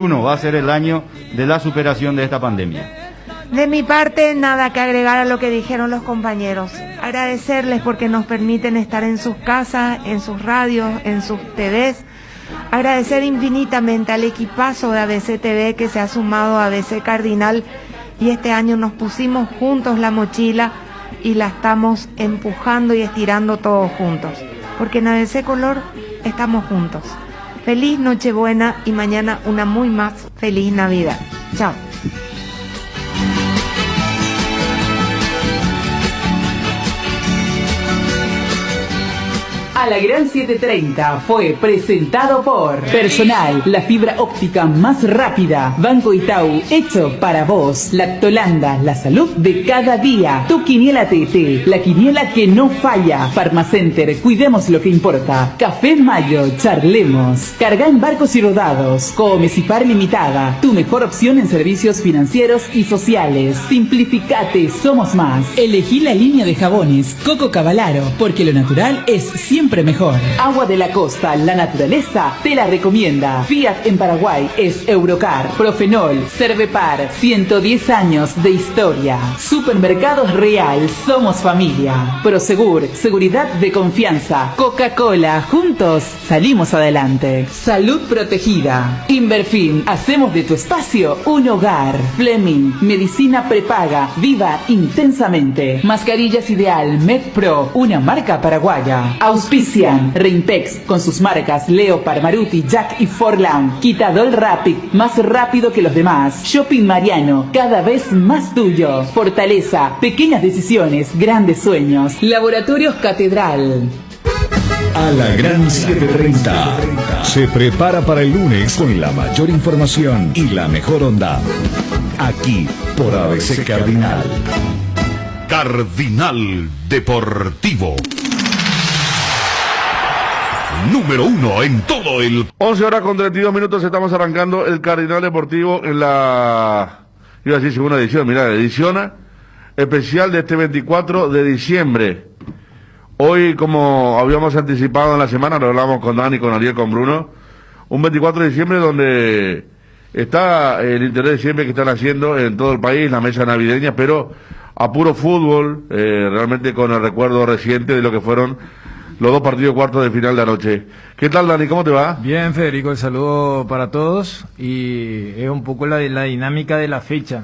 2021 va a ser el año de la superación de esta pandemia. De mi parte, nada que agregar a lo que dijeron los compañeros. Agradecerles porque nos permiten estar en sus casas, en sus radios, en sus TVs. Agradecer infinitamente al equipazo de ABC TV que se ha sumado a ABC Cardinal y este año nos pusimos juntos la mochila y la estamos empujando y estirando todos juntos. Porque en ABC Color estamos juntos. Feliz Nochebuena y mañana una muy más feliz Navidad. Chao. A la Gran 730 fue presentado por Personal, la fibra óptica más rápida. Banco Itaú, hecho para vos. Lactolanda, la salud de cada día. Tu quiniela TT, la quiniela que no falla. Pharmacenter, cuidemos lo que importa. Café Mayo, charlemos. Carga en barcos y rodados. Comecipar Limitada, tu mejor opción en servicios financieros y sociales. Simplificate, somos más. Elegí la línea de jabones Coco Cavalaro, porque lo natural es siempre mejor. Agua de la Costa, la naturaleza te la recomienda. Fiat en Paraguay es Eurocar. Profenol, Cervepar, 110 años de historia. Supermercados Real, somos familia. Prosegur, seguridad de confianza. Coca-Cola, juntos salimos adelante. Salud protegida. Inverfin, hacemos de tu espacio un hogar. Fleming, medicina prepaga, viva intensamente. Mascarillas Ideal, MedPro, una marca paraguaya. Auspician Rimpex con sus marcas Leopard, Maruti, Jack y Forlan. Quitadol Rapid, más rápido que los demás. Shopping Mariano, cada vez más tuyo. Fortaleza, pequeñas decisiones, grandes sueños. Laboratorios Catedral. A la Gran 730 se prepara para el lunes con la mayor información y la mejor onda. Aquí por ABC Cardinal. Cardinal Deportivo. Número 1 en todo el... 11 horas con 32 minutos, estamos arrancando el Cardinal Deportivo en la... iba a decir segunda edición, mirá, edición especial de este 24 de diciembre. Hoy, como habíamos anticipado en la semana, lo hablamos con Dani, con Ariel, con Bruno, un 24 de diciembre donde está el interés de siempre que están haciendo en todo el país, la mesa navideña, pero a puro fútbol, realmente con el recuerdo reciente de lo que fueron los dos partidos cuartos de final de anoche. ¿Qué tal, Dani? ¿Cómo te va? Bien, Federico, el saludo para todos y es un poco la dinámica de la fecha.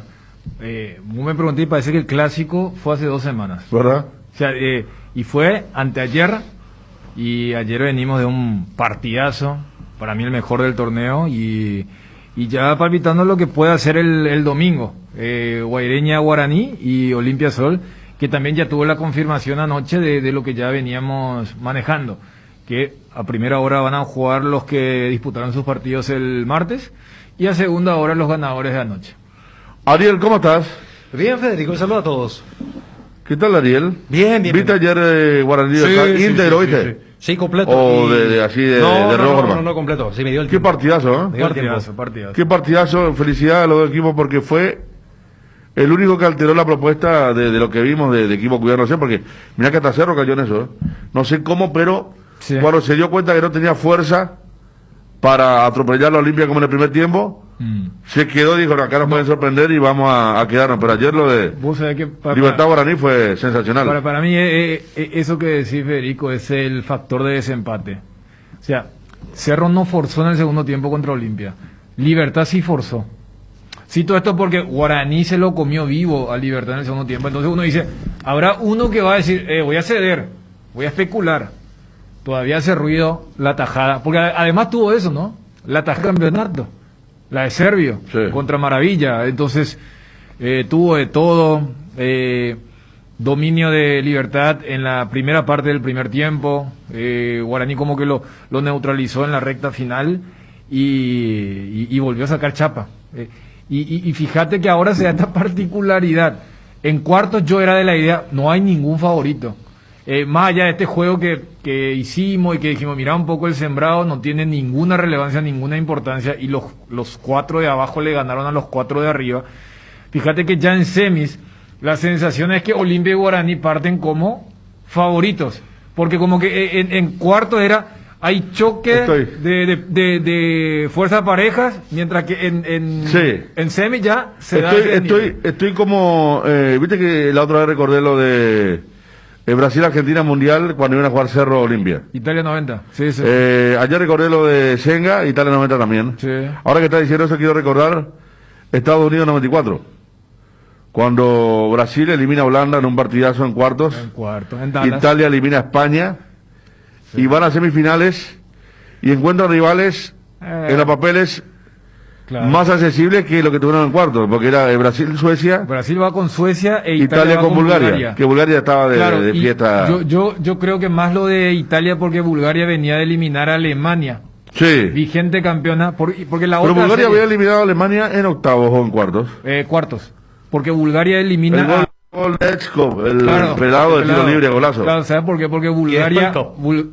Me pregunté y parece que el clásico fue hace 2 semanas. ¿Verdad? O sea, y fue anteayer y ayer venimos de un partidazo, para mí el mejor del torneo y ya palpitando lo que puede hacer el domingo. Guaireña Guaraní y Olimpia Sol, que también ya tuvo la confirmación anoche de lo que ya veníamos manejando, que a primera hora van a jugar los que disputaron sus partidos el martes y a segunda hora los ganadores de anoche. Ariel, ¿cómo estás? Bien, Federico, un saludo a todos. ¿Qué tal, Ariel? Bien, bien. ¿Viste ayer Guaraní íntegro, viste? Sí, completo. ¿O así de rojo? No, completo. Sí, me dio el Qué tiempo. partidazo, ¿eh? Partidazo. Qué partidazo. Felicidades a los dos equipos porque fue el único que alteró la propuesta de lo que vimos de equipo cuidado, no sé, porque mira que hasta Cerro cayó en eso, ¿eh? No sé cómo, pero sí. Cuando se dio cuenta que no tenía fuerza para atropellar a la Olimpia como en el primer tiempo, se quedó y dijo, acá nos pueden sorprender y vamos a quedarnos. Pero ayer lo de Libertad Guaraní fue sensacional. Para mí, eso que decís, Federico, es el factor de desempate. O sea, Cerro no forzó en el segundo tiempo contra Olimpia. Libertad sí forzó. Cito esto porque Guaraní se lo comió vivo a Libertad en el segundo tiempo. Entonces uno dice, habrá uno que va a decir, voy a ceder, voy a especular. Todavía hace ruido la tajada. Porque además tuvo eso, ¿no? La tajada de campeonato. La de Servio, sí, contra Maravilla. Entonces, tuvo de todo. Dominio de Libertad en la primera parte del primer tiempo. Guaraní como que lo neutralizó en la recta final y volvió a sacar chapa. Y fíjate que ahora se da esta particularidad. En cuartos yo era de la idea, no hay ningún favorito. Más allá de este juego que hicimos y que dijimos, mira un poco el sembrado, no tiene ninguna relevancia, ninguna importancia, y los 4 de abajo le ganaron a los 4 de arriba. Fíjate que ya en semis, la sensación es que Olimpia y Guaraní parten como favoritos, porque como que en cuartos era, hay choque Estoy. de fuerzas parejas, mientras que Sí. en semi ya se da ese nivel. Estoy como, viste que la otra vez recordé lo de Brasil-Argentina Mundial cuando iban a jugar Cerro Olimpia. Italia 90, sí, sí. Ayer recordé lo de Senga, Italia 90 también. Sí. Ahora que está diciendo eso, quiero recordar Estados Unidos 94. Cuando Brasil elimina a Holanda en un partidazo en cuartos. En cuarto, en Dallas. Italia elimina a España. Y van a semifinales y encuentran rivales en los papeles Claro. más accesibles que lo que tuvieron en cuartos, porque era Brasil-Suecia, Brasil va con Suecia e Italia va con Bulgaria, que Bulgaria estaba Claro, de y fiesta. yo creo que más lo de Italia porque Bulgaria venía de eliminar a Alemania, Sí. vigente campeona, porque la Pero otra Bulgaria serie- había eliminado a Alemania en octavos o en cuartos. cuartos, porque Bulgaria elimina El gol de Etskov, el Claro, pelado de el tiro pelado. libre, golazo. Claro, ¿sabes por qué? Porque Y Bulgaria... después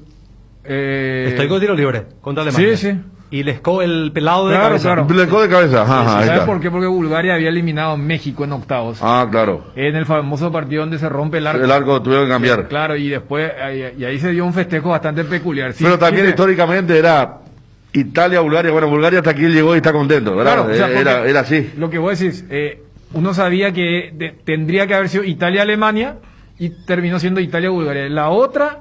Estoy con tiro libre contra Alemania. Sí, sí. Y Lesco, el pelado de Claro, cabeza. claro. Le de cabeza, ajá, ajá, ahí ¿Sabes está. por qué? Porque Bulgaria había eliminado a México en octavos. Ah, claro. En el famoso partido donde se rompe el arco. El arco tuvieron que cambiar. Claro, y después, y ahí se dio un festejo bastante peculiar. Sí, Pero también sí, históricamente era Italia-Bulgaria. Bueno, Bulgaria hasta aquí llegó y está contento, ¿verdad? Claro, o sea, porque Era así. Lo que vos decís, uno sabía que tendría que haber sido Italia-Alemania y terminó siendo Italia-Bulgaria. La otra,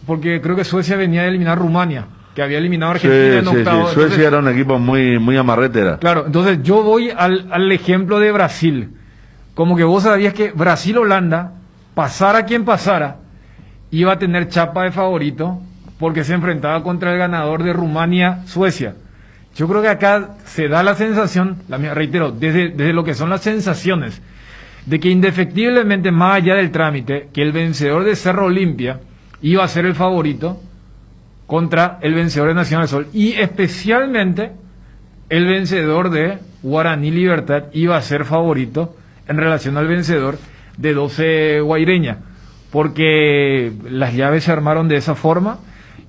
porque creo que Suecia venía de eliminar a Rumania, que había eliminado a Argentina en octavos. Suecia Entonces, era un equipo muy amarrete, era. claro, entonces yo voy al ejemplo de Brasil. Como que vos sabías que Brasil-Holanda, pasara quien pasara, iba a tener chapa de favorito porque se enfrentaba contra el ganador de Rumania-Suecia. Yo creo que acá se da la sensación, reitero, desde lo que son las sensaciones, de que indefectiblemente, más allá del trámite, que el vencedor de Cerro Olimpia iba a ser el favorito contra el vencedor de Nacional del Sol. Y especialmente el vencedor de Guaraní Libertad iba a ser favorito en relación al vencedor de 12 Guaireña. Porque las llaves se armaron de esa forma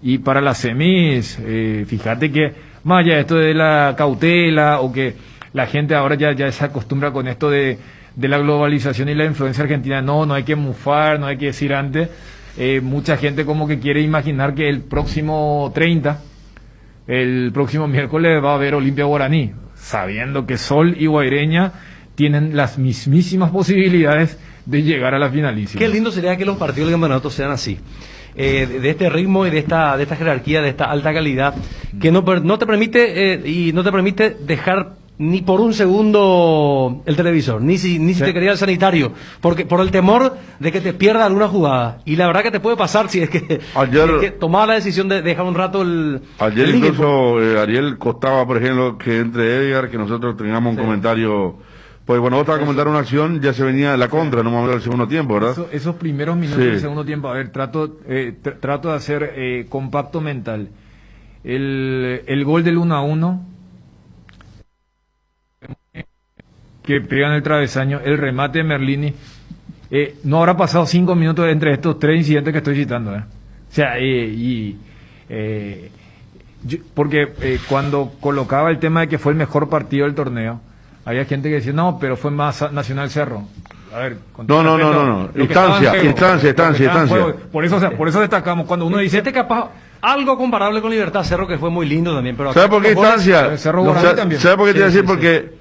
y para las semis, fíjate que más allá de esto de la cautela o que la gente ahora ya se acostumbra con esto de la globalización y la influencia argentina, no hay que mufar, no hay que decir antes, mucha gente como que quiere imaginar que el próximo 30, el próximo miércoles va a haber Olimpia Guaraní, sabiendo que Sol y Guaireña tienen las mismísimas posibilidades de llegar a la finalísima. Qué lindo sería que los partidos del campeonato sean así. De este ritmo y de esta jerarquía, de esta alta calidad, que no te permite y no te permite dejar ni por un segundo el televisor, ni si te quería el sanitario, porque por el temor de que te pierda alguna jugada. Y la verdad que te puede pasar si es que, tomaba la decisión de dejar un rato Ayer el incluso Ariel costaba, por ejemplo, que entre Edgar, que nosotros tengamos un comentario. Pues bueno, vos estabas a comentar una acción, ya se venía la contra en un momento del segundo tiempo, ¿verdad? Esos primeros minutos Sí. del segundo tiempo, a ver, trato de hacer compacto mental. El gol del 1-1, que pegan el travesaño, el remate de Merlini, no habrá pasado 5 minutos entre estos 3 incidentes que estoy citando. O sea, porque cuando colocaba el tema de que fue el mejor partido del torneo, había gente que decía, no, pero fue más Nacional Cerro. A ver, con todo No. respeto, lo que Instancia. estaba en juego. Por eso destacamos cuando uno dice, capaz algo comparable con Libertad Cerro, que fue muy lindo también, pero ¿Sabes por qué los goles- instancia? Cerro Guaraní también. ¿Sabes por qué te iba a Sí, decir? sí, Porque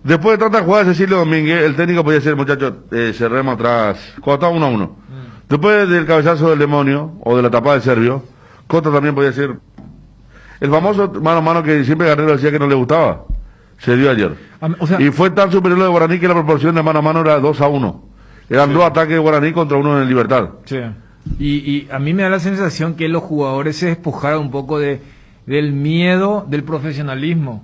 después de tantas jugadas de Cecilio Domínguez, el técnico podía decir, muchachos, cerremos atrás, cuando estaba 1-1. Después del cabezazo del demonio, o de la tapada del Serbio, Costa también podía decir, el famoso mano a mano que siempre Guerrero decía que no le gustaba, se dio ayer. o sea, Y fue tan superior lo de Guaraní que la proporción de mano a mano era 2-1. Eran dos ataques de Guaraní contra uno en Libertad. sí. Y a mí me da la sensación que los jugadores se despojaron un poco del miedo del profesionalismo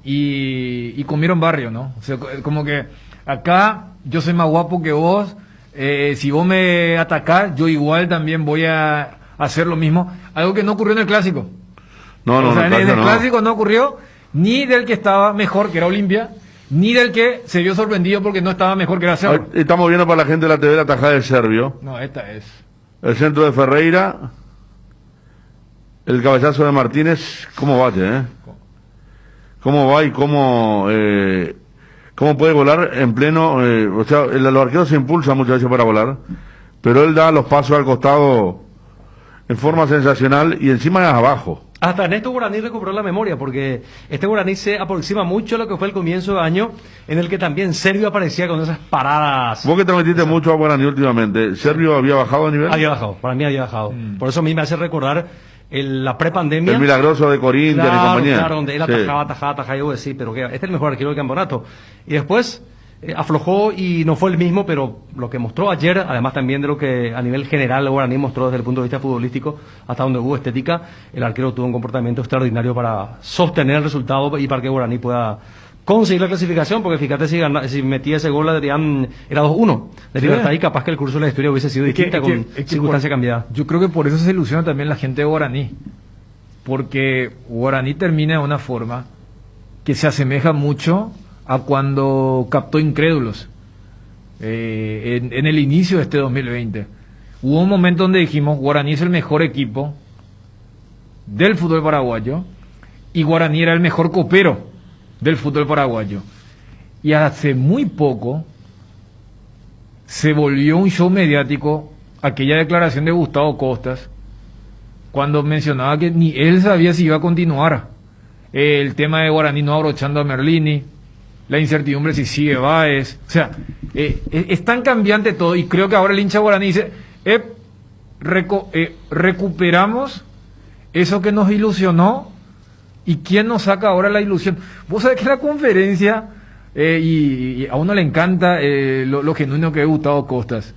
y comieron barrio, ¿no? O sea, como que acá yo soy más guapo que vos, si vos me atacás, yo igual también voy a hacer lo mismo, algo que no ocurrió en el Clásico. No, o sea, en el no. Clásico no ocurrió ni del que estaba mejor, que era Olimpia, ni del que se vio sorprendido porque no estaba mejor, que era Cerro. Estamos viendo para la gente de la TV la tajada del Serbio. No, esta es. El centro de Ferreira, el cabezazo de Martínez, ¿cómo bate, ¿Cómo va y cómo puede volar en pleno? O sea, los arqueros se impulsan muchas veces para volar, pero él da los pasos al costado en forma sensacional y encima es abajo. Hasta en esto Guaraní recuperó la memoria, porque este Guaraní se aproxima mucho a lo que fue el comienzo de año, en el que también Servio aparecía con esas paradas. Vos que te metiste mucho a Guaraní últimamente, ¿Servio había bajado de nivel? Había bajado, para mí había bajado. Por eso a mí me hace recordar la prepandemia. El milagroso de Corinthians y compañía. Claro, donde él atajaba, y vos decís, pero que este es el mejor arquero del campeonato. Y después aflojó y no fue el mismo, pero lo que mostró ayer, además también de lo que a nivel general el Guaraní mostró desde el punto de vista futbolístico, hasta donde hubo estética, el arquero tuvo un comportamiento extraordinario para sostener el resultado y para que Guaraní pueda conseguir la clasificación, porque fíjate, si metía ese gol, era 2-1 de Libertad, y capaz que el curso de la historia hubiese sido distinta, con circunstancia cambiada. Yo creo que por eso se ilusiona también la gente de Guaraní, porque Guaraní termina de una forma que se asemeja mucho a cuando captó Incrédulos en el inicio de este 2020. Hubo un momento donde dijimos, Guaraní es el mejor equipo del fútbol paraguayo y Guaraní era el mejor copero del fútbol paraguayo. Y hace muy poco se volvió un show mediático aquella declaración de Gustavo Costas, cuando mencionaba que ni él sabía si iba a continuar. El tema de Guaraní no abrochando a Merlini, la incertidumbre si sigue Báez. O sea, es tan cambiante todo, y creo que ahora el hincha Guaraní dice, recuperamos eso que nos ilusionó, y quién nos saca ahora la ilusión. Vos sabés que la conferencia, y a uno le encanta lo genuino que es Gustavo Costas,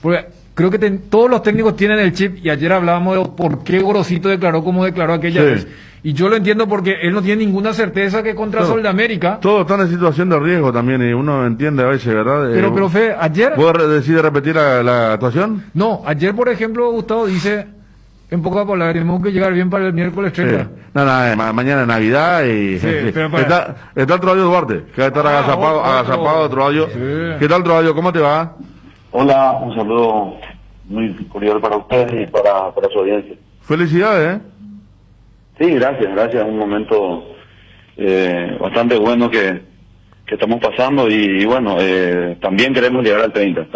porque creo que todos los técnicos tienen el chip, y ayer hablábamos de por qué Gorosito declaró como declaró aquella vez. Y yo lo entiendo porque él no tiene ninguna certeza que contra Sol de América. Todos están en situación de riesgo también, y uno entiende a veces, ¿verdad? Pero, profe, ayer... ¿Vos decide repetir la actuación? No, ayer, por ejemplo, Gustavo dice, en pocas palabras, tenemos que llegar bien para el miércoles 30. Mañana es Navidad y... pero está el Troadio Duarte, que va a estar agazapado de Troadio. ¿Qué tal, Troadio? ¿Cómo te va? Hola, un saludo muy cordial para ustedes y para su audiencia. Felicidades, ¿eh? Sí, gracias. Un momento bastante bueno que estamos pasando y bueno, también queremos llegar al 30.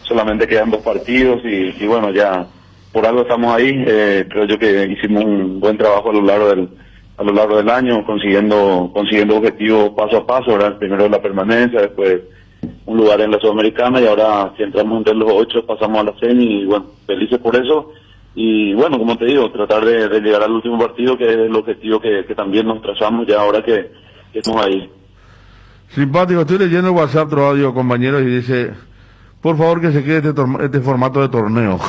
Solamente quedan 2 partidos y bueno, ya por algo estamos ahí. Creo yo que hicimos un buen trabajo a lo largo del año, consiguiendo objetivos paso a paso, ¿verdad? Primero la permanencia, después un lugar en la Sudamericana, y ahora si entramos entre los 8 pasamos a la semi, y bueno, felices por eso. Y bueno, como te digo, tratar de llegar al último partido, que es el objetivo que también nos trazamos ya ahora que estamos ahí. Simpático, estoy leyendo el WhatsApp, Troadio, compañeros, y dice, por favor que se quede este formato de torneo.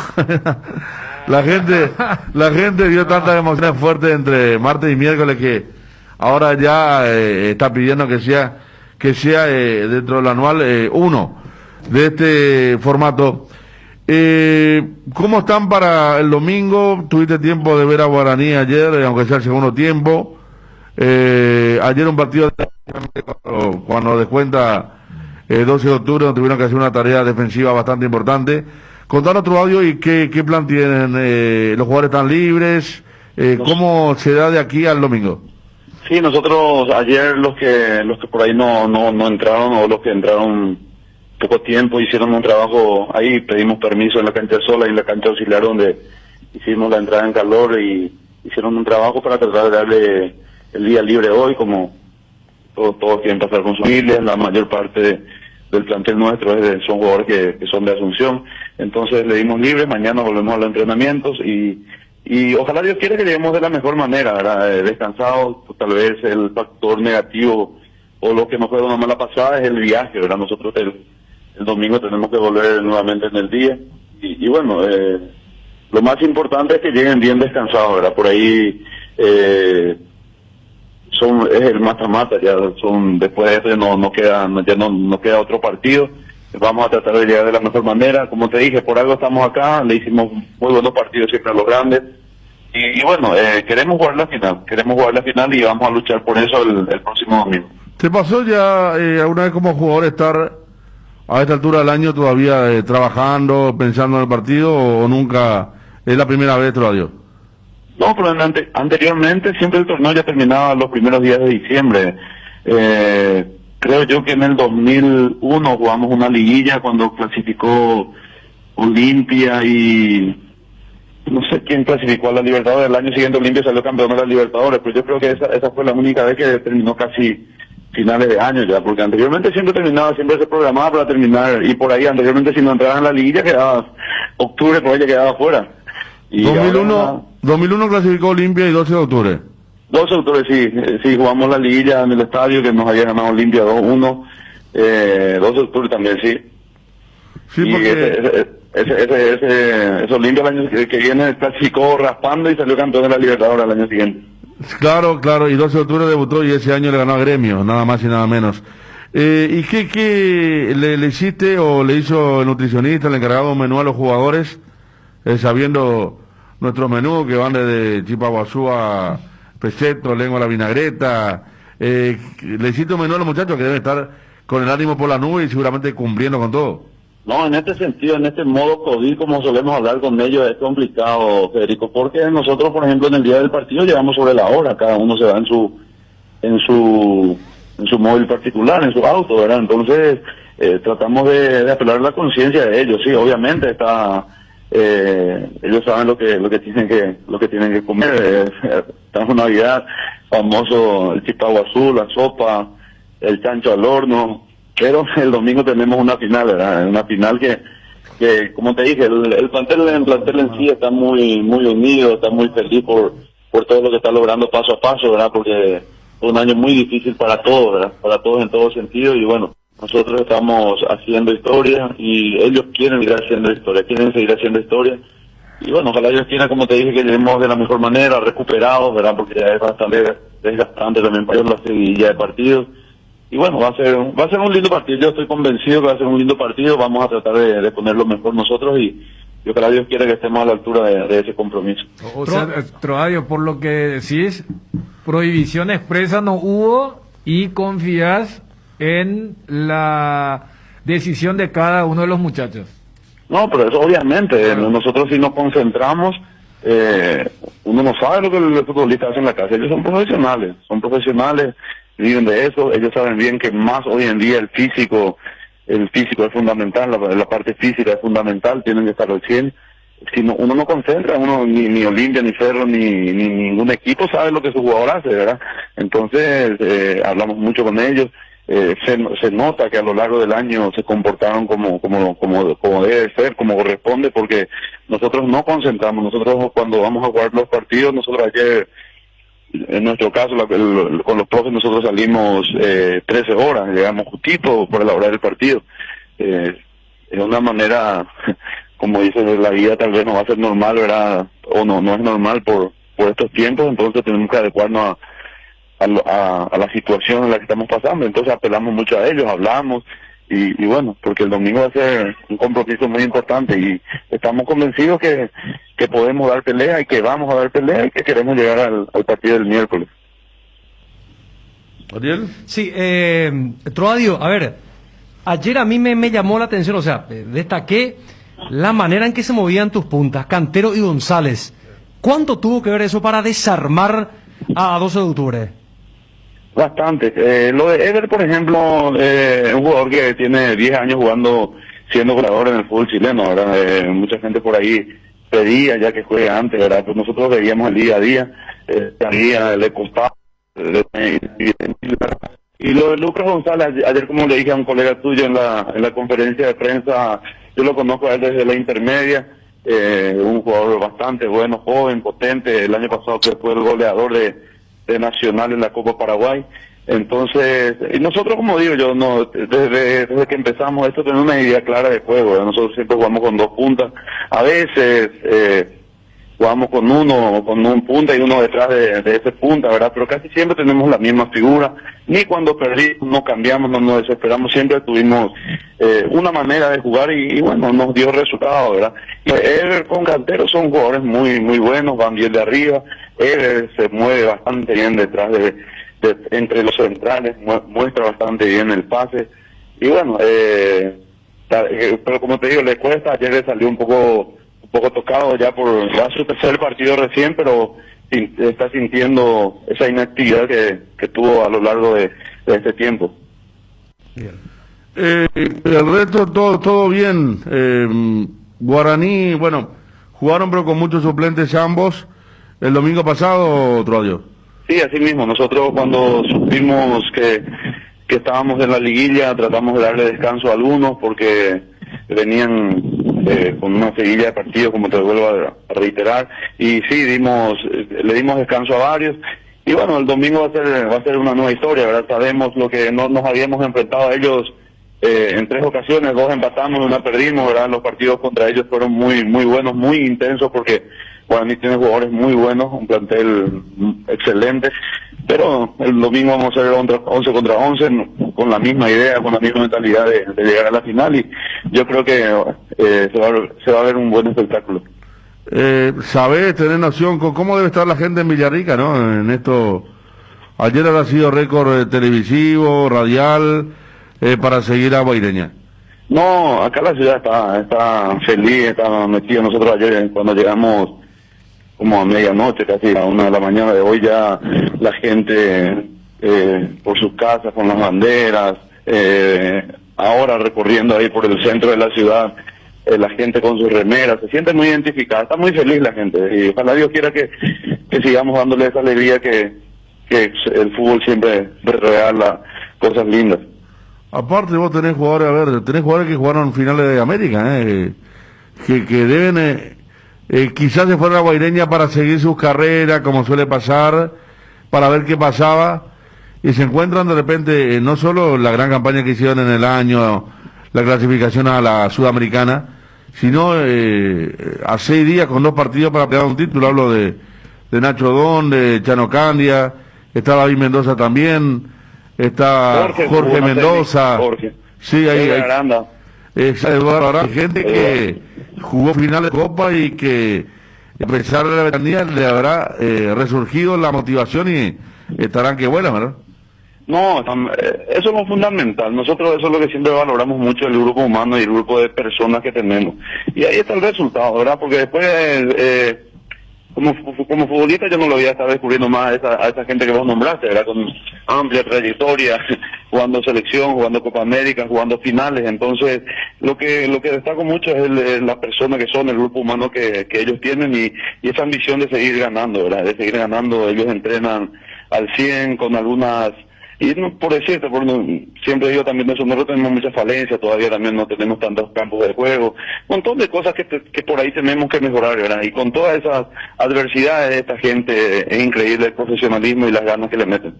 la gente vio tantas emociones fuertes entre martes y miércoles que ahora ya está pidiendo que sea dentro del anual 1 de este formato. ¿Cómo están para el domingo? ¿Tuviste tiempo de ver a Guaraní ayer, aunque sea el segundo tiempo? Ayer un partido cuando descuenta 12 de octubre, donde tuvieron que hacer una tarea defensiva bastante importante. Contanos otro audio y qué plan tienen. ¿Los jugadores están libres? ¿Cómo se da de aquí al domingo? Sí, nosotros ayer los que por ahí no entraron, o los que entraron poco tiempo, hicieron un trabajo ahí, pedimos permiso en la cancha sola y en la cancha auxiliar donde hicimos la entrada en calor, y hicieron un trabajo para tratar de darle el día libre hoy, como todos quieren pasar con sus familias. La mayor parte del plantel nuestro son jugadores que son de Asunción, entonces le dimos libre. Mañana volvemos a los entrenamientos y ojalá Dios quiera que lleguemos de la mejor manera, ¿verdad? Descansados. Tal vez el factor negativo o lo que nos fue una mala pasada es el viaje, ¿verdad? Nosotros el domingo tenemos que volver nuevamente en el día y bueno, lo más importante es que lleguen bien descansados, ¿verdad? Por ahí es el mata-mata, ya después de esto no queda otro partido. Vamos a tratar de llegar de la mejor manera, como te dije, por algo estamos acá, le hicimos muy buenos partidos siempre a los grandes y bueno, queremos jugar la final y vamos a luchar por eso el próximo domingo. ¿Te pasó ya alguna vez como jugador estar a esta altura del año todavía trabajando, pensando en el partido, o nunca es la primera vez, Troadio? No, pero anteriormente siempre el torneo ya terminaba los primeros días de diciembre. Creo yo que en el 2001 jugamos una liguilla cuando clasificó Olimpia y no sé quién clasificó a la Libertadores, el año siguiente Olimpia salió campeón de la Libertadores, pero yo creo que esa fue la única vez que terminó casi finales de año ya, porque anteriormente siempre se programaba para terminar, y por ahí anteriormente si no entraba en la liguilla quedaba octubre, por ahí ya quedaba fuera. Y 2001 clasificó Olimpia y 12 de octubre. 12 de octubre, sí, jugamos la liguilla en el estadio que nos había ganado Olimpia 2-1, 12 de octubre también, sí. Sí, y porque... ese Olimpia el año que viene clasificó raspando y salió campeón de la Libertadores al año siguiente. Claro, y 12 de octubre debutó y ese año le ganó a Gremio, nada más y nada menos. ¿Y qué le hiciste o le hizo el nutricionista, el encargado de un menú a los jugadores, sabiendo nuestros menús que van desde chipaguazú a peseto, lengua a la vinagreta? ¿Le hiciste un menú a los muchachos que deben estar con el ánimo por la nube y seguramente cumpliendo con todo? No, en este sentido, en este modo COVID, como solemos hablar con ellos, es complicado, Federico, porque nosotros, por ejemplo, en el día del partido llegamos sobre la hora, cada uno se va en su móvil particular, en su auto, ¿verdad? Entonces, tratamos de apelar a la conciencia de ellos, sí, obviamente ellos saben lo que tienen que comer, estamos en Navidad, famoso el chipaguazú, la sopa, el chancho al horno. Pero el domingo tenemos una final, ¿verdad? Una final que como te dije, el plantel en sí está muy unido, está muy feliz por todo lo que está logrando paso a paso, ¿verdad? Porque fue un año muy difícil para todos, ¿verdad? Para todos en todo sentido, y bueno, nosotros estamos haciendo historia y ellos quieren seguir haciendo historia. Y bueno, ojalá Dios quiera, como te dije, que lleguemos de la mejor manera, recuperados, ¿verdad? Porque ya es bastante desgastante también para ellos la seguidilla de partidos. Y bueno, va a ser un lindo partido. Yo estoy convencido que va a ser un lindo partido. Vamos a tratar de poner lo mejor nosotros y ojalá Dios quiera que estemos a la altura de ese compromiso. O sea, Troadio, por lo que decís, prohibición expresa no hubo y confías en la decisión de cada uno de los muchachos. No, pero eso obviamente, claro. Nosotros si nos concentramos, uno no sabe lo que los futbolistas hacen en la casa. Ellos son profesionales, viven de eso, ellos saben bien que más hoy en día el físico es fundamental, la parte física es fundamental, tienen que estar al 100. Si no, uno no concentra, ni Olimpia, ni Ferro, ni ningún equipo sabe lo que su jugador hace, ¿verdad? Entonces, hablamos mucho con ellos, se nota que a lo largo del año se comportaron como debe ser, como corresponde, porque nosotros no concentramos, nosotros cuando vamos a jugar los partidos, nosotros ayer, en nuestro caso, con los profes nosotros salimos 13 horas, llegamos justito por la hora del partido. De una manera, como dice la vida, tal vez no va a ser normal, ¿verdad? O no es normal por estos tiempos, entonces tenemos que adecuarnos a la situación en la que estamos pasando. Entonces apelamos mucho a ellos, hablamos, y bueno, porque el domingo va a ser un compromiso muy importante y estamos convencidos que podemos dar pelea y que vamos a dar pelea y que queremos llegar al partido del miércoles. ¿Ariel? Sí, Troadio, a ver, ayer a mí me llamó la atención, o sea, destaqué la manera en que se movían tus puntas, Cantero y González. ¿Cuánto tuvo que ver eso para desarmar a 12 de octubre? Bastante. Lo de Eder, por ejemplo, un jugador que tiene 10 años siendo jugador en el fútbol chileno, ¿verdad? Mucha gente por ahí pedía ya que juegue antes, ¿verdad? Pues nosotros veíamos el día a día, le costaba. Y lo de Lucas González, ayer como le dije a un colega tuyo en la conferencia de prensa, yo lo conozco a él desde la intermedia, un jugador bastante bueno, joven, potente, el año pasado que fue el goleador de Nacional en la Copa Paraguay. Entonces, y nosotros, como digo yo, desde que empezamos esto tenemos una idea clara de juego, ¿verdad? Nosotros siempre jugamos con dos puntas, a veces jugamos con un punta y uno detrás de ese punta, ¿verdad? Pero casi siempre tenemos la misma figura, ni cuando perdimos no cambiamos, no nos desesperamos, siempre tuvimos una manera de jugar y bueno, nos dio resultado, ¿verdad? Y Eder con Cantero son jugadores muy buenos, van bien de arriba, Eder se mueve bastante bien detrás entre los centrales, muestra bastante bien el pase, y bueno, pero como te digo, le cuesta, ayer le salió un poco tocado ya por su tercer partido recién, pero está sintiendo esa inactividad que tuvo a lo largo de este tiempo. Bien. El resto todo bien. Guaraní, bueno, Jugaron pero con muchos suplentes ambos el domingo pasado, Troadio. Sí, así mismo. Nosotros cuando supimos que estábamos en la liguilla tratamos de darle descanso a algunos porque venían con una seguilla de partidos, como te vuelvo a reiterar, y sí, le dimos descanso a varios. Y bueno, el domingo va a ser una nueva historia, ¿verdad? Sabemos lo que no nos habíamos enfrentado a ellos en 3 ocasiones, 2 empatamos, 1 perdimos, ¿verdad? Los partidos contra ellos fueron muy buenos, muy intensos, porque Guaraní tiene jugadores muy buenos, un plantel excelente, pero el domingo vamos a hacer 11 contra 11, con la misma idea, con la misma mentalidad de llegar a la final, y yo creo que se va a ver un buen espectáculo. ¿Sabés, tenés noción cómo debe estar la gente en Villarrica, no? En esto, ayer habrá sido récord televisivo, radial, para seguir a Guaireña. No, acá la ciudad está feliz, está metida. Nosotros ayer cuando llegamos como a medianoche, casi a 1 de la mañana de hoy, ya la gente por sus casas con las banderas, ahora recorriendo ahí por el centro de la ciudad, la gente con sus remeras, se siente muy identificada, está muy feliz la gente, y ojalá Dios quiera que sigamos dándole esa alegría que el fútbol siempre regala cosas lindas. Aparte vos tenés jugadores, tenés jugadores que jugaron finales de América, que deben, quizás se fueron a Guaireña para seguir sus carreras, como suele pasar, para ver qué pasaba, y se encuentran de repente, no solo la gran campaña que hicieron en el año, la clasificación a la Sudamericana, sino a 6 días con 2 partidos para pelear un título. Hablo de Nacho Don, de Chano Candia, está David Mendoza también, está Jorge Mendoza. Jorge. Sí, hay Eduardo Aranda. Gente que jugó final de Copa y que, a pesar de la veteranía, le habrá resurgido la motivación y estarán que vuelan, ¿verdad? No, eso es lo fundamental. Nosotros eso es lo que siempre valoramos mucho, el grupo humano y el grupo de personas que tenemos. Y ahí está el resultado, ¿verdad? Porque después, como futbolista yo no lo voy a estar descubriendo más a esa gente que vos nombraste, ¿verdad? Con amplia trayectoria, jugando selección, jugando Copa América, jugando finales. Entonces, lo que destaco mucho es la persona que son, el grupo humano que ellos tienen y esa ambición de seguir ganando, ¿verdad? De seguir ganando. Ellos entrenan al 100 con algunas... Y no, por decirte, siempre digo también de eso, nosotros tenemos muchas falencias, todavía también no tenemos tantos campos de juego, un montón de cosas que por ahí tenemos que mejorar, ¿verdad? Y con todas esas adversidades de esta gente es increíble el profesionalismo y las ganas que le meten.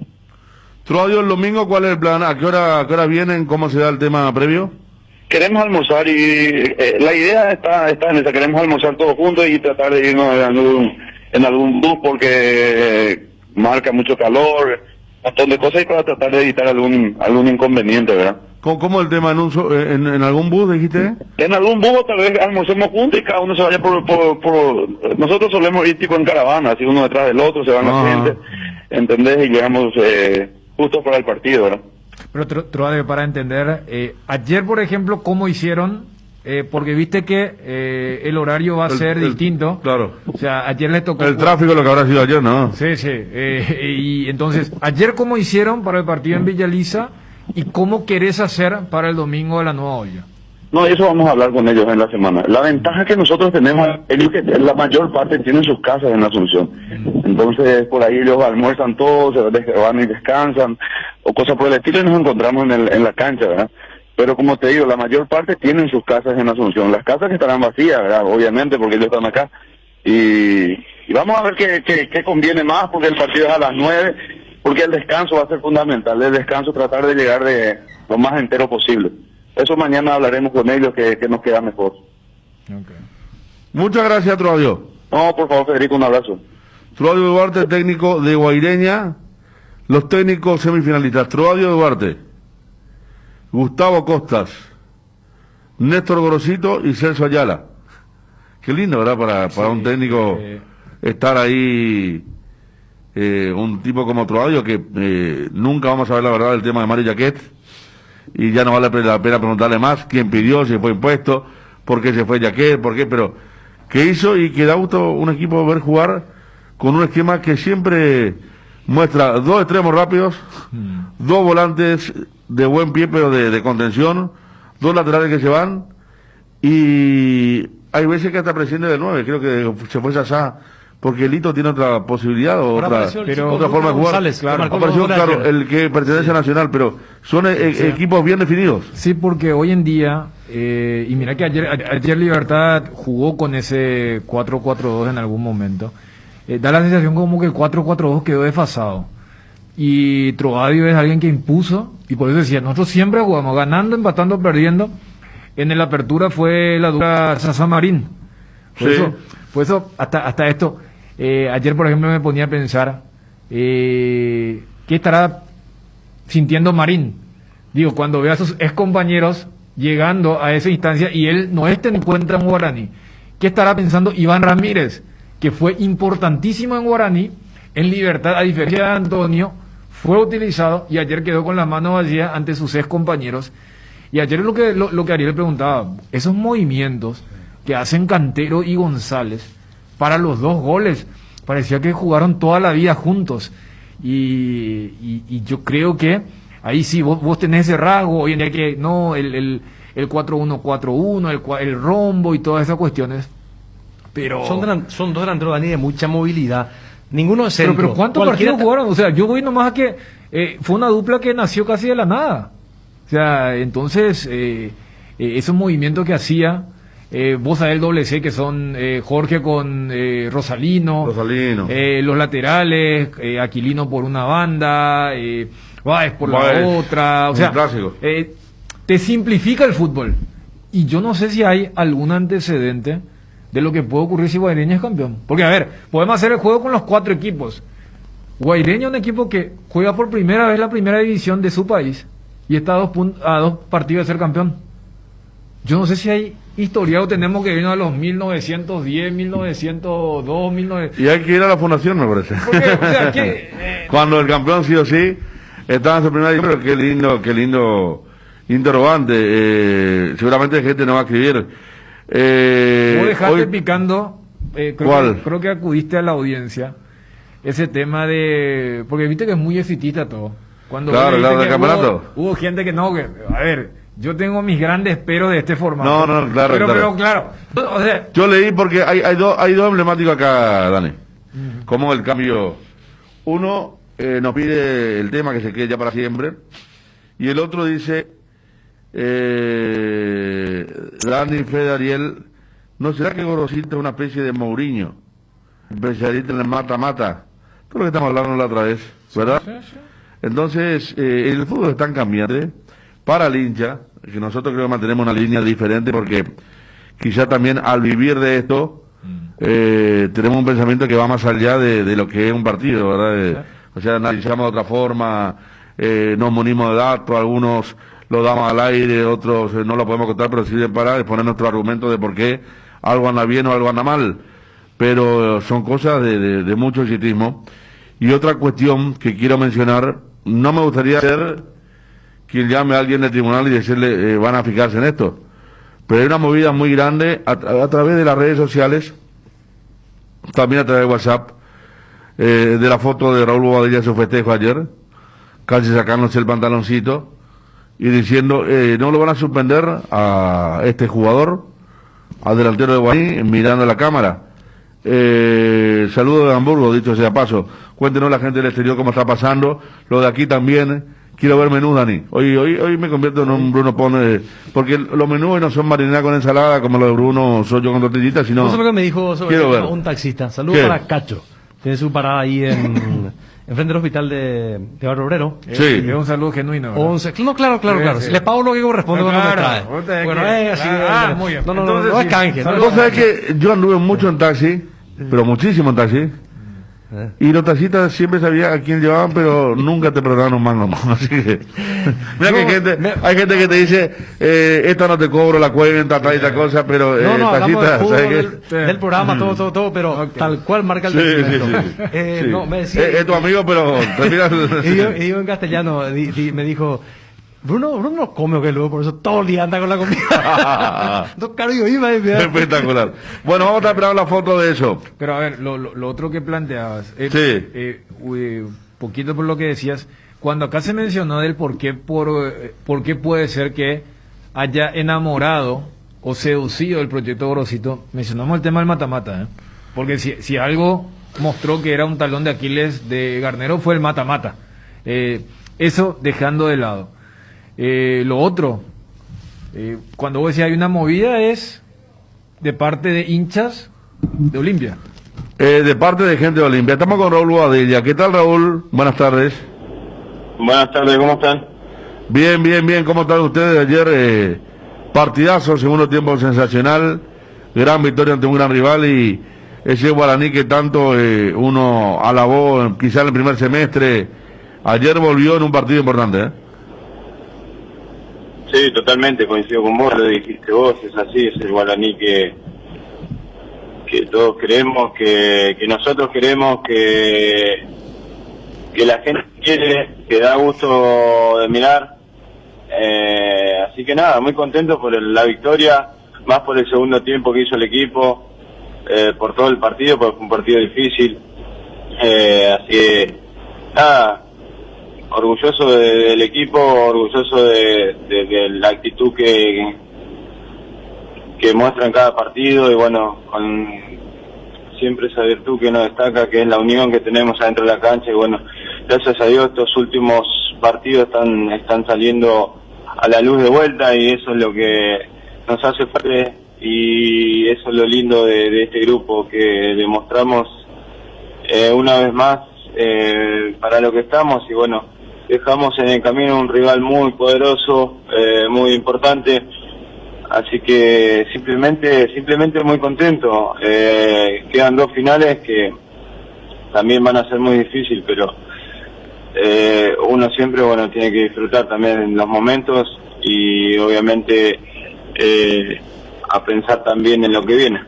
Troadio, el domingo, ¿cuál es el plan? ¿A qué hora vienen? ¿Cómo se da el tema previo? Queremos almorzar y la idea está en esa, queremos almorzar todos juntos y tratar de irnos en algún bus porque marca mucho calor, un montón de cosas y para tratar de evitar algún inconveniente, ¿verdad? ¿Cómo el tema en algún bus, dijiste? En algún bus tal vez almorcemos juntos y cada uno se vaya por nosotros solemos ir tipo en caravana, así uno detrás del otro, se van la gente, ¿entendés? Y llegamos justo para el partido, ¿verdad? Pero Troadio, para entender, ayer por ejemplo, ¿cómo hicieron? Porque viste que el horario va a ser distinto. Claro. O sea, ayer les tocó... El tráfico lo que habrá sido ayer, ¿no? Sí. Y entonces, ayer ¿cómo hicieron para el partido en Villa Lisa? ¿Y cómo querés hacer para el domingo de la Nueva Olla? No, eso vamos a hablar con ellos en la semana. La ventaja que nosotros tenemos, ellos que la mayor parte tienen sus casas en Asunción. Entonces, por ahí ellos almuerzan todos, se van y descansan, o cosas por el estilo, y nos encontramos en la cancha, ¿verdad? Pero como te digo, la mayor parte tienen sus casas en Asunción. Las casas que estarán vacías, ¿verdad? Obviamente, porque ellos están acá. Y vamos a ver qué conviene más, porque el partido es a las 9, porque el descanso va a ser fundamental. El descanso, tratar de llegar de lo más entero posible. Eso mañana hablaremos con ellos, que nos queda mejor. Okay. Muchas gracias, Troadio. No, por favor, Federico, un abrazo. Troadio Duarte, técnico de Guaireña. Los técnicos semifinalistas: Troadio Duarte, Gustavo Costas, Néstor Gorosito y Celso Ayala. Qué lindo, ¿verdad? Para un técnico estar ahí, un tipo como Troadio, que nunca vamos a ver la verdad del tema de Mario Jaquet, y ya no vale la pena preguntarle más quién pidió, si fue impuesto, por qué se fue Jaquet, por qué, pero qué hizo, y que da gusto un equipo ver jugar con un esquema que siempre muestra 2 extremos rápidos, 2 volantes de buen pie pero de contención, 2 laterales que se van, y hay veces que hasta prescinde del 9, creo que se fue Sasá, porque Lito tiene otra posibilidad o Ahora otra, apareció el chico otra forma de jugar. González, que marcó Apareció, los goles claro, ayer. el que pertenece a Nacional, pero son equipos bien definidos. Sí, porque hoy en día, y mira que ayer Libertad jugó con ese 4-4-2 en algún momento, da la sensación como que el 4-4-2 quedó desfasado. Y Trovadio es alguien que impuso, y por eso decía, nosotros siempre jugamos ganando, empatando, perdiendo. En el apertura fue la dupla Sasa Marín. Por eso hasta esto, ayer por ejemplo me ponía a pensar, ¿qué estará sintiendo Marín? Digo, cuando ve a sus ex compañeros llegando a esa instancia y él no encuentra en Guaraní, ¿qué estará pensando Iván Ramírez? Que fue importantísimo en Guaraní, en Libertad, a diferencia de Antonio, fue utilizado y ayer quedó con la mano vacía ante sus ex compañeros. Y ayer lo que Ariel preguntaba, esos movimientos que hacen Cantero y González para los 2 goles, parecía que jugaron toda la vida juntos. Y yo creo que ahí sí, vos tenés ese rasgo, hoy en día que no, el 4-1-4-1, el rombo y todas esas cuestiones. Pero Son dos delanteros, Dani, de mucha movilidad. Ninguno de centro. Pero ¿cuántos partidos jugaron? O sea, yo voy nomás a que fue una dupla que nació casi de la nada. O sea, entonces, esos movimientos que hacía, vos sabés el doble C, que son Jorge con Rosalino. Los laterales, Aquilino por una banda, Báez por la otra. O sea, te simplifica el fútbol. Y yo no sé si hay algún antecedente de lo que puede ocurrir si Guaireña es campeón. Porque, a ver, podemos hacer el juego con los 4 equipos. Guaireña es un equipo que juega por primera vez la primera división de su país y está a 2 partidos de ser campeón. Yo no sé si hay historiado, tenemos que irnos a los 1910, 1902, 1900. Y hay que ir a la fundación, me parece. Porque, o sea, cuando el campeón sí o sí estaba en su primera división, pero qué lindo interrogante. Seguramente gente no va a escribir. Vos dejaste hoy... picando, creo que acudiste a la audiencia, ese tema de, porque viste que es muy exitista todo. Cuando claro, del campeonato. Hubo gente que no, a ver, yo tengo mis grandes peros de este formato. No, claro. Pero claro, o sea, yo leí porque hay dos emblemáticos acá, Dani. Como el cambio. Uno nos pide el tema que se quede ya para siempre. Y el otro dice, Dani, Fede, Ariel, ¿no será que Gorosito es una especie de Mourinho? Especialista en el mata-mata. Todo lo que estamos hablando la otra vez, ¿verdad? Sí. Entonces, el fútbol es tan cambiante para el hincha, que nosotros creo que mantenemos una línea diferente porque quizá también al vivir de esto, tenemos un pensamiento que va más allá de lo que es un partido, ¿verdad? O sea, analizamos de otra forma, nos munimos de datos, algunos lo damos al aire, otros no lo podemos contar, pero sirven para exponer nuestro argumento de por qué algo anda bien o algo anda mal. Pero son cosas de mucho exitismo. Y otra cuestión que quiero mencionar, no me gustaría ser quien llame a alguien del tribunal y decirle van a fijarse en esto, pero hay una movida muy grande a través de las redes sociales, también a través de WhatsApp, de la foto de Raúl Bobadilla en su festejo ayer, casi sacándose el pantaloncito y diciendo no lo van a suspender a este jugador, al delantero de Guaraní, mirando a la cámara. Saludos de Hamburgo, dicho sea paso. Cuéntenos la gente del exterior cómo está pasando, lo de aquí también. Quiero ver menú, Dani. Hoy me convierto en un Bruno Pone, porque los menús hoy no son marinera con ensalada como los de Bruno Soyo con tortillitas, sino... No sé lo que me dijo sobre un taxista. Saludos para Cacho. Tiene su parada ahí enfrente del hospital de Barrio Obrero. Sí. Es un saludo genuino. 11. No, claro. Sí. Les pago lo que corresponde cuando me trae. Bueno, así. Muy bien. No es canje. Vos sabés que yo anduve mucho en taxi, pero muchísimo en taxi. Y los taxistas siempre sabían a quién llevaban, pero nunca te perdonaron un mango. Así que, mira que hay gente que te dice, esta no te cobro la cuenta, tal y tal cosa, pero taxistas, del programa, todo, pero tal cual marca el sí. No, me decía, es tu amigo, pero y yo en castellano me dijo, Bruno no come, que luego por eso todo el día anda con la comida. No, caro, yo iba. Espectacular. Bueno, vamos a esperar la foto de eso. Pero a ver, lo otro que planteabas, poquito por lo que decías, cuando acá se mencionó del por qué puede ser que haya enamorado o seducido del proyecto Gorosito, mencionamos el tema del mata-mata, ¿eh? Porque si algo mostró que era un talón de Aquiles de Garnero fue el mata-mata. Eso dejando de lado. Lo otro, cuando vos decís hay una movida, es de parte de hinchas de Olimpia. De parte de gente de Olimpia. Estamos con Raúl Boadilla. ¿Qué tal, Raúl? Buenas tardes. Buenas tardes, ¿cómo están? Bien, bien, bien. ¿Cómo están ustedes? Ayer, partidazo, segundo tiempo sensacional. Gran victoria ante un gran rival y ese Guaraní que tanto uno alabó quizá en el primer semestre. Ayer volvió en un partido importante, ¿eh? Sí, totalmente, coincido con vos, lo dijiste vos, es así, es el Guaraní que todos queremos, que nosotros queremos, que la gente quiere, que da gusto de mirar. Así que nada, muy contento por la victoria, más por el segundo tiempo que hizo el equipo, por todo el partido, porque fue un partido difícil. Así que nada, orgulloso del equipo, orgulloso de la actitud que muestra en cada partido y bueno, con siempre esa virtud que nos destaca, que es la unión que tenemos adentro de la cancha y bueno, gracias a Dios estos últimos partidos están saliendo a la luz de vuelta y eso es lo que nos hace fuerte y eso es lo lindo de este grupo, que demostramos una vez más para lo que estamos y bueno, dejamos en el camino un rival muy poderoso, muy importante, así que simplemente muy contento. Quedan 2 finales que también van a ser muy difíciles, pero uno siempre bueno tiene que disfrutar también en los momentos y obviamente a pensar también en lo que viene.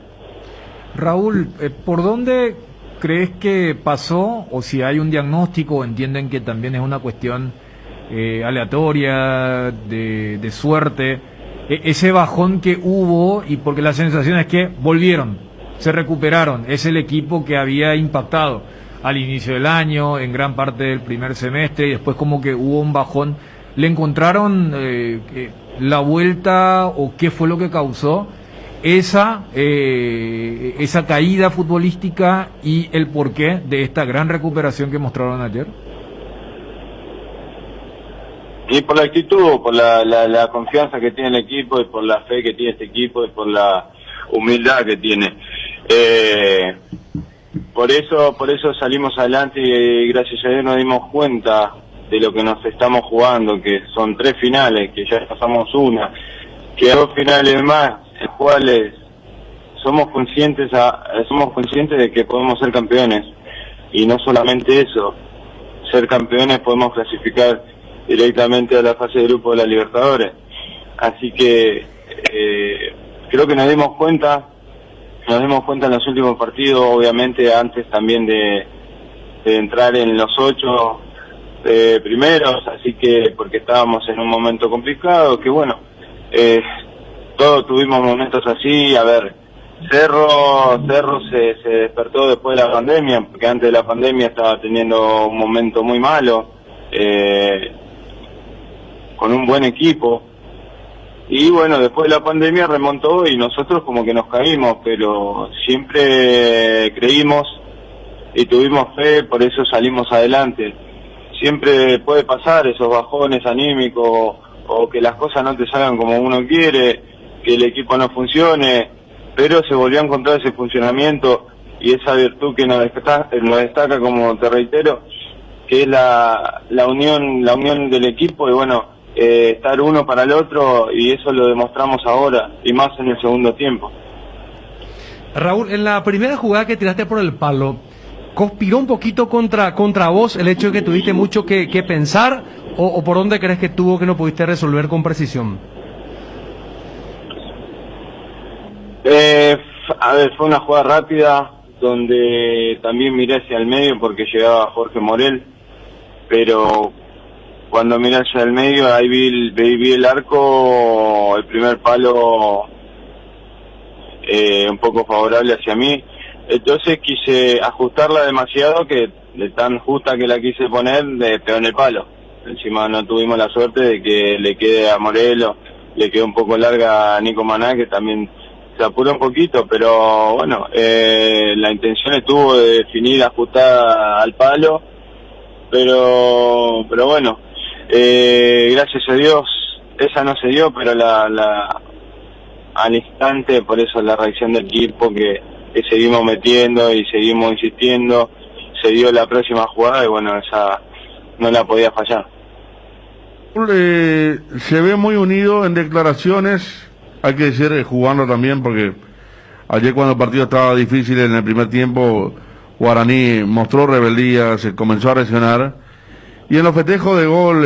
Raúl, ¿por dónde crees que pasó, o si hay un diagnóstico, o entienden que también es una cuestión aleatoria, de suerte, ese bajón que hubo, y porque la sensación es que volvieron, se recuperaron, es el equipo que había impactado al inicio del año, en gran parte del primer semestre, y después como que hubo un bajón, ¿le encontraron la vuelta, o qué fue lo que causó esa caída futbolística y el porqué de esta gran recuperación que mostraron ayer? Y por la actitud, por la confianza que tiene el equipo y por la fe que tiene este equipo y por la humildad que tiene. Por eso salimos adelante y gracias a Dios nos dimos cuenta de lo que nos estamos jugando, que son 3 finales, que ya pasamos una, que 2 finales más, en los cuales somos conscientes de que podemos ser campeones y no solamente eso, ser campeones podemos clasificar directamente a la fase de grupo de la Libertadores, así que creo que nos dimos cuenta en los últimos partidos, obviamente antes también de entrar en los 8 primeros, así que porque estábamos en un momento complicado, que bueno, todos tuvimos momentos así. A ver, Cerro se despertó después de la pandemia, porque antes de la pandemia estaba teniendo un momento muy malo, con un buen equipo, y bueno, después de la pandemia remontó y nosotros como que nos caímos, pero siempre creímos y tuvimos fe, por eso salimos adelante. Siempre puede pasar esos bajones anímicos o que las cosas no te salgan como uno quiere, que el equipo no funcione, pero se volvió a encontrar ese funcionamiento y esa virtud que nos destaca, como te reitero, que es la unión del equipo y bueno, estar uno para el otro, y eso lo demostramos ahora y más en el segundo tiempo. Raúl, en la primera jugada que tiraste por el palo, ¿conspiró un poquito contra vos el hecho de que tuviste mucho que pensar o por dónde crees que tuvo que no pudiste resolver con precisión? A ver, fue una jugada rápida donde también miré hacia el medio porque llegaba Jorge Morel, pero cuando miré hacia el medio ahí vi el arco, el primer palo un poco favorable hacia mí, entonces quise ajustarla demasiado, que de tan justa que la quise poner, le pegó en el palo. Encima no tuvimos la suerte de que le quede a Morelo le quedó un poco larga a Nico Maná, que también se apuró un poquito, pero bueno, la intención estuvo de definir ajustada al palo, pero bueno, gracias a Dios esa no se dio, pero al instante, por eso la reacción del equipo que seguimos metiendo y seguimos insistiendo, se dio la próxima jugada y bueno, esa no la podía fallar. Se ve muy unido en declaraciones, hay que decir jugando también, porque ayer cuando el partido estaba difícil en el primer tiempo, Guaraní mostró rebeldía, se comenzó a reaccionar, y en los festejos de gol,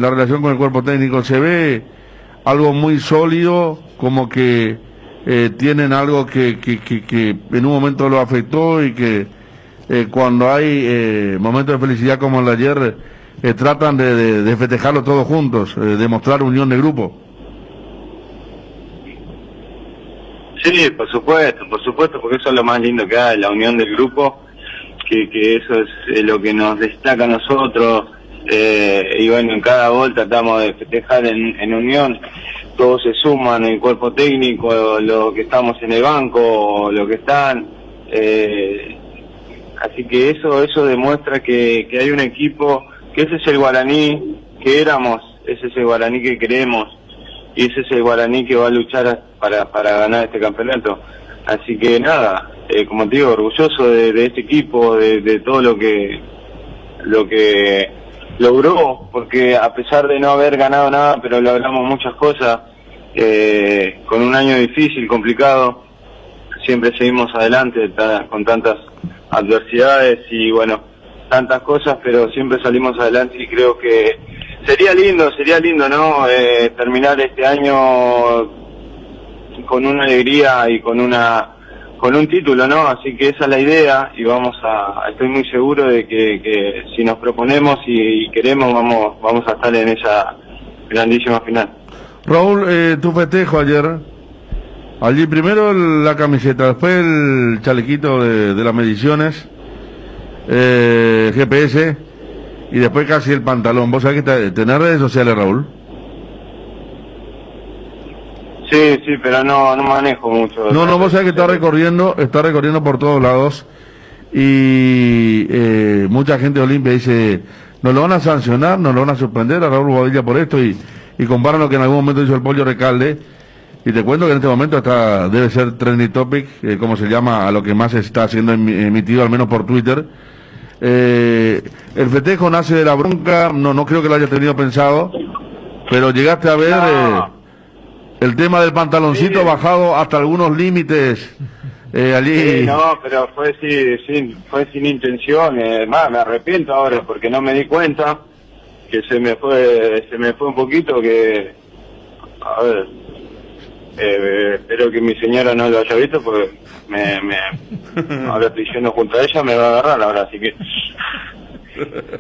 la relación con el cuerpo técnico, se ve algo muy sólido, como que tienen algo que en un momento lo afectó y que cuando hay momentos de felicidad como el de ayer, tratan de festejarlo todos juntos, de mostrar unión de grupo. Sí, por supuesto, porque eso es lo más lindo que hay, la unión del grupo, que eso es lo que nos destaca a nosotros, y bueno, en cada gol tratamos de festejar en unión, todos se suman, el cuerpo técnico, lo que estamos en el banco, lo que están, así que eso demuestra que hay un equipo, que ese es el Guaraní que éramos, ese es el Guaraní que queremos, y ese es el Guaraní que va a luchar para ganar este campeonato. Así que nada, como te digo, orgulloso de este equipo, de todo lo que logró, porque a pesar de no haber ganado nada, pero logramos muchas cosas, con un año difícil, complicado, siempre seguimos adelante con tantas adversidades y bueno, tantas cosas, pero siempre salimos adelante y creo que sería lindo, ¿no? Terminar este año con una alegría y con un título, ¿no? Así que esa es la idea y estoy muy seguro de que si nos proponemos y queremos, vamos a estar en esa grandísima final. Raúl, tu festejo ayer, allí primero la camiseta, después el chalequito de las mediciones, GPS, y después casi el pantalón. ¿Vos sabés que tenés redes sociales, Raúl? Sí, pero no manejo mucho. No, vos sabés que está recorriendo por todos lados, y mucha gente de Olimpia dice, nos lo van a sancionar, nos lo van a suspender a Raúl Bobadilla por esto, y comparan lo que en algún momento hizo el Pollo Recalde, y te cuento que en este momento debe ser trending topic, como se llama a lo que más está siendo emitido, al menos por Twitter. El festejo nace de la bronca, no creo que lo haya tenido pensado, pero llegaste a ver el tema del pantaloncito bajado hasta algunos límites allí. Sí, no, pero fue sin intención, más me arrepiento ahora porque no me di cuenta que se me fue un poquito, que a ver, espero que mi señora no lo haya visto porque ahora estoy yendo junto a ella, me va a agarrar ahora, así que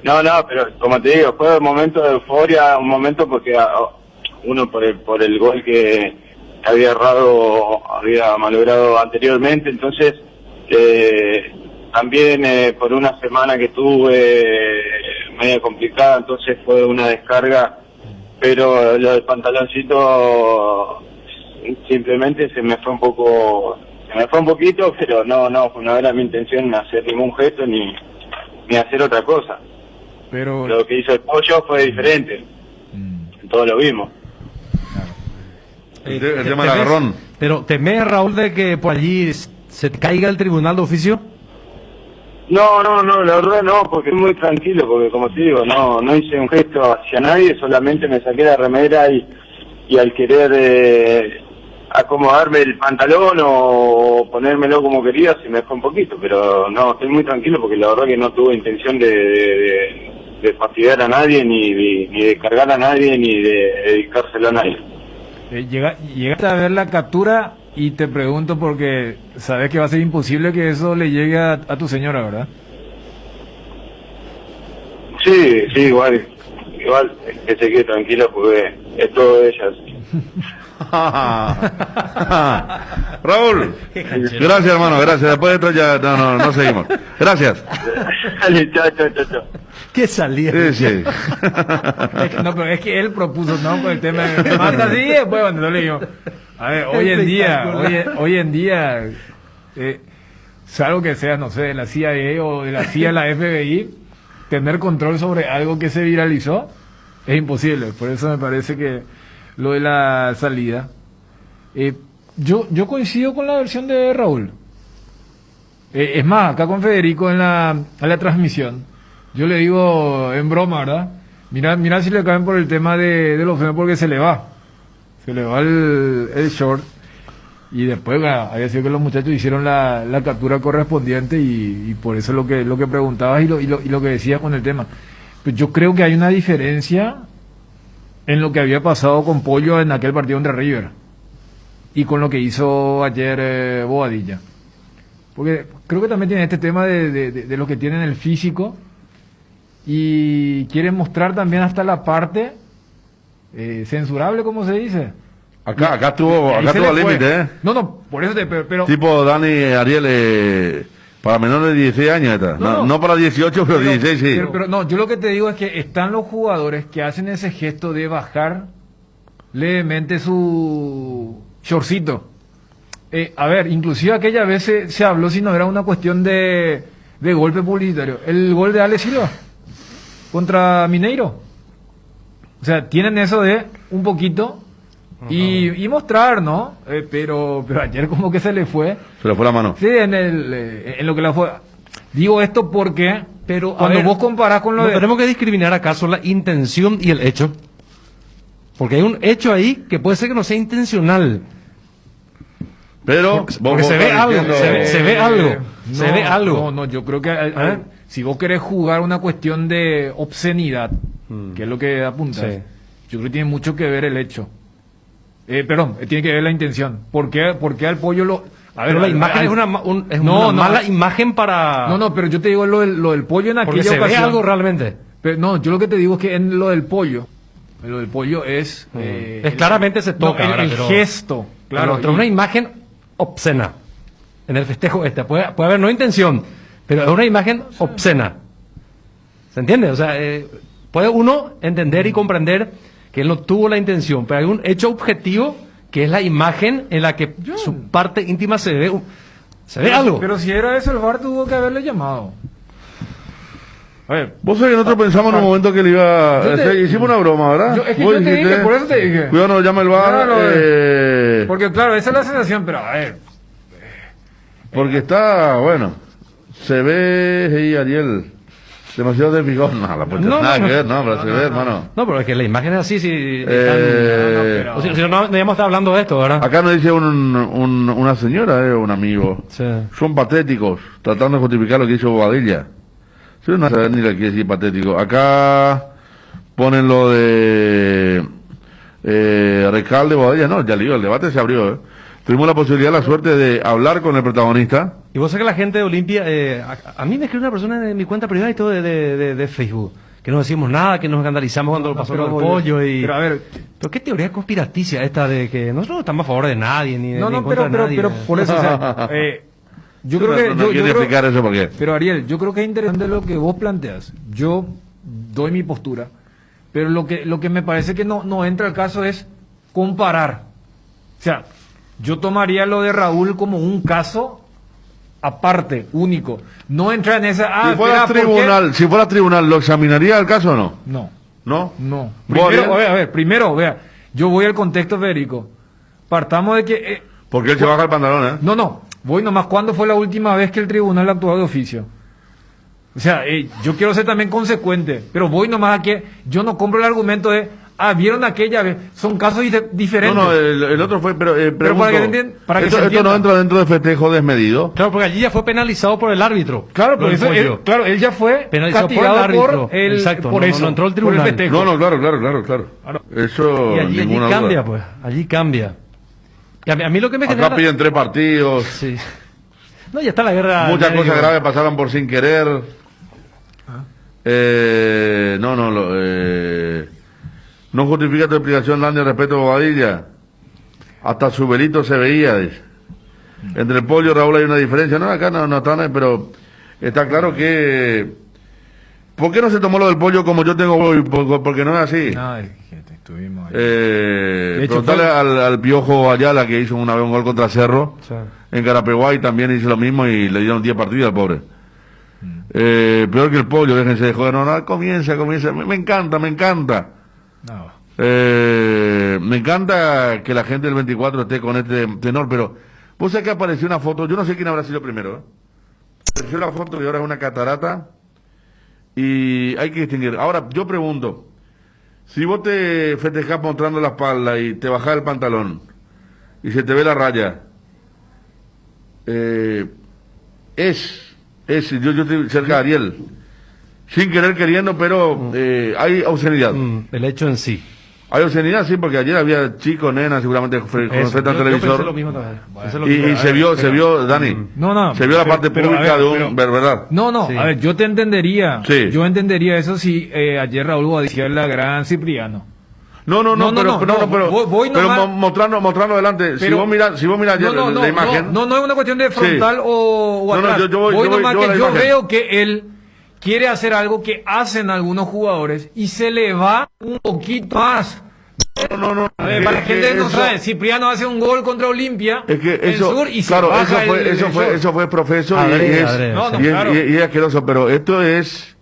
no, pero como te digo, fue un momento de euforia, un momento porque uno por el gol que había malogrado anteriormente, entonces también por una semana que tuve media complicada, entonces fue una descarga, pero lo del pantaloncito simplemente se me fue un poquito, pero no era mi intención hacer ningún gesto ni hacer otra cosa. Pero lo que hizo el Pollo fue diferente, todos lo vimos. El tema del agarrón. Pero ¿temés, Raúl, de que por allí se caiga el tribunal de oficio? No, la verdad no, porque estoy muy tranquilo, porque como te digo, no hice un gesto hacia nadie, solamente me saqué la remera y al querer acomodarme el pantalón o ponérmelo como quería, se me fue un poquito, pero no, estoy muy tranquilo porque la verdad que no tuve intención de fastidiar a nadie, ni de cargar a nadie, ni de dedicárselo a nadie. Llegaste a ver la captura y te pregunto porque sabes que va a ser imposible que eso le llegue a tu señora, ¿verdad? Sí, igual que se quede tranquila porque es todo de ellas. Raúl, gracias, hermano, gracias. Después de esto ya no seguimos. Gracias. Chao. ¿Qué salía? Sí, sí. Es que, no, pero es que él propuso, ¿no? Con el tema de manda así, después cuando no le digo. A ver, hoy en día, salvo que sea, no sé, de la CIA o de la CIA, la FBI, tener control sobre algo que se viralizó es imposible. Por eso me parece que lo de la salida. Yo coincido con la versión de Raúl. Es más, acá con Federico en la transmisión, yo le digo en broma, ¿verdad? Mira si le caen por el tema de los frenos porque se le va el short. Y después había sido que los muchachos hicieron la captura correspondiente y por eso lo que preguntabas y lo que decías con el tema. Pues yo creo que hay una diferencia en lo que había pasado con Pollo en aquel partido entre River y con lo que hizo ayer Bobadilla. Porque creo que también tiene este tema de lo que tienen el físico y quieren mostrar también hasta la parte censurable, como se dice. Acá estuvo al límite, ¿eh? No, por eso pero Tipo Dani Ariel, para menores de 16 años está. No para 18, pero 16 sí. Pero no, yo lo que te digo es que están los jugadores que hacen ese gesto de bajar levemente su shortcito. A ver, inclusive aquella vez se habló si no era una cuestión de golpe publicitario. El gol de Ale Silva contra Mineiro. O sea, tienen eso de un poquito y mostrar, ¿no? Pero ayer como que se le fue la mano. Sí, en lo que la fue. Digo esto porque pero cuando vos comparás con lo de... Tenemos que discriminar acaso la intención y el hecho. Porque hay un hecho ahí que puede ser que no sea intencional. Pero porque se ve algo, se ve algo. No, yo creo que si vos querés jugar una cuestión de obscenidad, que es lo que apuntas, yo creo que tiene mucho que ver el hecho. Tiene que ver la intención. ¿Por qué al Pollo lo...? A ver, pero la imagen es una mala imagen para... No, pero yo te digo lo del Pollo en aquella porque se ocasión. ve algo realmente. Pero no, yo lo que te digo es que en lo del Pollo es... es claramente se toca. El gesto. Claro. Una imagen obscena en el festejo puede haber no intención, pero es una imagen obscena. ¿Se entiende? O sea, puede uno entender y comprender que él no tuvo la intención, pero hay un hecho objetivo que es la imagen en la que su parte íntima se ve algo. Pero si era eso, el VAR tuvo que haberle llamado. A ver, vos sabés que nosotros pensamos en un momento que le iba... hicimos una broma, ¿verdad? Yo te dije, por eso te dije. Cuidado, no llama el VAR. Porque claro, esa es la sensación, pero a ver. Porque está, bueno, se ve ahí, Ariel, demasiado de figón. No, nada que ver, pero se ve, hermano. No, pero es que la imagen es así, si no debíamos estar hablando de esto, ¿verdad? Acá nos dice una señora, un amigo. Sí. Son patéticos, tratando de justificar lo que hizo Bobadilla. Yo no sé ni lo que quiere decir patético. Acá ponen lo de Recalde, Bobadilla. No, ya digo, el debate se abrió, Tuvimos la posibilidad, la suerte de hablar con el protagonista. Y vos sabés que la gente de Olimpia, a mí me escribió una persona en mi cuenta privada y todo de Facebook, que no decimos nada, que nos escandalizamos cuando pasó con el Pollo y... Pero a ver... ¿Pero qué teoría conspiraticia esta de que nosotros no estamos a favor de nadie, ni en contra de nadie? pero por eso, o sea, yo creo que... No quiero explicar eso por qué. Pero Ariel, yo creo que es interesante lo que vos planteas. Yo doy mi postura, pero lo que me parece que no entra al caso es comparar. O sea... Yo tomaría lo de Raúl como un caso aparte, único. No entra en esa... si fuera tribunal, ¿lo examinaría el caso o no? No. Primero, vea, yo voy al contexto, Federico. Partamos de que... porque él se baja el pantalón, No, voy nomás. ¿Cuándo fue la última vez que el tribunal actuó de oficio? O sea, yo quiero ser también consecuente, pero voy nomás a que yo no compro el argumento de... vieron aquella vez, son casos diferentes. No, el otro fue, pero para que entiendan, esto no entra dentro de festejo desmedido. Claro, porque allí ya fue penalizado por el árbitro. Claro, pero él ya fue penalizado castigado por el árbitro. por eso, no entró el tribunal. Por el festejo. No, claro. Eso, y allí cambia, pues, allí cambia. Y a mí lo que me genera... Acá piden 3 partidos. Sí. No, ya está la guerra. Muchas cosas graves pasaron por sin querer. No justifica tu explicación, Landy, respecto a Bobadilla. Hasta su velito se veía, dice. Entre el Pollo y Raúl hay una diferencia. No, acá no están, pero está claro que ¿Por qué no se tomó lo del pollo como yo tengo hoy? Porque no es así. No, es que estuvimos ahí. hecho, Preguntarle al Piojo Ayala, que hizo una vez un gol contra Cerro, en Carapeguay también hizo lo mismo y le dieron 10 partidos al pobre. Peor que el pollo, déjense de joder. No, comienza. Me encanta. No. Me encanta que la gente del 24 esté con este tenor, pero vos sabés que apareció una foto, yo no sé quién habrá sido primero, ¿eh? Apareció la foto y ahora es una catarata y hay que distinguir. Ahora, yo pregunto, si vos te festejás mostrando la espalda y te bajás el pantalón y se te ve la raya, yo estoy cerca de Ariel, sin querer queriendo, pero hay obscenidad. El hecho en sí. Hay obscenidad, sí, porque ayer había chicos, nenas, seguramente frente al televisor. Lo mismo también. Y se vio, Dani. Se vio la parte pública de un, ¿verdad? No, Sí. a ver, yo te entendería. Sí. Yo entendería eso si ayer Raúl decía la gran Cipriano. No, pero voy nomás- mostrando adelante. Si Pero- vos mirás ayer la imagen. No es una cuestión de frontal Sí. o No, atrás. yo voy nomás a que la yo imagen. veo que él quiere hacer algo que hacen algunos jugadores y se le va un poquito más. No. A ver, para la gente que no sabe, Cipriano hace un gol contra Olimpia Es que en eso, Sur y se claro, baja eso fue profeso y Adrede, es adrede. No, y es- claro. y es asqueroso, pero esto es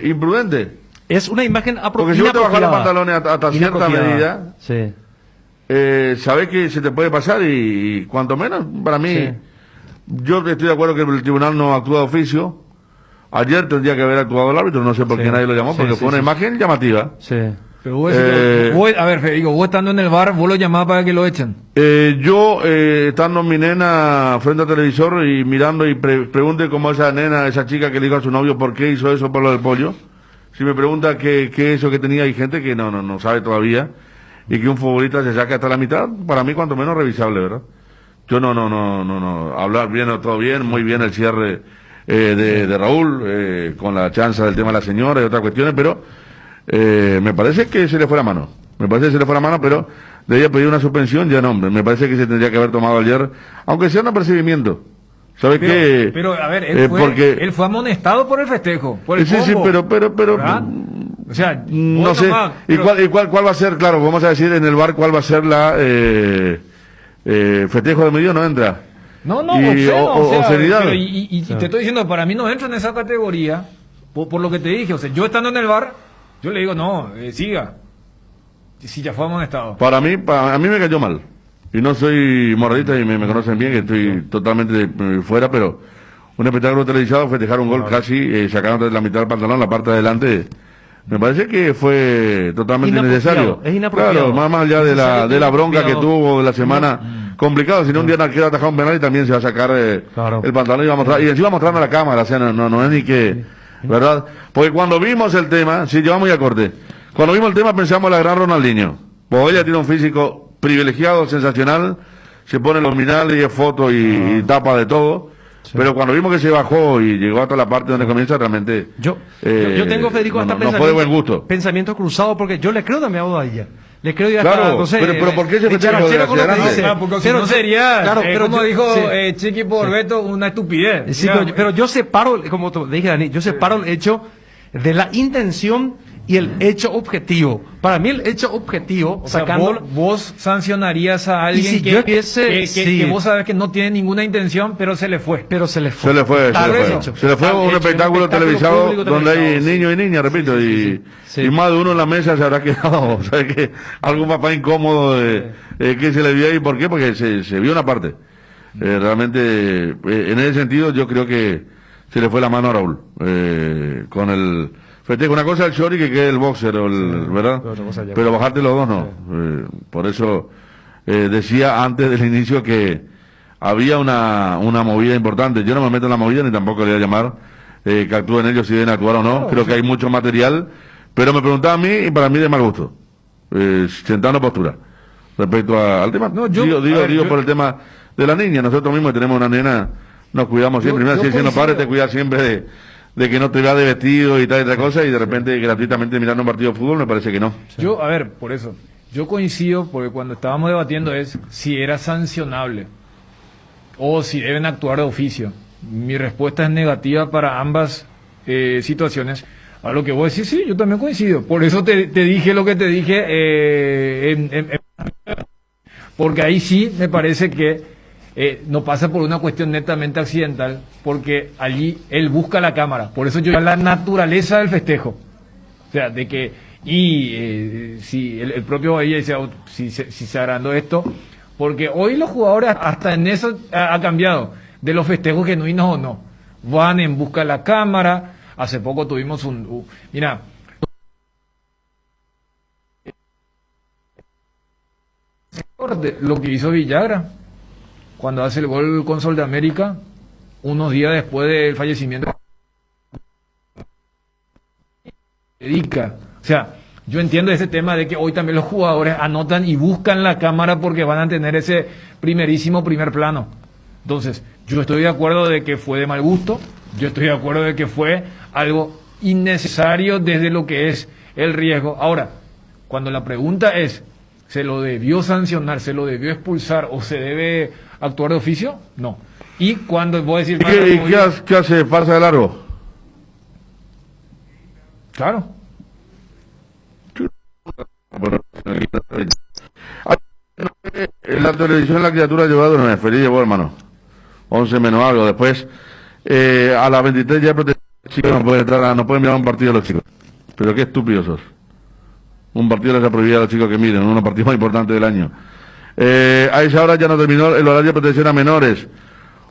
imprudente. Es una imagen Porque si vos te bajas los pantalones hasta cierta Inapropiada. medida, Sí. sabés que se te puede pasar y cuanto menos, para mí, Sí. yo estoy de acuerdo que el tribunal no actúa de oficio. Ayer tendría que haber actuado el árbitro, no sé por Sí. qué nadie lo llamó, Sí, porque sí, fue una sí. imagen llamativa. Sí. Pero vos, Eh, a ver, Federico, vos estando en el bar, vos lo llamabas para que lo echen. Yo, estando mi nena frente al televisor y mirando y pregunte como esa nena, esa chica que le dijo a su novio por qué hizo eso por lo del pollo. Si me pregunta qué eso que tenía, hay gente que no sabe todavía y que un futbolista se saca hasta la mitad, para mí cuanto menos revisable, ¿verdad? Yo no, hablar bien, todo bien, muy bien el cierre de Raúl, con la chanza del tema de la señora y otras cuestiones, pero me parece que se le fue la mano. Pero debía pedir una suspensión, ya no, hombre. Me parece que se tendría que haber tomado ayer, aunque sea un apercibimiento. ¿Sabes qué? Pero, a ver, porque él fue amonestado por el festejo, por el sí, combo, pero ¿verdad? O sea, no vos sé. nomás, ¿Y pero- cuál va a ser? Claro, vamos a decir en el bar cuál va a ser la festejo de medio, no entra. No, Y- obsceno, o seriedad. pero y te estoy diciendo, para mí no entra en esa categoría, por lo que te dije, o sea, yo estando en el bar, yo le digo, no, siga, si ya fue amonestado. Para mí, a mí me cayó mal. Y no soy moralista y me conocen bien, que estoy totalmente fuera, pero un espectáculo televisado, festejar un gol casi, sacaron de la mitad del pantalón, la parte de adelante, me parece que fue totalmente Inapropiado, innecesario. es inapropiado. Claro, más allá de la bronca que tuvo de la semana, complicado, si no un día quiere atajar un penal y también se va a sacar Claro. el pantalón y va a mostrar, y encima mostrando a la cámara, o sea, no es ni que, ¿verdad? Porque cuando vimos el tema, sí, llevamos ya corte, cuando vimos el tema pensamos en la gran Ronaldinho, porque ella tiene un físico privilegiado, sensacional, se pone los minales y es foto y tapa de todo, pero cuando vimos que se bajó y llegó hasta la parte donde comienza realmente... Yo tengo, Federico, hasta no fue de buen gusto. pensamiento cruzado, porque yo le creo también a ella. Le creo ya Claro, hasta, no sé, pero ¿por qué se festeja dicharachero de con lo que adelante? dice. Claro, porque si Pero no sería, claro, pero como yo- dijo sí. Chiqui Porbeto, una estupidez. Sí, O sea, pero yo separo, como te dije, Dani, yo separo el hecho de la intención y el hecho objetivo. Para mí el hecho objetivo, o sea, sacándolo... vos sancionarías a alguien si que, yo hubiese- que sí. vos sabes que no tiene ninguna intención, pero se le fue. Pero se le fue. Se le fue. Tal Se hecho. le fue Tal un hecho, espectáculo televisado público donde hay televisado, sí. niños y niñas, repito, Sí. y más de uno en la mesa se habrá quedado, ¿sabes qué? Algún papá incómodo que se le vio ahí, ¿por qué? Porque se vio una parte. Realmente, en ese sentido, yo creo que se le fue la mano a Raúl, con el festejo. Una cosa es el short y que quede el boxer, ¿verdad? Pero bajarte los dos no. Por eso decía antes del inicio que había una movida importante. Yo no me meto en la movida ni tampoco le voy a llamar que actúen ellos si deben actuar o no. Creo que hay mucho material, pero me preguntaba a mí y para mí de mal gusto, sentando postura respecto al tema. No, yo- digo a ver, yo- por el tema de la niña. Nosotros mismos tenemos una nena, nos cuidamos siempre. Mira, yo si siendo coincido. padre te cuidas siempre de que no te veas de vestido y tal y tal cosa, y de repente gratuitamente mirando un partido de fútbol, me parece que no. Yo, a ver, por eso, yo coincido, porque cuando estábamos debatiendo es si era sancionable o si deben actuar de oficio. Mi respuesta es negativa para ambas situaciones. A lo que vos decís, sí, yo también coincido. Por eso te dije lo que te dije, porque ahí sí me parece que no pasa por una cuestión netamente accidental, porque allí él busca la cámara. Por eso yo la naturaleza del festejo. O sea, de que, si el propio ahí decía, si se agrandó esto, porque hoy los jugadores hasta en eso ha cambiado, de los festejos genuinos o no. Van en busca de la cámara. Hace poco tuvimos mira, lo que hizo Villagra cuando hace el gol con Sol de América, unos días después del fallecimiento. Dedica. O sea, yo entiendo ese tema de que hoy también los jugadores anotan y buscan la cámara porque van a tener ese primer plano. Entonces, yo estoy de acuerdo de que fue de mal gusto, yo estoy de acuerdo de que fue algo innecesario desde lo que es el riesgo. Ahora, cuando la pregunta es, ¿se lo debió sancionar, se lo debió expulsar o se debe actuar de oficio? No. Y cuando voy a decir... ¿Qué hace? ¿Pasa de largo? Claro. En la televisión la criatura llevó a dormir, feliz llevó, hermano. 11 menos algo. Después, a las 23 ya chicos no pueden entrar, no pueden mirar un partido los chicos. Pero qué estúpidos sos. Un partido les ha prohibido a los chicos que miren, uno de los partidos más importantes del año. A esa hora ya no terminó el horario de protección a menores.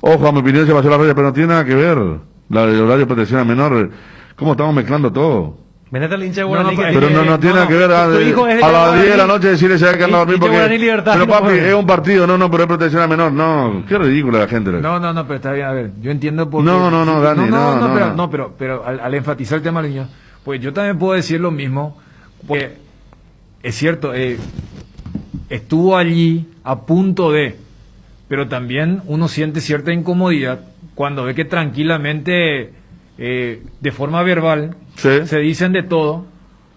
Ojo, a mi opinión se pasó la raya, pero no tiene nada que ver. El horario de protección a menores. ¿Cómo estamos mezclando todo? Venete al hincha de Guaraní. Pero no tiene nada que ver. A las 10 de la noche decirle se va a quedar a dormir porque... Pero papi, es un partido, pero es protección a menor. No, qué ridícula la gente. No, pero está bien, a ver, yo entiendo por qué... No, Dani, pero al enfatizar el tema de los niños, pues yo también puedo decir lo mismo, porque es cierto, estuvo allí a punto de, pero también uno siente cierta incomodidad cuando ve que tranquilamente, de forma verbal, sí, se dicen de todo.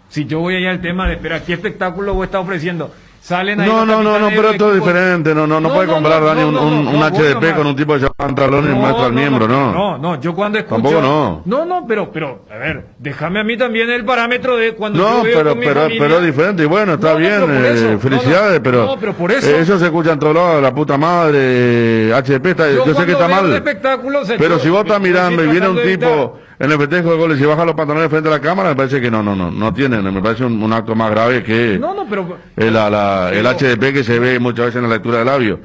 Si yo voy allá al tema de, espera, ¿qué espectáculo vos estás ofreciendo? Salen ahí. No, pero esto es diferente. No puede comprar, Dani, un HDP con un tipo de pantalón y muestra al miembro, ¿no? No, yo cuando escucho... Tampoco no. No, pero, a ver, déjame a mí también el parámetro de cuando no, yo veo pero, con mi pero familia. es diferente. Y bueno, está bien, felicidades, pero por eso. Eso se escucha en todos lados, la puta madre, HDP, yo sé que está mal. Pero si vos estás mirando y viene un tipo en el festejo de goles y baja los pantalones frente a la cámara, me parece que no tienen, me parece un acto más grave que el HDP que se ve muchas veces en la lectura de labios.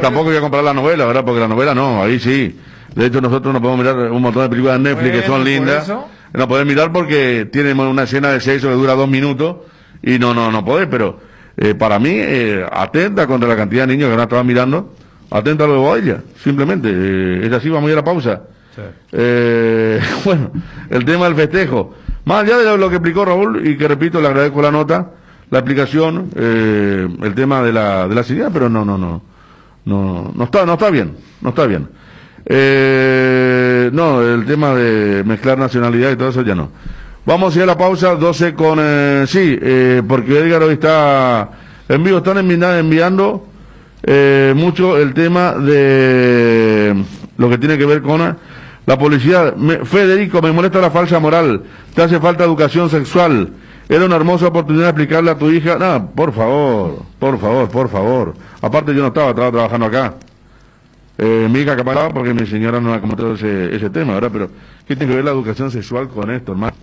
Tampoco voy a comprar la novela, ¿verdad? Porque la novela no, ahí sí. De hecho, nosotros no podemos mirar un montón de películas de Netflix que son lindas. No podés mirar porque tienen una escena de sexo que dura 2 minutos y no podés, pero para mí, atenta contra la cantidad de niños que no estaban mirando, atenta a lo de Boella, simplemente. Es así, vamos a ir a la pausa. Sí. Bueno, el tema del festejo. Más allá de lo que explicó Raúl, y que repito, le agradezco la nota, la explicación, el tema de la ciudad, pero no está bien. El tema de mezclar nacionalidad y todo eso ya no. Vamos a ir a la pausa, 12 con... porque Edgar hoy está en vivo, están enviando mucho el tema de lo que tiene que ver con la policía. Federico, me molesta la falsa moral, te hace falta educación sexual. Era una hermosa oportunidad de explicarle a tu hija. No, por favor. Aparte yo no estaba trabajando acá. Mi hija capaz porque mi señora no ha comentado ese tema, ¿verdad? Pero, ¿qué tiene que ver la educación sexual con esto, hermano?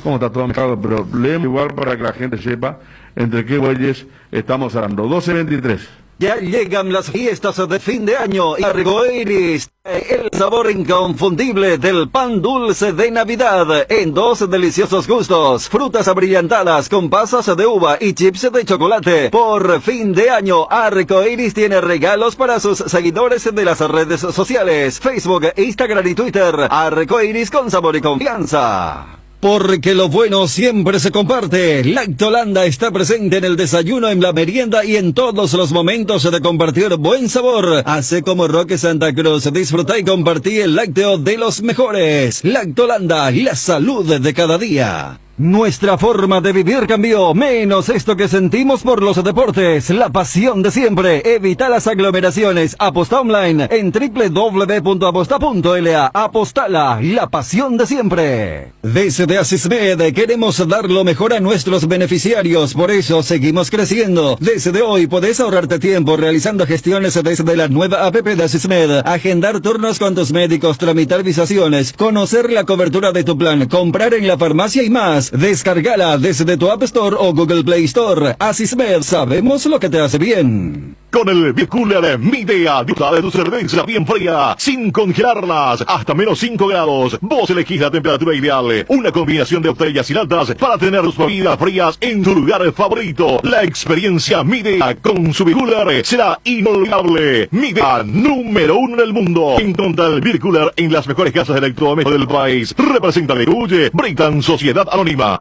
¿Cómo está todo mezclado? Pero leemos igual para que la gente sepa entre qué bueyes estamos hablando. 12:23. Ya llegan las fiestas de fin de año y Arcoiris, el sabor inconfundible del pan dulce de Navidad en 2 deliciosos gustos, frutas abrillantadas con pasas de uva y chips de chocolate. Por fin de año, Arcoiris tiene regalos para sus seguidores de las redes sociales, Facebook, Instagram y Twitter. Arcoiris con sabor y confianza. Porque lo bueno siempre se comparte. Lactolanda está presente en el desayuno, en la merienda y en todos los momentos de compartir buen sabor. Hace como Roque Santa Cruz. Disfruta y compartí el lácteo de los mejores. Lactolanda, la salud de cada día. Nuestra forma de vivir cambió, menos esto que sentimos por los deportes, la pasión de siempre. Evita las aglomeraciones. Aposta online en www.aposta.la. Apostala, la pasión de siempre. Desde Asismed queremos dar lo mejor a nuestros beneficiarios, por eso seguimos creciendo. Desde hoy podés ahorrarte tiempo realizando gestiones desde la nueva app de Asismed, agendar turnos con tus médicos, tramitar visaciones, conocer la cobertura de tu plan, comprar en la farmacia y más. Descárgala desde tu App Store o Google Play Store. Asismed, sabemos lo que te hace bien. Con el Beer Cooler, mi idea, disfruta de tu cerveza bien fría, sin congelarlas, hasta menos 5 grados. Vos elegís la temperatura ideal, una combinación de botellas y latas para tener tus bebidas frías en tu lugar favorito. La experiencia Mi idea con su Beer Cooler será inolvidable. Mi idea número 1 en el mundo. Encontra el Beer Cooler en las mejores casas de electrodomésticos del país. Representa de Uye, Britan Sociedad Anónima.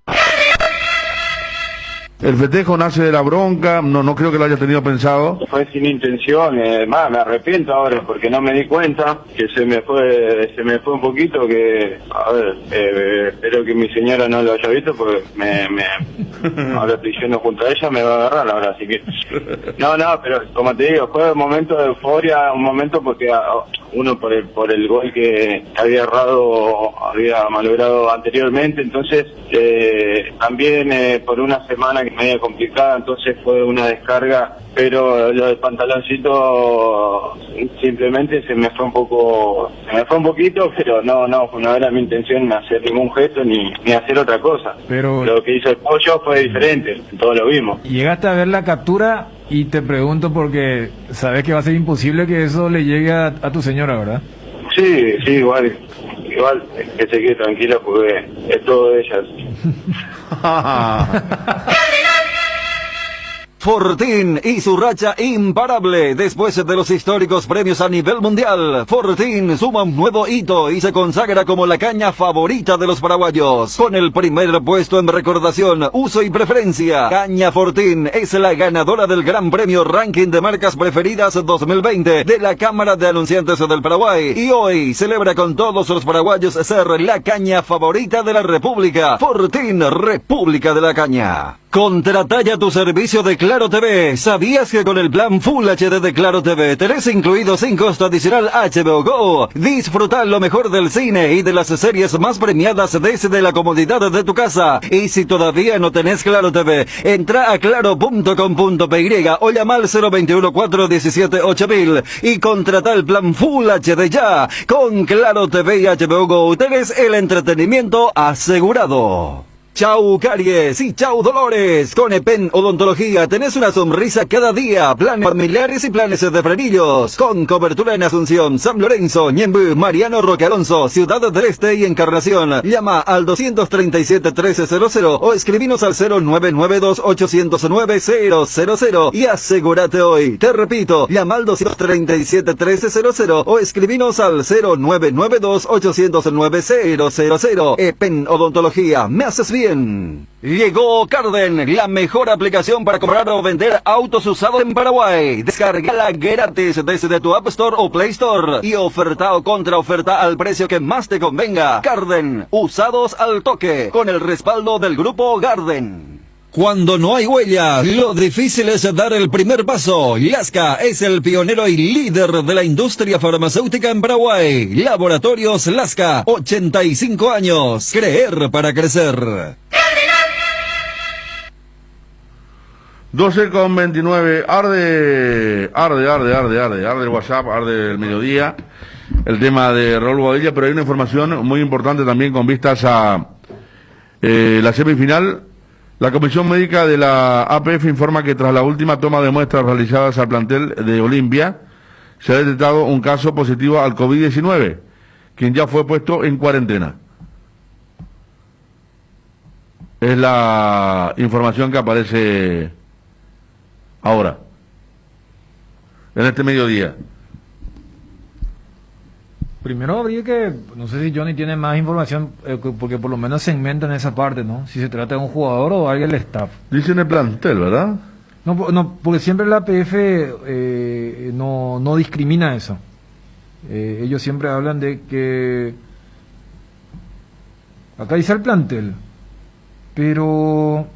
El festejo nace de la bronca, no creo que lo haya tenido pensado. Fue sin intención, más me arrepiento ahora porque no me di cuenta que se me fue un poquito, que a ver, espero que mi señora no lo haya visto porque ahora estoy yendo junto a ella, me va a agarrar ahora, así que no, pero como te digo, fue un momento de euforia, un momento porque uno por el gol que había había malogrado anteriormente, entonces también por una semana que media complicada, entonces fue una descarga, pero lo del pantaloncito simplemente se me fue un poquito, pero no era mi intención hacer ningún gesto ni hacer otra cosa. Pero lo que hizo el pollo fue diferente, todos lo vimos. Llegaste a ver la captura y te pregunto porque sabes que va a ser imposible que eso le llegue a tu señora, ¿verdad? Sí, igual que se quede tranquila porque es todo de ellas. Fortín y su racha imparable. Después de los históricos premios a nivel mundial, Fortín suma un nuevo hito y se consagra como la caña favorita de los paraguayos. Con el primer puesto en recordación, uso y preferencia, Caña Fortín es la ganadora del Gran Premio Ranking de Marcas Preferidas 2020 de la Cámara de Anunciantes del Paraguay. Y hoy celebra con todos los paraguayos ser la caña favorita de la República. Fortín, República de la Caña. Contrata ya tu servicio de Claro TV. ¿Sabías que con el plan Full HD de Claro TV tenés incluido sin costo adicional HBO Go? Disfruta lo mejor del cine y de las series más premiadas desde la comodidad de tu casa. Y si todavía no tenés Claro TV, entra a claro.com.py o llama al 021 417 8000 y contrata el plan Full HD ya. Con Claro TV y HBO Go tenés el entretenimiento asegurado. Chau caries y chau dolores. Con EPEN Odontología tenés una sonrisa cada día. Planes familiares y planes de frenillos. Con cobertura en Asunción, San Lorenzo, Ñemby, Mariano Roque Alonso, Ciudad del Este y Encarnación. Llama al 237-1300 o escribinos al 0992-809-000 y asegúrate hoy. Te repito, llama al 237-1300 o escribinos al 0992-809-000. EPEN Odontología, me haces bien. Llegó Carden, la mejor aplicación para comprar o vender autos usados en Paraguay. Descárgala gratis desde tu App Store o Play Store y oferta o contraoferta al precio que más te convenga. Carden, usados al toque, con el respaldo del grupo Garden. Cuando no hay huella, lo difícil es dar el primer paso. Lasca es el pionero y líder de la industria farmacéutica en Paraguay. Laboratorios Lasca, 85 años. Creer para crecer. 12:29, arde el WhatsApp, arde el mediodía, el tema de Raúl Boadilla, pero hay una información muy importante también con vistas a la semifinal. La Comisión Médica de la APF informa que tras la última toma de muestras realizadas al plantel de Olimpia, se ha detectado un caso positivo al COVID-19, quien ya fue puesto en cuarentena. Es la información que aparece ahora, en este mediodía. Primero habría que, no sé si Johnny tiene más información, porque por lo menos segmenta en esa parte, ¿no? Si se trata de un jugador o alguien del staff. Dicen el plantel, ¿verdad? No, porque siempre la APF no discrimina eso. Ellos siempre hablan de que... Acá dice el plantel. Pero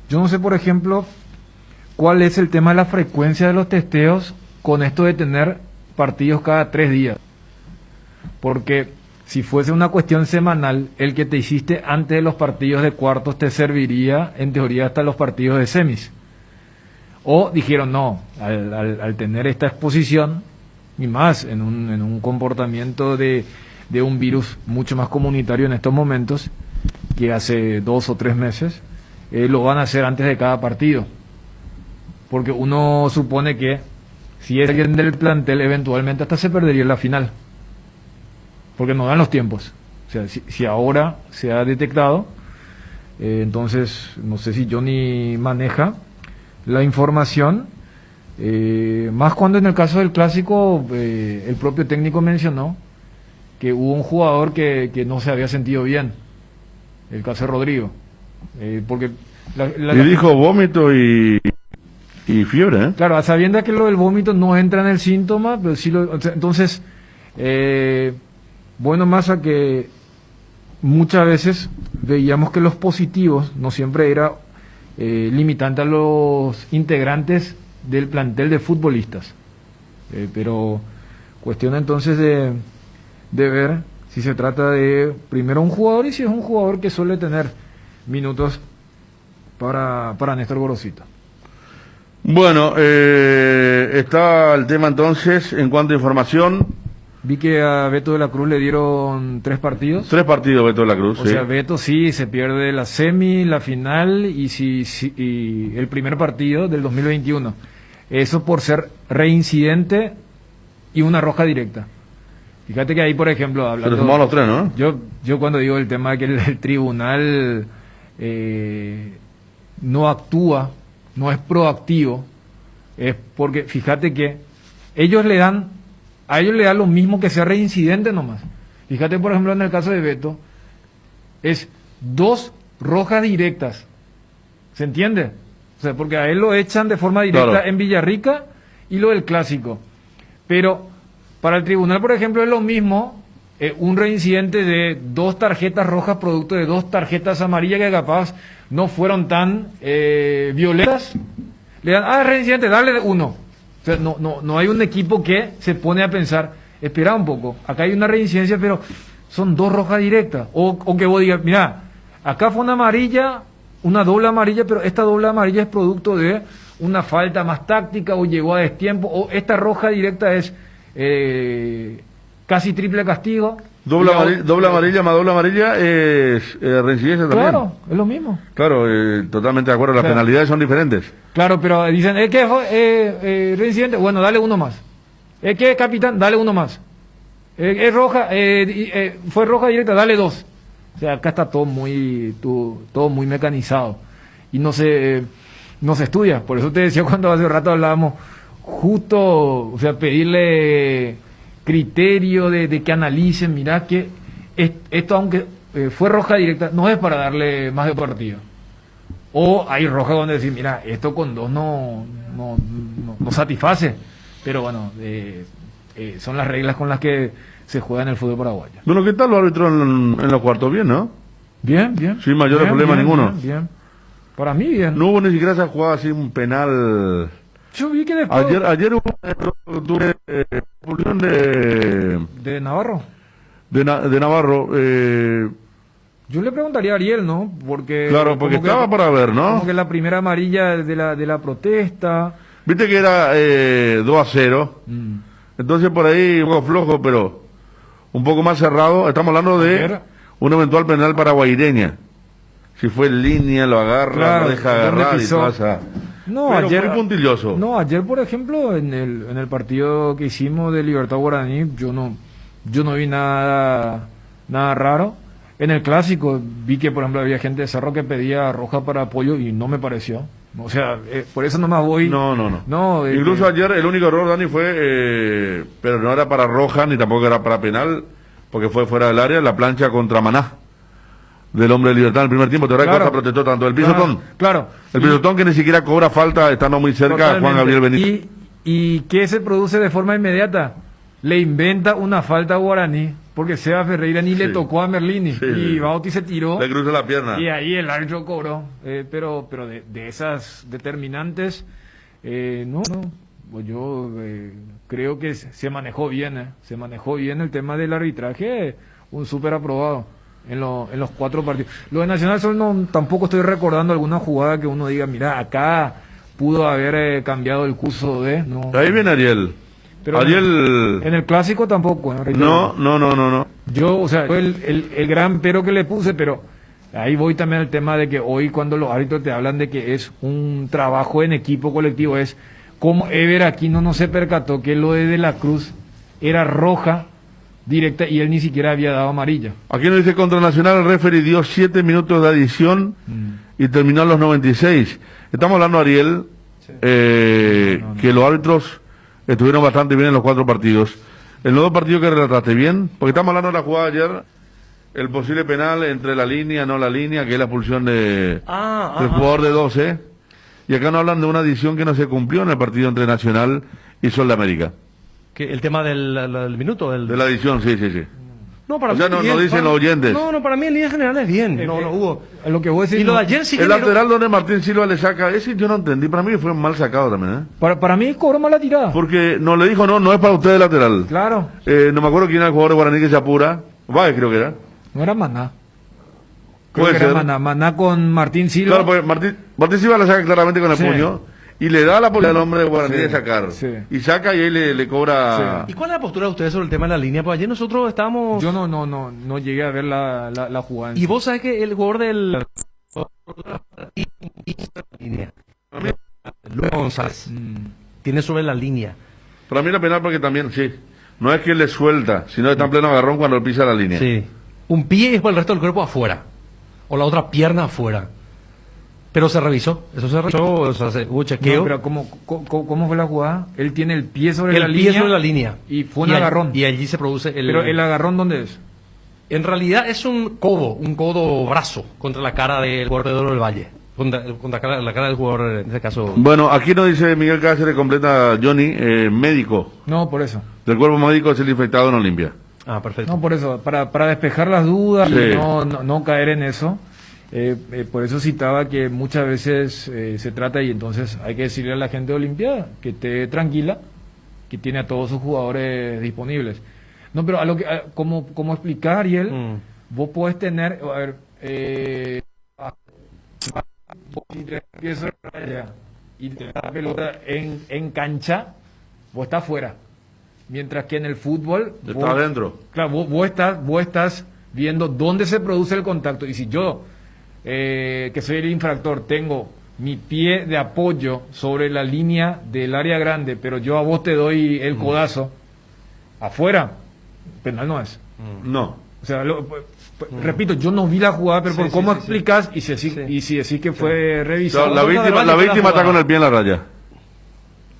yo no sé, por ejemplo, cuál es el tema de la frecuencia de los testeos con esto de tener partidos cada 3 días. Porque si fuese una cuestión semanal, el que te hiciste antes de los partidos de cuartos te serviría, en teoría, hasta los partidos de semis. O dijeron, no, al tener esta exposición, y más en un comportamiento de un virus mucho más comunitario en estos momentos, que hace 2 o 3 meses, lo van a hacer antes de cada partido. Porque uno supone que si es alguien del plantel, eventualmente hasta se perdería en la final. Porque no dan los tiempos. O sea, si ahora se ha detectado, entonces no sé si Johnny maneja la información, más cuando en el caso del clásico el propio técnico mencionó que hubo un jugador que no se había sentido bien, el caso de Rodrigo, porque y dijo vómito y fiebre, ¿eh? Claro, a sabiendas que lo del vómito no entra en el síntoma, pero sí lo, entonces bueno, más a que muchas veces veíamos que los positivos no siempre era limitante a los integrantes del plantel de futbolistas, pero cuestión entonces de ver si se trata de primero un jugador y si es un jugador que suele tener minutos para Néstor Gorosito. Bueno, está el tema entonces en cuanto a información. Vi que a Beto de la Cruz le dieron 3 partidos. 3 partidos Beto de la Cruz, O sea, Beto sí se pierde la semi, la final y el primer partido del 2021. Eso por ser reincidente y una roja directa. Fíjate que ahí, por ejemplo, hablando... Se le sumaron los 3, ¿no? Yo cuando digo el tema de que el tribunal no actúa, no es proactivo, es porque fíjate que a ellos le dan lo mismo que sea reincidente nomás. Fíjate, por ejemplo, en el caso de Beto, es 2 rojas directas. ¿Se entiende? O sea, porque a él lo echan de forma directa, claro, en Villarrica y lo del clásico. Pero para el tribunal, por ejemplo, es lo mismo un reincidente de 2 tarjetas rojas producto de 2 tarjetas amarillas que capaz no fueron tan violentas. Le dan, reincidente, dale 1. O sea, no hay un equipo que se pone a pensar, espera un poco, acá hay una reincidencia, pero son 2 rojas directas. O que vos digas, mira, acá fue una amarilla, una doble amarilla, pero esta doble amarilla es producto de una falta más táctica o llegó a destiempo, o esta roja directa es casi triple castigo. Doble amarilla más doble amarilla es reincidencia también. Claro, es lo mismo. Claro, totalmente de acuerdo, las penalidades son diferentes. Claro, pero dicen, ¿es que fue reincidente? Bueno, dale 1 más. ¿Es que capitán? Dale 1 más. ¿Es roja? ¿Fue roja directa? Dale 2. O sea, acá está todo muy mecanizado y no se estudia. Por eso te decía cuando hace rato hablábamos, justo, o sea, pedirle criterio de que analicen, mirá que esto, aunque fue roja directa, no es para darle más de partido. O hay roja donde decir, mira, esto con 2 no satisface. Pero bueno, son las reglas con las que se juega en el fútbol paraguayo. Bueno, ¿qué tal los árbitros en los cuartos? Bien, ¿no? Bien. Sin mayores problemas ninguno. Bien. Para mí, bien. No hubo ni siquiera esa jugada así, un penal. Yo vi que después... Ayer hubo expulsión de Navarro. De Navarro. Yo le preguntaría a Ariel, ¿no? Porque... Claro, porque estaba para ver, ¿no? Como que la primera amarilla de la protesta... Viste que era 2-0. Entonces por ahí un poco flojo, pero un poco más cerrado. Estamos hablando de un eventual penal para Guaireña. Si fue en línea, lo agarra, claro, lo deja agarrar y pasa. No, pero ayer muy puntilloso. No, ayer por ejemplo en el partido que hicimos de Libertad Guaraní, yo no vi nada raro. En el clásico vi que por ejemplo había gente de Cerro que pedía roja para apoyo y no me pareció. O sea, por eso nomás voy... No, incluso ayer el único error, Dani, fue, pero no era para roja ni tampoco era para penal, porque fue fuera del área, la plancha contra Maná, del hombre de Libertad en el primer tiempo. Te verás que protestó tanto el pisotón. Claro. El pisotón que ni siquiera cobra falta, estando muy cerca a Juan Gabriel Benítez. ¿Y qué se produce de forma inmediata? Le inventa una falta a Guaraní porque Seba Ferreira ni le Sí. tocó a Merlini Sí. y Bauti se tiró. Le cruzó la pierna. Y ahí el árbitro cobró, pero de esas determinantes, no, pues yo creo que se manejó bien, se manejó bien el tema del arbitraje, un súper aprobado en los 4 partidos. Lo de Nacional Sol no, tampoco estoy recordando alguna jugada que uno diga, mira, acá pudo haber cambiado el curso no. Ahí viene Ariel. Pero Ariel... en el clásico tampoco. No. Yo, o sea, el gran pero que le puse, pero ahí voy también al tema de que hoy cuando los árbitros te hablan de que es un trabajo en equipo colectivo, es como Ever Aquino no se percató que lo de la Cruz era roja directa y él ni siquiera había dado amarilla. Aquí nos dice contra Nacional, el referee dio 7 minutos de adición y terminó a los 96. Estamos hablando, Ariel, que los árbitros estuvieron bastante bien en los 4 partidos. En los 2 partidos que relataste bien, porque estamos hablando de la jugada de ayer, el posible penal entre la línea, no la línea, que es la expulsión del jugador de 12. Y acá nos hablan de una adición que no se cumplió en el partido entre Nacional y Sol de América. Que el tema del minuto. De la adición, sí. No, para O sea, mí no bien, dicen los oyentes. No, para mí en línea general es bien. No hubo. Lo que voy a decir, Y lo de no, ayer sí El generó- lateral donde Martín Silva le saca, ese yo no entendí, para mí fue mal sacado también, para mí cobró mala tirada. Porque no le dijo, no es para usted el lateral. Claro, No me acuerdo quién era el jugador de Guaraní que se apura. Vaya, creo que era. no era Maná. Creo Puede que era ser. Maná con Martín Silva. Claro, porque Martín Silva le saca claramente con el Sí. puño y le da la posibilidad al hombre de Guaraní Sí, de sacar. sí. Y saca y ahí le cobra... ¿Y cuál es la postura de ustedes sobre el tema de la línea? Pues ayer nosotros estábamos... Yo no llegué a ver la jugada. en Y sí. vos sabés que el jugador del... línea. Luis González. Tiene sobre la línea. Para mí era penal porque también, sí. No es que le suelta, sino que está en pleno agarrón cuando él pisa la línea. Sí. Un pie y después el resto del cuerpo afuera. O la otra pierna afuera. Pero se revisó. Eso se revisó. O sea, hubo chequeo. No, pero ¿cómo fue la jugada? Él tiene el pie sobre la el línea. pie sobre la línea. Y fue un allí- agarrón. Y allí se produce el... Pero el agarrón, ¿dónde es? En realidad es un codo brazo contra la cara del jugador del Valle. Contra la cara del jugador, en este caso. Bueno, aquí nos dice Miguel Cáceres, completa Johnny, médico. No, por eso. Del cuerpo médico es el infectado en Olimpia. Ah, perfecto. No, por eso. Para despejar las dudas Sí. y no caer en eso. Por eso citaba que muchas veces se trata, y entonces hay que decirle a la gente de Olimpiada que esté tranquila, que tiene a todos sus jugadores disponibles. No, pero como explicar, Ariel, vos podés tener, a ver, vos si te empiezas allá y te da la pelota en cancha, vos estás fuera. Mientras que en el fútbol... Está adentro. Claro, vos estás viendo dónde se produce el contacto. Y si yo, que soy el infractor, tengo mi pie de apoyo sobre la línea del área grande, pero yo a vos te doy el codazo, afuera, penal no es. No. O sea, repito, yo no vi la jugada, pero por cómo sí. explicas y si decís que fue revisado... La víctima está con el pie en la raya.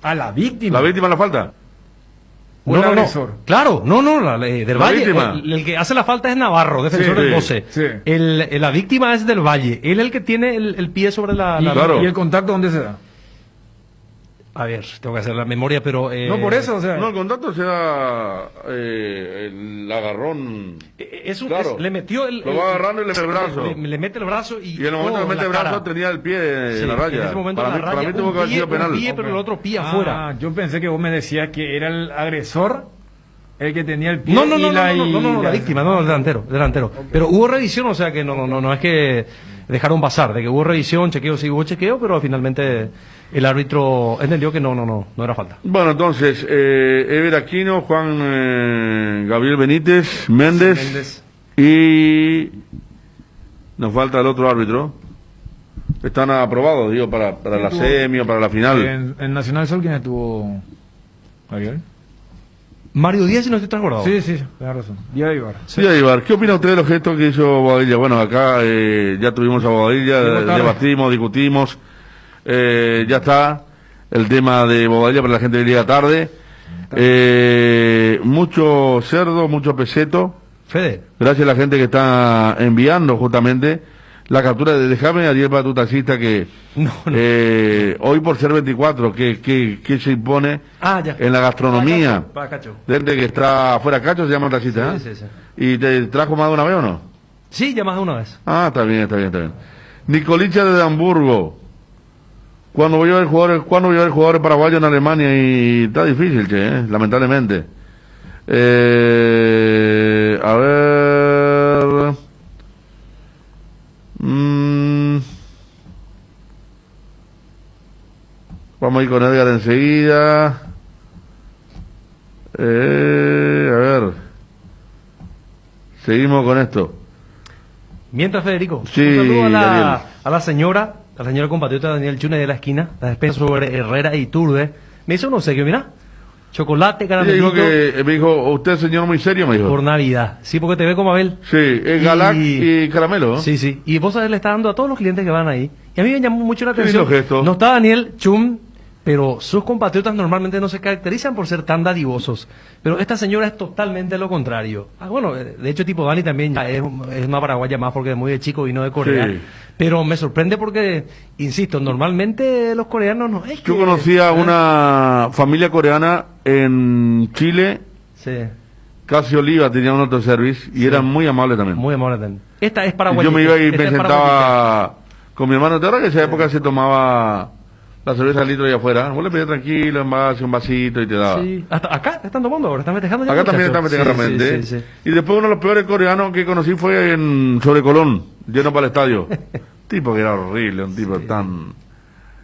A la víctima. ¿La víctima la falta? ¿O el agresor? Claro, del La Valle. víctima. El que hace la falta es Navarro, defensor Sí, del sí, 12. sí. La víctima es del Valle. Él es el que tiene el pie sobre la... Claro. ¿Y el contacto dónde se da? A ver, tengo que hacer la memoria, pero... No, por eso, o sea... No, el contacto sea el agarrón. Claro. le metió el... Lo va agarrando y le mete el brazo. Le mete el brazo y... Y en el momento que mete el brazo tenía el pie en la raya. En ese momento para la mí, raya, para mí tuvo que haber sido penal. Un pie, pero el otro pie afuera. Yo pensé que vos me decías que era el agresor el que tenía el pie No, y la víctima, no, el delantero. Pero hubo revisión, o sea que no es que dejaron pasar, de que hubo revisión, chequeo, sí hubo chequeo, pero finalmente el árbitro entendió que no era falta. Bueno, entonces, Ever Aquino, Juan Gabriel Benítez, Méndez, y nos falta el otro árbitro. Están aprobados, digo, para la semi o para la final. En Nacional Sol, ¿quién estuvo? Ariel. Mario Díaz, si no estoy transbordado. Sí, tenés razón. Día de Ibar. Sí, Ibar, ¿qué opina usted de los gestos que hizo Bobadilla? Bueno, acá ya tuvimos a Bobadilla, debatimos, discutimos, ya está el tema de Bobadilla para la gente que llega tarde. Mucho cerdo, mucho peseto. Fede. Gracias a la gente que está enviando justamente la captura déjame, Ariel, para tu taxista, que hoy por ser 24, que se impone en la gastronomía. Para Cacho. Desde que está afuera Cacho, se llama el taxista, Sí, sí, sí. ¿Y te trajo más de una vez o no? Sí, ya más de una vez. Ah, está bien. Nicolicha desde Hamburgo. ¿Cuándo voy a ver jugadores paraguayos en Alemania? Y está difícil, lamentablemente. A ver. Vamos a ir con Edgar enseguida. A ver. Seguimos con esto. Mientras, Federico, Sí, un saludo a Daniel. la señora compatriota Daniel Chune de la esquina, la despensa sobre Herrera y Turde. Me hizo un obsequio, mira. Chocolate, Ella caramelito. me dijo, usted señor muy serio, me dijo. Por Navidad. Sí, porque te ve como Abel. Sí, es Galac y caramelo, ¿no? Sí, sí. Y vos sabés, le está dando a todos los clientes que van ahí. Y a mí me llamó mucho la Qué atención. lindo gesto. No está Daniel Chum, pero sus compatriotas normalmente no se caracterizan por ser tan dadivosos. Pero esta señora es totalmente lo contrario. Bueno, de hecho, tipo Dani también ya es una paraguaya más porque es muy de chico vino de Corea. Sí. Pero me sorprende porque, insisto, normalmente los coreanos no es que... Yo conocía una familia coreana en Chile, Sí, Casi Oliva tenía un autoservice y eran muy amables también. muy amable también. Esta es Y paraguaya. yo me iba y me sentaba con mi hermano. ¿Te acuerdas que en esa época se tomaba la cerveza al litro allá afuera? Vos le pedías tranquilo, en base, un vasito y te daba. Sí, hasta acá están tomando ahora, están festejando ya. Acá también muchachos. está realmente. Sí, sí, sí. Y después uno de los peores coreanos que conocí fue en Sobre Colón, lleno para el estadio. Tipo que era horrible, un tipo tan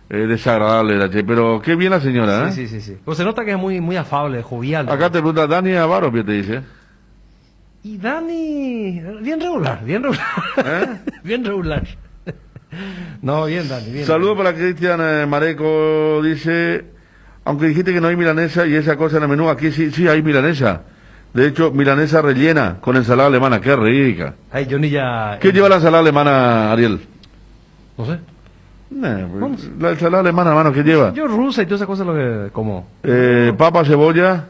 desagradable era, che. Pero qué bien la señora, ¿eh? Sí, sí, sí. Pues se nota que es muy, muy afable, jovial. Acá te pregunta Dani Avaro, ¿qué te dice? Y Dani, bien regular. Bien regular. No, bien, Dani, bien. Saludos para Cristian Mareco, dice, aunque dijiste que no hay milanesa y esa cosa en el menú, aquí sí hay milanesa. De hecho, milanesa rellena con ensalada alemana, qué rica. Ay, Johnny ya... ¿Qué lleva la ensalada alemana, Ariel? No sé. La ensalada alemana, hermano, ¿qué lleva? Yo rusa y todas esas cosas lo que como. Papa, cebolla,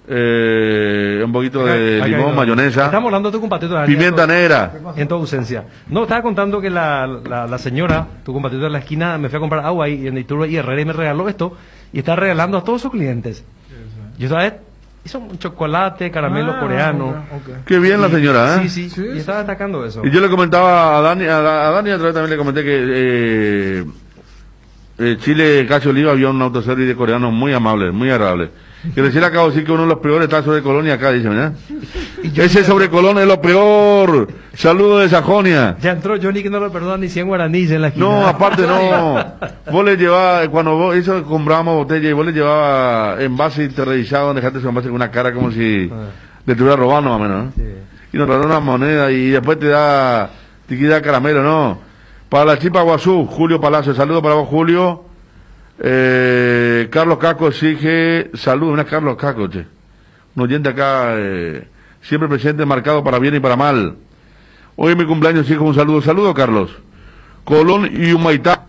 un poquito de Acá limón, hay- mayonesa, Estamos hablando de tu compatriota. Dani, pimienta en tu- negra. En tu ausencia. No, estaba contando que la señora, tu compatriota de la esquina, me fue a comprar agua ahí en Iturbe y Herrera y me regaló esto y está regalando a todos sus clientes. Y esta vez hizo un chocolate, caramelo coreano. Qué bien la señora, ¿eh? Sí, sí, y estaba destacando eso. Y yo le comentaba a Dani, a Dani otra vez también le comenté que Chile, Casi Oliva, había un autoservice de coreanos muy amable, muy agradable. Que recién acabo de decir que uno de los peores está sobre Colón y acá, dice, ¿verdad? Ese sobre Colón es lo peor. Saludos de Sajonia. Ya entró Johnny que no lo perdona ni 100 guaraníes en la esquina. No, aparte no. Vos le llevabas, cuando vos, eso comprábamos botella y vos le llevabas envase interiorizado, donde dejaste su envase con una cara como si le estuviera robando más o menos, ¿no? Sí. Y nos regaló una moneda y después te da caramelo, ¿no? Para la Chipa Guazú, Julio Palacio, saludos para vos, Julio. Carlos Caco exige saludos, una Carlos Caco, che. Un oyente acá, siempre presente, marcado para bien y para mal. Hoy es mi cumpleaños, hijo, un saludo, Carlos. Colón y Humaitá.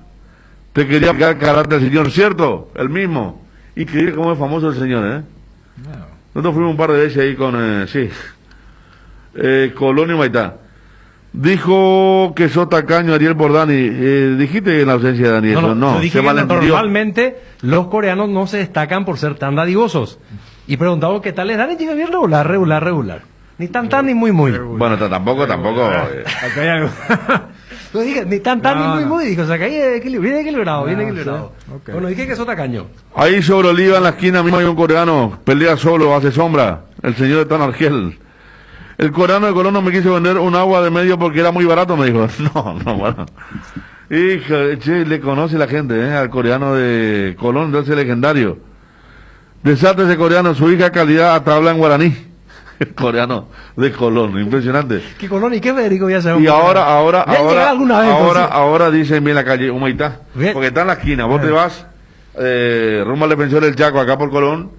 Te quería pegar carácter del señor, ¿cierto? El mismo. Increíble cómo es famoso el señor, ¿eh? Nosotros fuimos un par de veces ahí con, sí. Colón y Humaitá. Dijo que sos tacaño, Ariel Bordani. Dijiste en la ausencia de Dani eso, no, yo dije se que malentendió. normalmente los coreanos no se destacan por ser tan dadivosos. Y preguntaba qué tal es Dani, llega bien regular. Ni tan ni muy. Bueno, tampoco. Acá hay algo. Yo dije, ni tan ni muy. Dijo, o sea, que ahí bien equilibrado. Sí. Ok. Bueno, dije que sos tacaño. Ahí sobre Oliva en la esquina mismo hay un coreano, pelea solo, hace sombra, el señor de Tan Argel. El coreano de Colón no me quiso vender un agua de medio porque era muy barato, me dijo. No, bueno. Hija, che, le conoce la gente, al coreano de Colón, entonces legendario. Desate ese coreano, su hija calidad hasta habla en guaraní. El coreano de Colón, impresionante. ¿Qué Colón y qué Federico ya sabemos? Y ahora, ¿Ya han llegado alguna vez, entonces? ahora dicen bien la calle Humaitá, Bien. porque está en la esquina, vos te vas rumbo al defensor del Chaco, acá por Colón,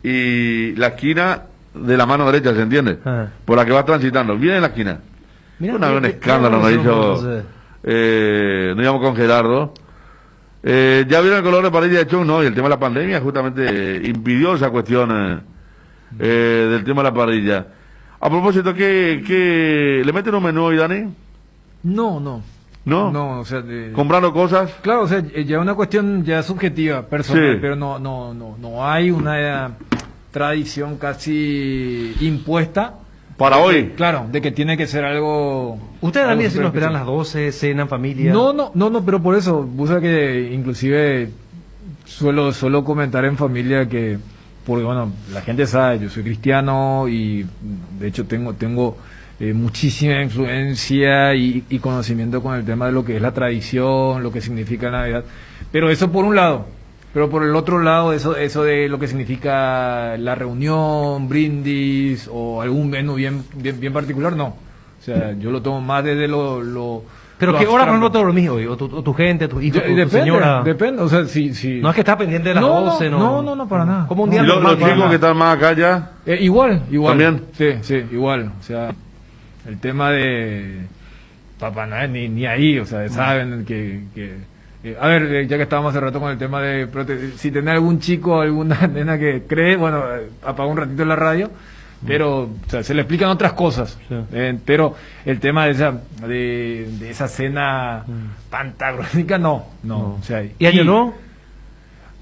y la esquina de la mano derecha, ¿se entiende? Por la que vas transitando, viene en la esquina. Mira, Una vez un qué- escándalo qué nos bueno, hizo, no nos íbamos con Gerardo. Ya vieron el color de parrilla de Chong, no, y el tema de la pandemia justamente impidió esa cuestión del tema de la parrilla. A propósito, ¿qué le meten un menú hoy, Dani? No. ¿No? No, o sea, ¿Comprando cosas? claro, o sea, ya es una cuestión ya subjetiva, personal, Sí. pero no hay una tradición casi impuesta. Para de que- hoy. Claro, de que tiene que ser algo. ¿Ustedes, Dani, si no súper esperan especial. las 12, cenan familia? No, pero por eso, vos sabés que inclusive suelo comentar en familia que, porque bueno, la gente sabe, yo soy cristiano y de hecho tengo muchísima influencia y conocimiento con el tema de lo que es la tradición, lo que significa Navidad, pero eso por un lado, pero por el otro lado, eso de lo que significa la reunión, brindis o algún menú bien particular, no. O sea, yo lo tomo más desde lo ¿Pero lo qué hora, por ejemplo, abstracto. te dormís hoy? ¿O tu gente, tus hijos, tu Depende, señora? depende, o sea, si No es que estás pendiente de las 12, ¿no? No, para nada. Como un ¿Y día los normal, chicos para que nada. están más acá ya? Igual. ¿También? Sí, igual. O sea, el tema de Papá Noel ni ahí, o sea, saben que a ver, ya que estábamos hace rato con el tema de si tenés algún chico, alguna nena que cree, bueno, apaga un ratito la radio, pero o sea, se le explican otras cosas. Sí. Pero el tema de esa cena pantagruélica, no. O sea, ¿Y año nuevo?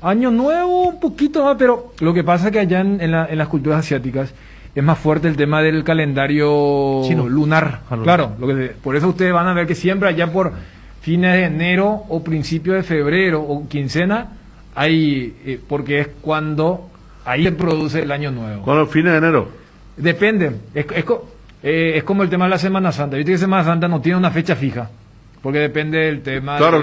Año Nuevo un poquito más, pero lo que pasa es que allá en las culturas asiáticas es más fuerte el tema del calendario Chino. lunar. Ah, lunar. Claro, por eso ustedes van a ver que siempre allá por fines de enero o principios de febrero o quincena hay, porque es cuando ahí se produce el Año Nuevo. ¿Con los fines de enero? Depende, es como el tema de la Semana Santa. Viste que Semana Santa no tiene una fecha fija, porque depende del tema. Claro.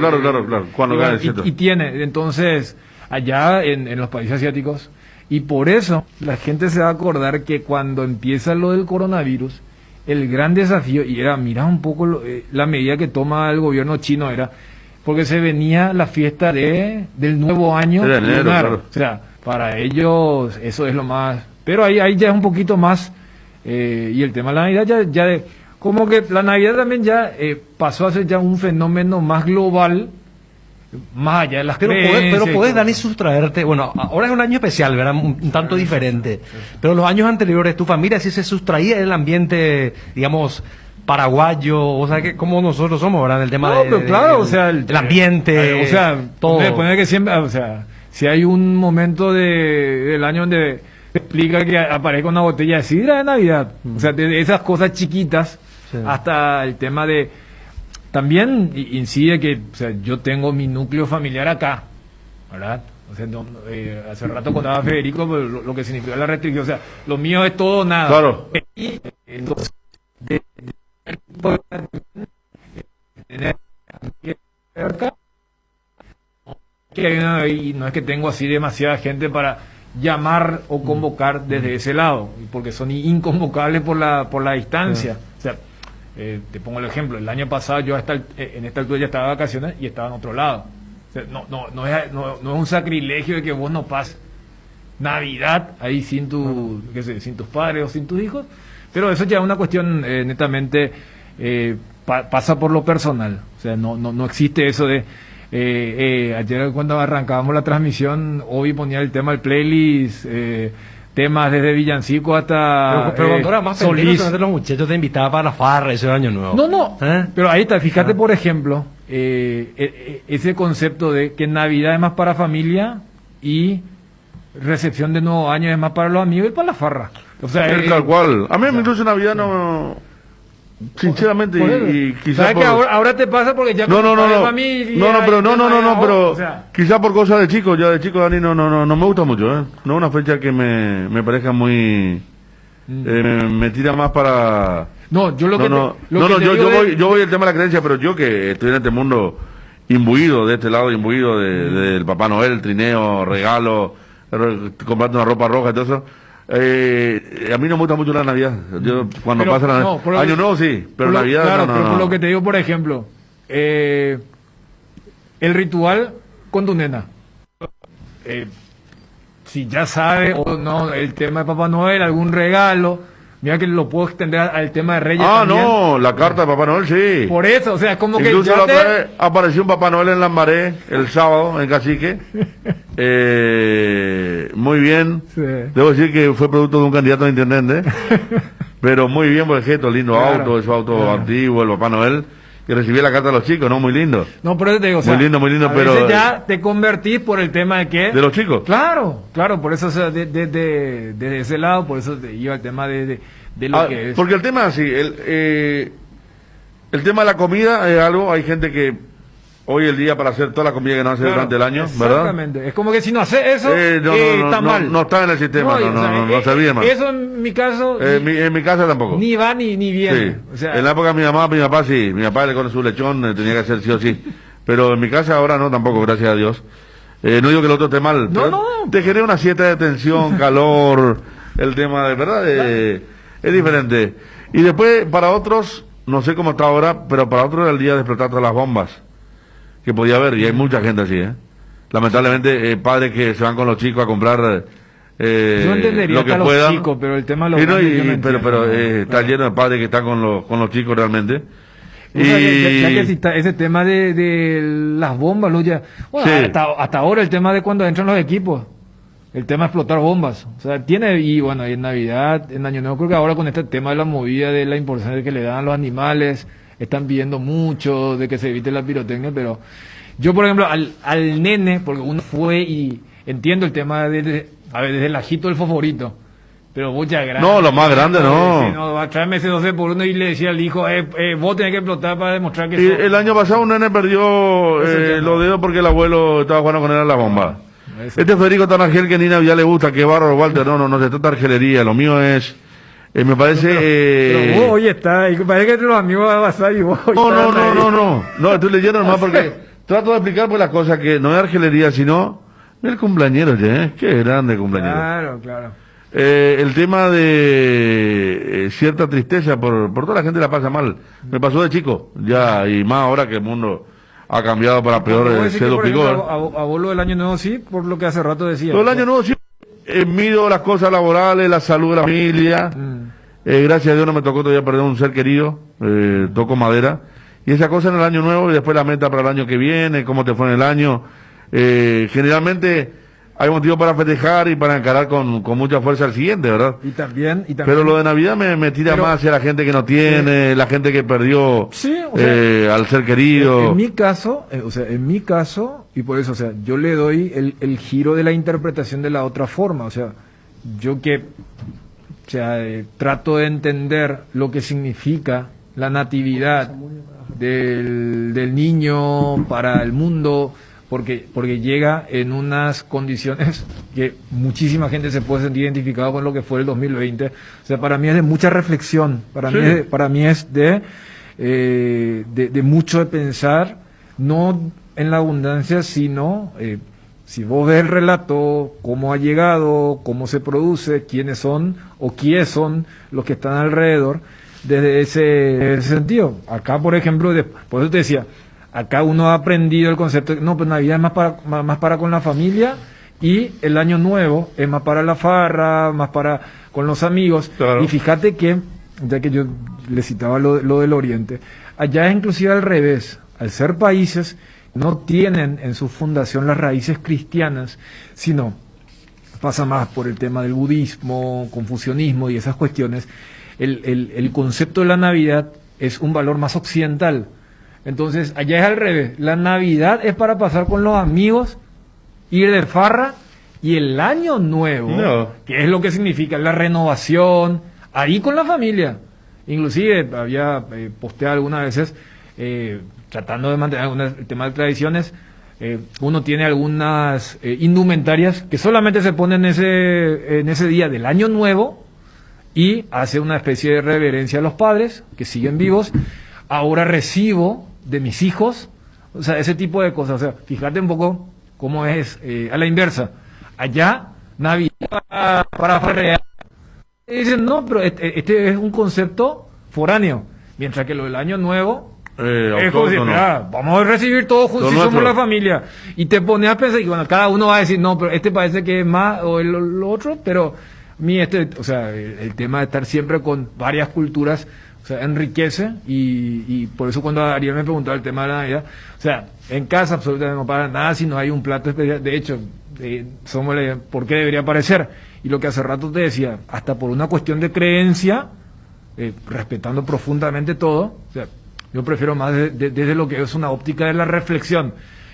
Cuando cae el cielo. y tiene, entonces, allá en los países asiáticos, y por eso la gente se va a acordar que cuando empieza lo del coronavirus, el gran desafío, y era, mira un poco la medida que toma el gobierno chino, era, porque se venía la fiesta del nuevo año Era enero, lunar. claro. O sea, para ellos eso es lo más. Pero ahí ya es un poquito más. Y el tema de la Navidad ya como que la Navidad también ya pasó a ser ya un fenómeno más global, más allá de las Pero creencias y podés, todo. Dani, sustraerte. Bueno, ahora es un año especial, ¿verdad? Un tanto diferente. Pero los años anteriores, tu familia sí se sustraía del ambiente, digamos, paraguayo, o sea, que como nosotros somos, ¿verdad? El tema No, pero claro, o sea, el ambiente, o sea, todo. poner que siempre, o sea, si hay un momento del año donde se explica que aparezca una botella de sidra de Navidad, o sea, de esas cosas chiquitas Sí. hasta el tema de también incide que, o sea, yo tengo mi núcleo familiar acá, ¿verdad? O sea, hace rato contaba Federico pues, lo que significa la restricción, o sea, lo mío es todo o nada. Claro. Y, entonces, y no es que tengo así demasiada gente para llamar o convocar desde ese lado, porque son inconvocables por la distancia. O sea, te pongo el ejemplo, el año pasado yo en esta altura ya estaba de vacaciones y estaba en otro lado. O sea, no es un sacrilegio de que vos no pases Navidad ahí sin sin tus padres o sin tus hijos, pero eso ya es una cuestión netamente pasa por lo personal. O sea, no existe eso de ayer cuando arrancábamos la transmisión, Obi ponía el tema del playlist, temas desde villancico hasta Pero cuando era más Solís. pendiente, los muchachos te invitaban para la farra ese año nuevo. No, pero ahí está, fíjate por ejemplo, ese concepto de que Navidad es más para familia y recepción de nuevo año es más para los amigos y para la farra. O sea, Es tal cual. A mí me incluso Navidad no... Sinceramente, por eso. y quizás ¿Sabes que ahora te pasa porque ya No, pero o sea, quizá por cosas de chico, ya de chico Dani no me gusta mucho, no es una fecha que me parezca muy me tira más para no, yo lo que yo voy al tema de la creencia, pero yo que estoy en este mundo imbuido de este lado, imbuido del Papá Noel, trineo, regalo, comprando una ropa roja y todo eso. A mí no me gusta mucho la Navidad. Yo cuando pasa la Año Nuevo sí, pero Navidad claro, no. Pero por lo que te digo, por ejemplo, el ritual con tu nena. Si ya sabe o no el tema de Papá Noel, algún regalo, mira que lo puedo extender al tema de Reyes también. No, la carta de Papá Noel sí. Por eso, o sea, es como Incluso que la otra vez apareció un Papá Noel en Lambaré el sábado en Cacique. Muy bien. Sí. Debo decir que fue producto de un candidato a intendente. Pero muy bien por el gesto, lindo Claro, auto, esos autos antiguos, el Papá Noel. y recibí la carta de los chicos, ¿no? Muy lindo. No, pero te digo, o sea, muy lindo, a pero... veces ya te convertís por el tema de que... ¿De los chicos? Claro, por eso, o sea, de ese lado, por eso te iba el tema de lo que es. Porque el tema, sí, el tema de la comida es algo, hay gente que hoy el día para hacer toda la comida que no hace durante el año, ¿verdad? Exactamente, es como que si no hace eso, está mal. No está en el sistema, no se viene mal. Eso en mi caso... en mi casa tampoco. Ni va ni viene. Sí. O sea, en la época de mi papá sí, mi papá le con su lechón tenía que hacer sí o sí. Pero en mi casa ahora no tampoco, gracias a Dios. No digo que el otro esté mal, pero te genera una cierta de tensión, calor, el tema de verdad es diferente. Y después para otros, no sé cómo está ahora, pero para otros era el día de explotar todas las bombas que podía haber, y hay mucha gente así, lamentablemente padres que se van con los chicos a comprar yo entendería lo que hasta puedan, los chicos, pero el tema de los grandes yo no pero entiendo. está lleno de padres que están con los chicos realmente. O sea, ya que está ese tema de las bombas, bueno, Sí. hasta ahora el tema de cuando entran los equipos, el tema de explotar bombas, o sea, y bueno, y en Navidad, en Año Nuevo, creo que ahora con este tema de la movida, de la importancia que le dan a los animales, están pidiendo mucho de que se evite la pirotecnia, pero yo, por ejemplo, al nene, porque uno fue y entiendo el tema desde el ajito del fosforito, pero vos ya grande. No, lo más grande no. Si no, tráeme ese 12 por 1 y le decía al hijo, vos tenés que explotar para demostrar que Y el año pasado un nene perdió los dedos porque el abuelo estaba jugando con él a la bomba. Este Federico tan argel que ni Navidad le gusta, que bárbaro, Walter, no se trata de argelería, lo mío es... me parece... Pero vos hoy está, y parece que entre los amigos va a pasar y vos... No, estoy leyendo nomás porque trato de explicar pues las cosas que no es argelería, sino el cumpleañero, qué grande cumpleañero. Claro. El tema de cierta tristeza por toda la gente la pasa mal. Me pasó de chico, ya, y más ahora que el mundo ha cambiado para peor, se duplicó. A vos lo del Año Nuevo sí, por lo que hace rato decía. Todo el Año Nuevo sí, mido las cosas laborales, la salud de la familia. Gracias a Dios no me tocó todavía perder un ser querido, toco madera. Y esa cosa en el Año Nuevo y después la meta para el año que viene, cómo te fue en el año. Generalmente hay motivo para festejar y para encarar con mucha fuerza al siguiente, ¿verdad? Y también pero lo de Navidad me tira más hacia la gente que no tiene, la gente que perdió al ser querido. En mi caso, y por eso, o sea, yo le doy el giro de la interpretación de la otra forma, o sea, yo trato de entender lo que significa la natividad del niño para el mundo, porque llega en unas condiciones que muchísima gente se puede sentir identificado con lo que fue el 2020. O sea, para mí es de mucha reflexión, para mí es de mucho de pensar, no en la abundancia, sino si vos ves el relato, cómo ha llegado, cómo se produce, quiénes son los que están alrededor, desde ese sentido. Acá, por ejemplo, por eso te decía, acá uno ha aprendido el concepto de, pues Navidad es más para con la familia y el Año Nuevo es más para la farra, más para con los amigos. Claro. Y fíjate que, ya que yo le citaba lo del Oriente, allá es inclusive al revés. Al ser países, no tienen en su fundación las raíces cristianas, sino pasa más por el tema del budismo, confucianismo y esas cuestiones. El concepto de la Navidad es un valor más occidental. Entonces, allá es al revés. La Navidad es para pasar con los amigos, ir de farra, y el Año Nuevo, que es lo que significa la renovación, ahí con la familia. Inclusive, había posteado algunas veces, tratando de mantener el tema de tradiciones, uno tiene algunas indumentarias que solamente se ponen en ese día del Año Nuevo, y hace una especie de reverencia a los padres, que siguen vivos. Ahora recibo de mis hijos, o sea, ese tipo de cosas. O sea, fíjate un poco cómo es a la inversa. Allá, Navidad para farrear. Y dicen, no, pero este es un concepto foráneo. Mientras que lo del Año Nuevo es como decir, vamos a recibir todos juntos si somos la familia. Y te pones a pensar, y bueno, cada uno va a decir, no, pero este parece que es más, o lo otro, pero o sea, el tema de estar siempre con varias culturas, o sea, enriquece, y por eso cuando Ariel me preguntaba el tema de la Navidad, o sea, en casa absolutamente no para nada si no hay un plato especial. De hecho, ¿por qué debería aparecer? Y lo que hace rato te decía, hasta por una cuestión de creencia, respetando profundamente todo, o sea, Yo prefiero más desde lo que es una óptica de la reflexión.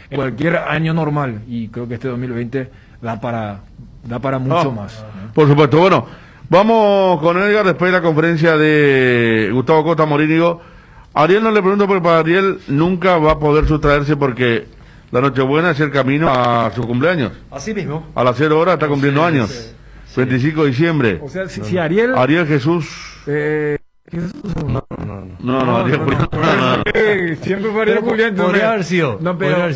En cualquier año normal, y creo que este 2020 da para mucho más. Por supuesto. Bueno, vamos con Edgar después de la conferencia de Gustavo Costa Morínigo. Ariel no le pregunto porque para Ariel nunca va a poder sustraerse porque la Nochebuena es el camino a su cumpleaños. Así mismo. A las 0 horas está cumpliendo años. Sí. 25 de diciembre. O sea, si Ariel... Ariel Jesús... No, Ariel Julián. Siempre fue Ariel Julián. Podría haber sido. No, pero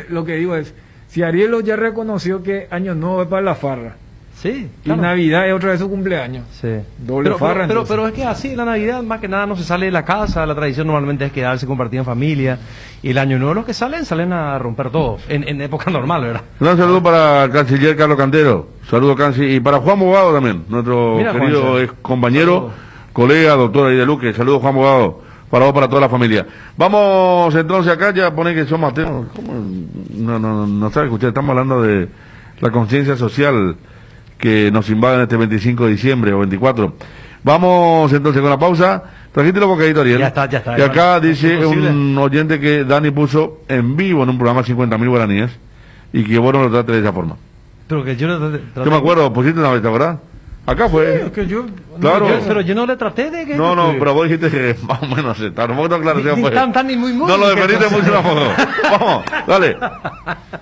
lo que digo es, si Ariel ya reconoció que Año Nuevo es para la farra. Sí, claro. Y Navidad es otra vez su cumpleaños. Sí. Doble farra. Pero es que así, la Navidad más que nada no se sale de la casa, la tradición normalmente es quedarse, compartir en familia. Y el Año Nuevo los que salen a romper todo, en época normal, ¿verdad? Un saludo para el canciller Carlos Cantero. Saludo, Canci. Y para Juan Bogado también, nuestro querido ex compañero, colega, doctor ahí de Luque. Saludos, Juan Bogado. Para vos, para toda la familia. Vamos entonces acá, ya pone que somos ateos. No sabe escuchar, estamos hablando de la conciencia social que nos invade en este 25 de diciembre o 24. Vamos entonces con la pausa. Trajiste los bocaditos, Ariel. Ya está. Y acá dice un oyente que Dani puso en vivo en un programa 50.000 guaraníes y que vos no lo trate de esa forma. Pero que yo Yo me acuerdo, pusiste una vez, ¿verdad? Acá fue. Sí, que yo, claro. Pero yo no le traté de que... No, pero vos dijiste que más o menos está. No tan claro. Ni muy no lo defendiste mucho tampoco. Vamos, dale.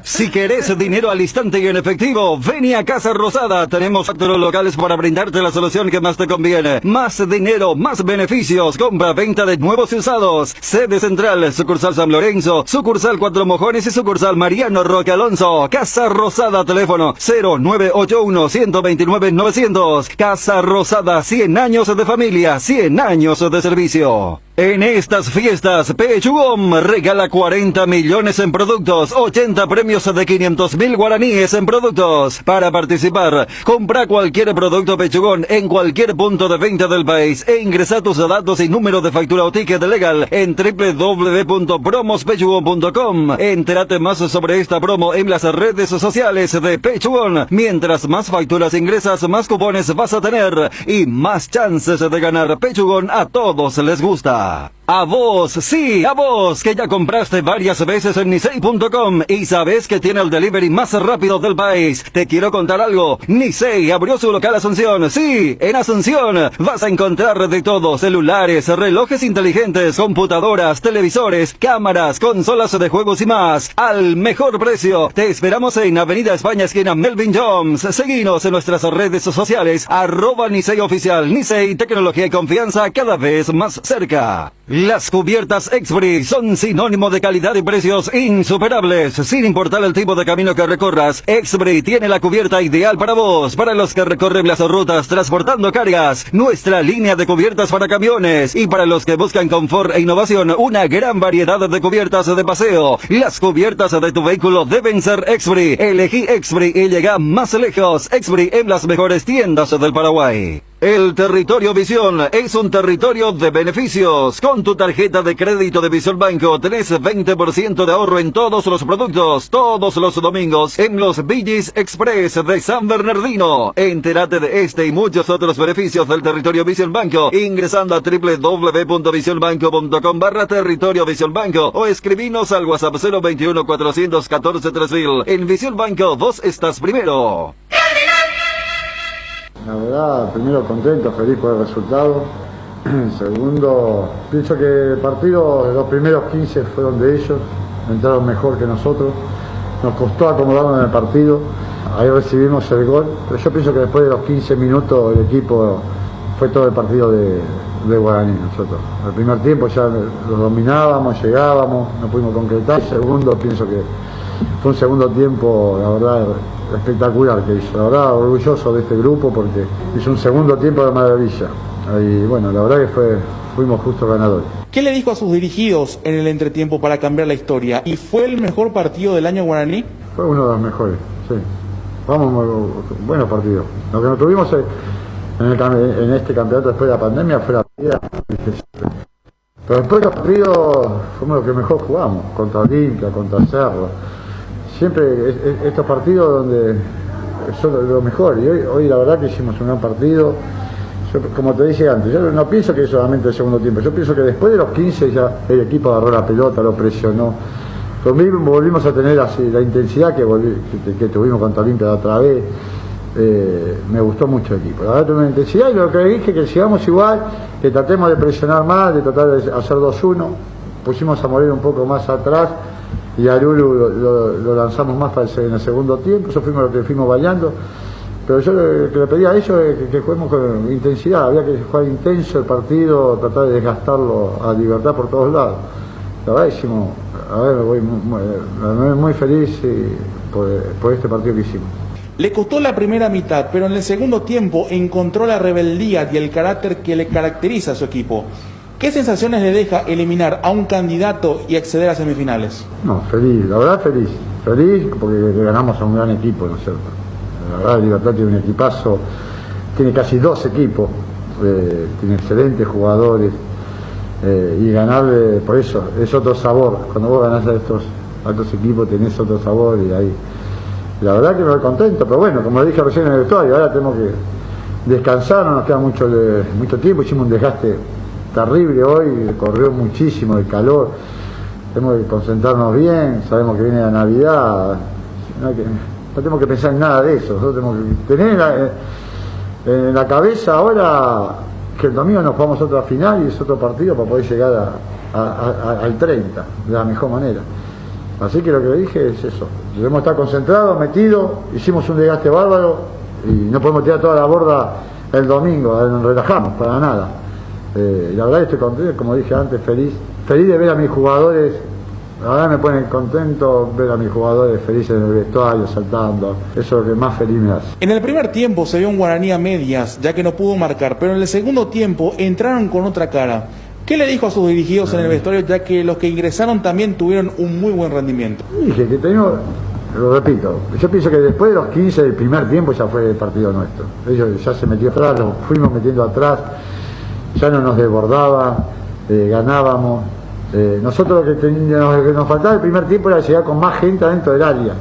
Si querés dinero al instante y en efectivo, ven a Casa Rosada. Tenemos facturos locales para brindarte la solución que más te conviene. Más dinero, más beneficios. Compra, venta de nuevos y usados. Sede central, sucursal San Lorenzo, sucursal Cuatro Mojones y sucursal Mariano Roque Alonso. Casa Rosada, teléfono 0981-129-900. Casa Rosada, 100 años de familia, 100 años de servicio. En estas fiestas, Pechugón regala 40 millones en productos, 80 premios de 500.000 guaraníes en productos. Para participar, compra cualquier producto Pechugón en cualquier punto de venta del país e ingresa tus datos y número de factura o ticket legal en www.promospechugón.com. Entérate más sobre esta promo en las redes sociales de Pechugón. Mientras más facturas ingresas, más cupones vas a tener y más chances de ganar. Pechugón a todos les gusta. A vos, sí, a vos, que ya compraste varias veces en Nisei.com y sabes que tiene el delivery más rápido del país. Te quiero contar algo. Nisei abrió su local Asunción. Sí, en Asunción vas a encontrar de todo: celulares, relojes inteligentes, computadoras, televisores, cámaras, consolas de juegos y más. Al mejor precio. Te esperamos en Avenida España, esquina Melvin Jones. Seguinos en nuestras redes sociales, @Nisei Oficial. Nisei, tecnología y confianza cada vez más cerca. Las cubiertas Expri son sinónimo de calidad y precios insuperables. Sin importar el tipo de camino que recorras, Expri tiene la cubierta ideal para vos, para los que recorren las rutas transportando cargas, nuestra línea de cubiertas para camiones, y para los que buscan confort e innovación, una gran variedad de cubiertas de paseo. Las cubiertas de tu vehículo deben ser Expri. Elegí Expri y llega más lejos. Expri en las mejores tiendas del Paraguay. El Territorio Visión es un territorio de beneficios. Con tu tarjeta de crédito de Visión Banco tenés 20% de ahorro en todos los productos, todos los domingos, en los Villis Express de San Bernardino. Entérate de este y muchos otros beneficios del Territorio Visión Banco ingresando a www.visionbanco.com/Territorio Visión Banco o escribinos al WhatsApp 021 414 3000. En Visión Banco vos estás primero. La verdad, primero contento, feliz por el resultado. Segundo, pienso que el partido, los primeros 15 fueron de ellos, entraron mejor que nosotros. Nos costó acomodarnos en el partido, ahí recibimos el gol, pero yo pienso que después de los 15 minutos el equipo fue todo el partido de Guaraní nosotros. El primer tiempo ya lo dominábamos, llegábamos, no pudimos concretar. El segundo, pienso que fue un segundo tiempo, la verdad, espectacular que hizo. La verdad, orgulloso de este grupo porque hizo un segundo tiempo de maravilla. Y bueno, la verdad que fuimos justos ganadores. ¿Qué le dijo a sus dirigidos en el entretiempo para cambiar la historia? ¿Y fue el mejor partido del año guaraní? Fue uno de los mejores, sí. Buenos partidos. Lo que nos tuvimos en este campeonato después de la pandemia fue la vida. Pero después de los partidos fuimos los que mejor jugamos, contra Olimpia, contra Cerro. Siempre estos partidos donde son lo mejor, y hoy la verdad que hicimos un gran partido, Yo, como te dije antes, yo no pienso que es solamente el segundo tiempo, yo pienso que después de los 15 ya el equipo agarró la pelota, lo presionó. Volvimos a tener así la intensidad que tuvimos contra Olimpia la otra vez. Me gustó mucho el equipo, la verdad tuve una intensidad, y lo que dije que sigamos igual, que tratemos de presionar más, de tratar de hacer 2-1, pusimos a Moreno un poco más atrás y a Lulu lo lanzamos más en el segundo tiempo, eso fuimos lo que fuimos bailando, pero yo lo que le pedí a ellos es que juguemos con intensidad, había que jugar intenso el partido, tratar de desgastarlo a Libertad por todos lados. La verdad hicimos, voy muy feliz por este partido que hicimos. Le costó la primera mitad, pero en el segundo tiempo encontró la rebeldía y el carácter que le caracteriza a su equipo. ¿Qué sensaciones le deja eliminar a un candidato y acceder a semifinales? No, feliz, la verdad feliz porque ganamos a un gran equipo, ¿no es cierto? La verdad Libertad tiene un equipazo, tiene casi 2 equipos, tiene excelentes jugadores, y ganarle, por eso, es otro sabor. Cuando vos ganás a estos equipos tenés otro sabor y ahí... La verdad que me voy contento, pero bueno, como le dije recién en el vestuario, ahora tenemos que descansar, no nos queda mucho tiempo, hicimos un desgaste terrible hoy, corrió muchísimo el calor, tenemos que concentrarnos bien, sabemos que viene la Navidad, no tenemos que pensar en nada de eso, nosotros tenemos que tener en la cabeza ahora que el domingo nos jugamos otra final y es otro partido para poder llegar al 30 de la mejor manera. Así que lo que le dije es eso, debemos estar concentrados, metidos, hicimos un desgaste bárbaro y no podemos tirar toda la borda el domingo, nos relajamos para nada. La verdad estoy contento, como dije antes, feliz de ver a mis jugadores, la verdad me pone contento ver a mis jugadores felices en el vestuario, saltando, eso es lo que más feliz me hace. En el primer tiempo se vio un Guaraní a medias, ya que no pudo marcar, pero en el segundo tiempo entraron con otra cara. ¿Qué le dijo a sus dirigidos en el vestuario, ya que los que ingresaron también tuvieron un muy buen rendimiento? Dije que tenemos, lo repito, yo pienso que después de los 15 del primer tiempo ya fue el partido nuestro. Ellos ya se metió atrás, los fuimos metiendo atrás, ya no nos desbordaban, ganábamos. Nosotros lo que nos faltaba el primer tiempo era llegar con más gente adentro del área.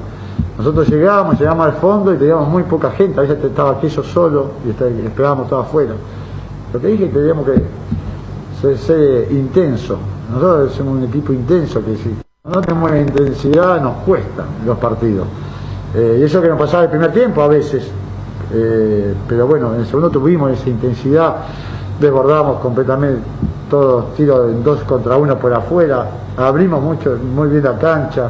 Nosotros llegamos al fondo y teníamos muy poca gente, a veces estaba aquello solo y esperábamos todo afuera. Lo que dije es que teníamos que ser intenso. Nosotros somos un equipo intenso que si no tenemos la intensidad nos cuesta los partidos. Y eso que nos pasaba el primer tiempo a veces. Pero bueno, en el segundo tuvimos esa intensidad, desbordamos completamente todos tiros en 2 contra 1 por afuera, abrimos muy bien la cancha,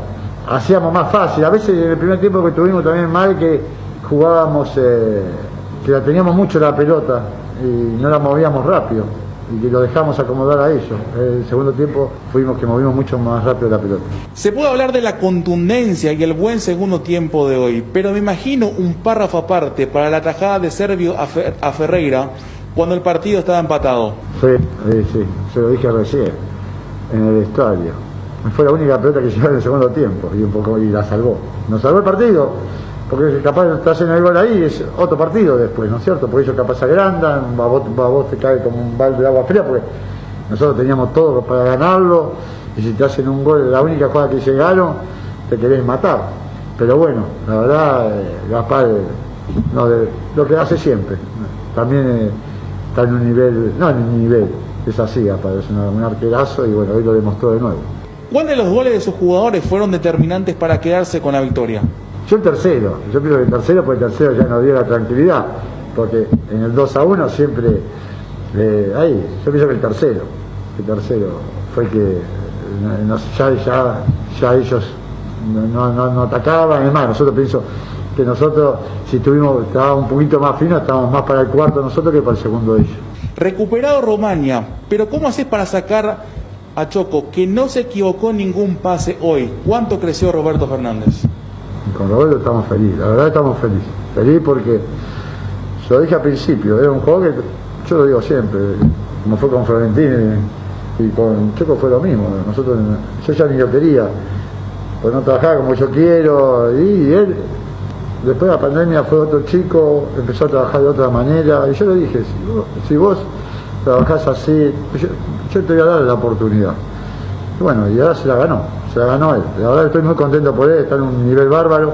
hacíamos más fácil. A veces en el primer tiempo que tuvimos también mal que jugábamos, que la teníamos mucho la pelota y no la movíamos rápido. Y que lo dejamos acomodar a ellos. El segundo tiempo fuimos que movimos mucho más rápido la pelota. Se puede hablar de la contundencia y el buen segundo tiempo de hoy, pero me imagino un párrafo aparte para la tajada de Servio a Ferreira cuando el partido estaba empatado. Sí, se lo dije recién, en el vestuario. Fue la única pelota que llevó en el segundo tiempo y la salvó. Nos salvó el partido, porque capaz de estar en el gol ahí es otro partido después, ¿no es cierto? Porque ellos capaz se agrandan, a vos te cae como un balde de agua fría, porque nosotros teníamos todo para ganarlo, y si te hacen un gol, la única jugada que llegaron, te querés matar. Pero bueno, la verdad, Gaspar, lo que hace siempre, también está en un nivel, es así Gaspar, es un arquerazo, y bueno, hoy lo demostró de nuevo. ¿Cuál de los goles de sus jugadores fueron determinantes para quedarse con la victoria? Yo el tercero, yo pienso que el tercero, porque el tercero ya nos dio la tranquilidad, porque en el 2-1 siempre, yo pienso que el tercero fue que ya ellos no atacaban, es más, nosotros pienso que nosotros, si estábamos un poquito más finos, estábamos más para el cuarto nosotros que para el segundo de ellos. Recuperado Romaña, pero ¿cómo haces para sacar a Choco, que no se equivocó en ningún pase hoy? ¿Cuánto creció Roberto Fernández? Con Roberto estamos felices, la verdad estamos felices porque, yo lo dije al principio, era un jugador que, yo lo digo siempre, como fue con Florentino y con Choco fue lo mismo, yo ya ni lo quería, pues no trabajaba como yo quiero, y él, después de la pandemia fue otro chico, empezó a trabajar de otra manera, y yo le dije, si vos trabajás así, yo te voy a dar la oportunidad. Y bueno, y ahora se la ganó él. La verdad estoy muy contento por él, está en un nivel bárbaro.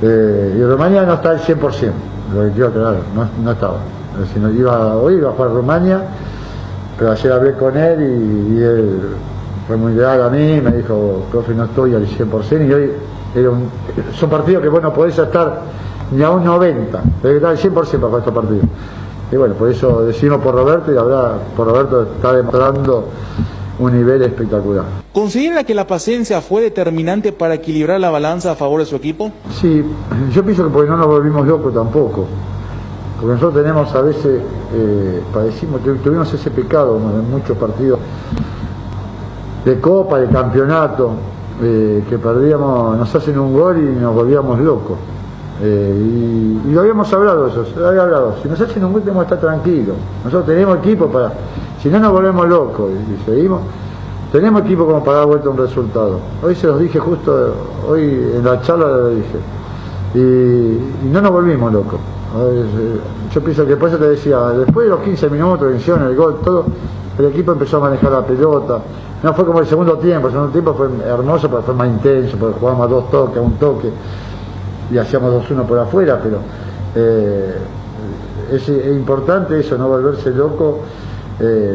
Y Romaña no está al 100%, lo que quiero aclarar, no estaba. si no hoy iba a jugar Rumania, pero ayer hablé con él y él fue muy leal a mí, me dijo, profe, no estoy al 100%, y hoy son partidos que vos no podés estar ni a un 90, tenés que estar al 100% para jugar estos partidos. Y bueno, por eso decimos por Roberto, y la verdad, por Roberto está demostrando un nivel espectacular. ¿Considera que la paciencia fue determinante para equilibrar la balanza a favor de su equipo? Sí, yo pienso que porque no nos volvimos locos tampoco. Porque nosotros tenemos a veces, tuvimos ese pecado en muchos partidos de Copa, de campeonato, que perdíamos, nos hacen un gol y nos volvíamos locos. Y lo habíamos hablado eso, lo había hablado. Si nos hacen un gol tenemos que estar tranquilos. Nosotros tenemos equipo para, si no nos volvemos locos y seguimos, tenemos equipo como para dar vuelta a un resultado. Hoy se los dije justo, hoy en la charla lo dije. Y no nos volvimos locos. Yo pienso que por eso te decía, después de los 15 minutos, vención, el gol, todo, el equipo empezó a manejar la pelota. No fue como el segundo tiempo fue hermoso, pero fue más intenso, porque jugábamos a 2 toques, a un toque, y hacíamos 2-1 por afuera, pero es importante eso, no volverse loco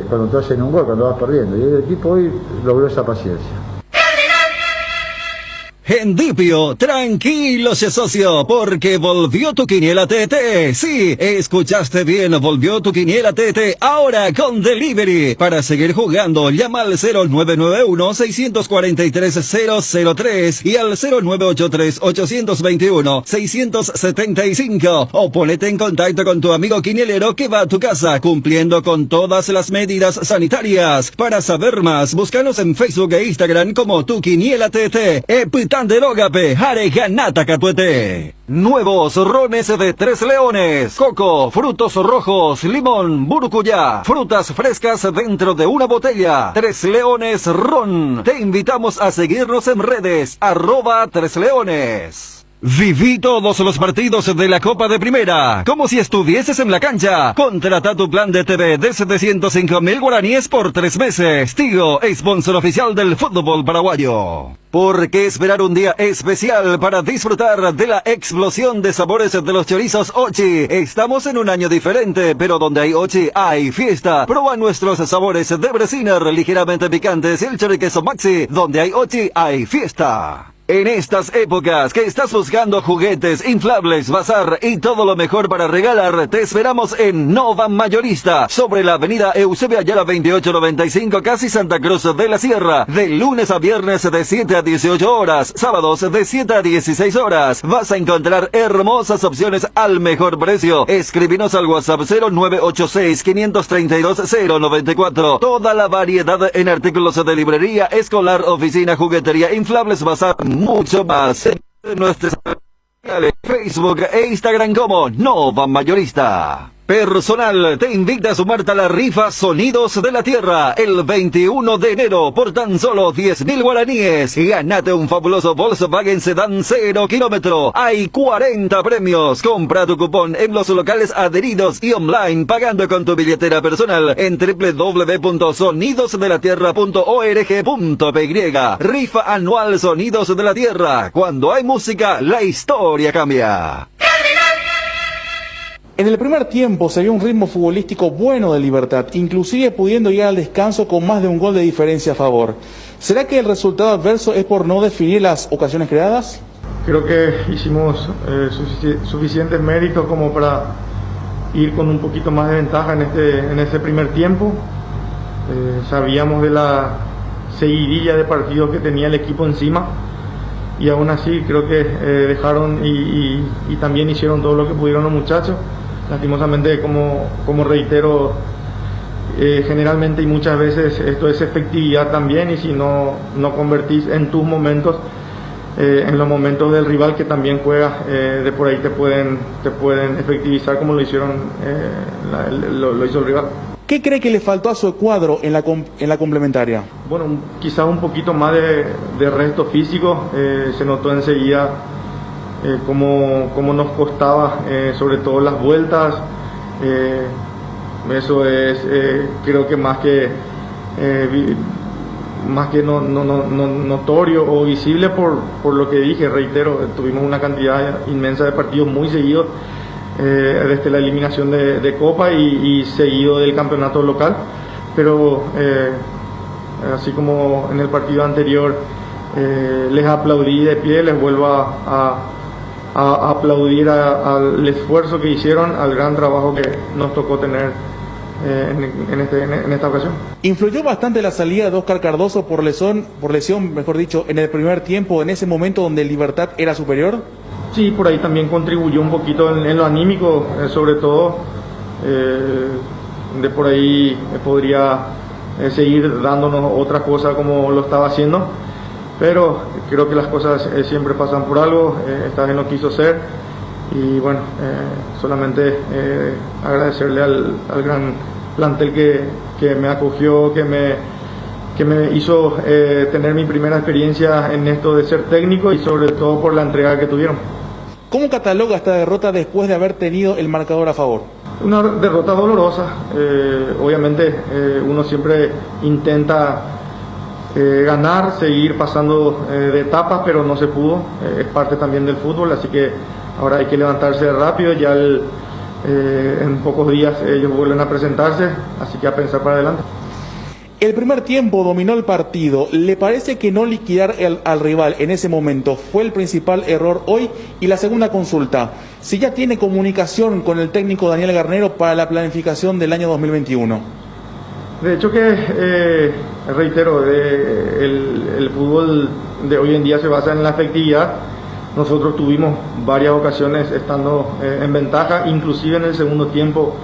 cuando te hacen un gol, cuando vas perdiendo. Y el equipo hoy logró esa paciencia. Endipio, tranquilo, socio, porque volvió tu quiniela TT. Sí, escuchaste bien, volvió tu quiniela TT ahora con delivery. Para seguir jugando, llama al 0991-643-003 y al 0983-821-675 o ponete en contacto con tu amigo quinielero que va a tu casa cumpliendo con todas las medidas sanitarias. Para saber más, búscanos en Facebook e Instagram como tu quiniela TT. Derógape, Jare Ganata Catuete. Nuevos rones de 3 Leones, coco, frutos rojos, limón, burucuyá, frutas frescas dentro de una botella. 3 Leones Ron. Te invitamos a seguirnos en redes, @3 Leones. Viví todos los partidos de la Copa de Primera, como si estuvieses en la cancha. Contrata tu plan de TV de 705.000 guaraníes por 3 meses. Tigo, sponsor oficial del fútbol paraguayo. ¿Por qué esperar un día especial para disfrutar de la explosión de sabores de los chorizos Ochi? Estamos en un año diferente, pero donde hay Ochi hay fiesta. Proba nuestros sabores de Bresiner ligeramente picantes y el choriqueso Maxi. Donde hay Ochi hay fiesta. En estas épocas que estás buscando juguetes, inflables, bazar y todo lo mejor para regalar, te esperamos en Nova Mayorista, sobre la avenida Eusebio Ayala 2895, casi Santa Cruz de la Sierra, de lunes a viernes de 7 a 18 horas, sábados de 7 a 16 horas. Vas a encontrar hermosas opciones al mejor precio. Escríbenos al WhatsApp 0986-532-094. Toda la variedad en artículos de librería, escolar, oficina, juguetería, inflables, bazar, mucho más en nuestros canales Facebook e Instagram como Nova Mayorista. Personal te invita a sumarte a la rifa Sonidos de la Tierra el 21 de enero por tan solo 10.000 guaraníes. Gánate un fabuloso Volkswagen Sedán 0 kilómetro. Hay 40 premios. Compra tu cupón en los locales adheridos y online pagando con tu billetera personal en www.sonidosdelatierra.org.py. Rifa anual Sonidos de la Tierra. Cuando hay música, la historia cambia. En el primer tiempo se vio un ritmo futbolístico bueno de Libertad, inclusive pudiendo llegar al descanso con más de un gol de diferencia a favor. ¿Será que el resultado adverso es por no definir las ocasiones creadas? Creo que hicimos suficientes méritos como para ir con un poquito más de ventaja en este primer tiempo. Sabíamos de la seguidilla de partidos que tenía el equipo encima y aún así creo que dejaron y también hicieron todo lo que pudieron los muchachos. Lastimosamente, como reitero, generalmente y muchas veces esto es efectividad también, y si no convertís en tus momentos, en los momentos del rival que también juega, de por ahí te pueden efectivizar como lo hicieron, lo hizo el rival. ¿Qué cree que le faltó a su cuadro en la complementaria? Bueno, quizás un poquito más de resto físico. Se notó enseguida cómo nos costaba, sobre todo las vueltas. Eso es, creo que más que notorio o visible por lo que dije, reitero, tuvimos una cantidad inmensa de partidos muy seguidos desde la eliminación de Copa y seguido del campeonato local, pero así como en el partido anterior les aplaudí de pie, les vuelvo a aplaudir al esfuerzo que hicieron, al gran trabajo que nos tocó tener en esta ocasión. ¿Influyó bastante la salida de Óscar Cardoso por lesión, mejor dicho, en el primer tiempo, en ese momento donde Libertad era superior? Sí, por ahí también contribuyó un poquito en lo anímico, sobre todo. De por ahí podría seguir dándonos otra cosa como lo estaba haciendo, pero creo que las cosas siempre pasan por algo. Esta vez no quiso ser, y bueno, solamente agradecerle al gran plantel que me acogió, que me hizo tener mi primera experiencia en esto de ser técnico, y sobre todo por la entrega que tuvieron. ¿Cómo cataloga esta derrota después de haber tenido el marcador a favor? Una derrota dolorosa. Obviamente uno siempre intenta ganar, seguir pasando de etapas, pero no se pudo. Es parte también del fútbol, así que ahora hay que levantarse rápido. Ya en pocos días ellos vuelven a presentarse, así que a pensar para adelante. El primer tiempo dominó el partido. ¿Le parece que no liquidar al rival en ese momento fue el principal error hoy? Y la segunda consulta, si ya tiene comunicación con el técnico Daniel Garnero para la planificación del año 2021. De hecho que, reitero, el fútbol de hoy en día se basa en la efectividad. Nosotros tuvimos varias ocasiones estando en ventaja, inclusive en el segundo tiempo.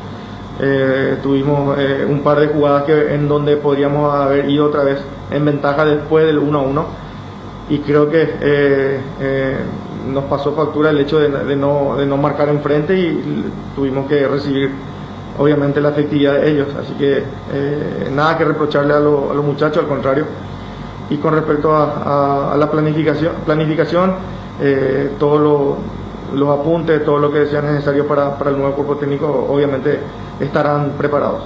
Tuvimos un par de jugadas en donde podríamos haber ido otra vez en ventaja después del 1-1, y creo que nos pasó factura el hecho de no marcar enfrente, y tuvimos que recibir obviamente la efectividad de ellos, así que nada que reprocharle a los muchachos, al contrario. Y con respecto a la planificación, todos los apuntes, todo lo que sea necesario para el nuevo cuerpo técnico, obviamente estarán preparados.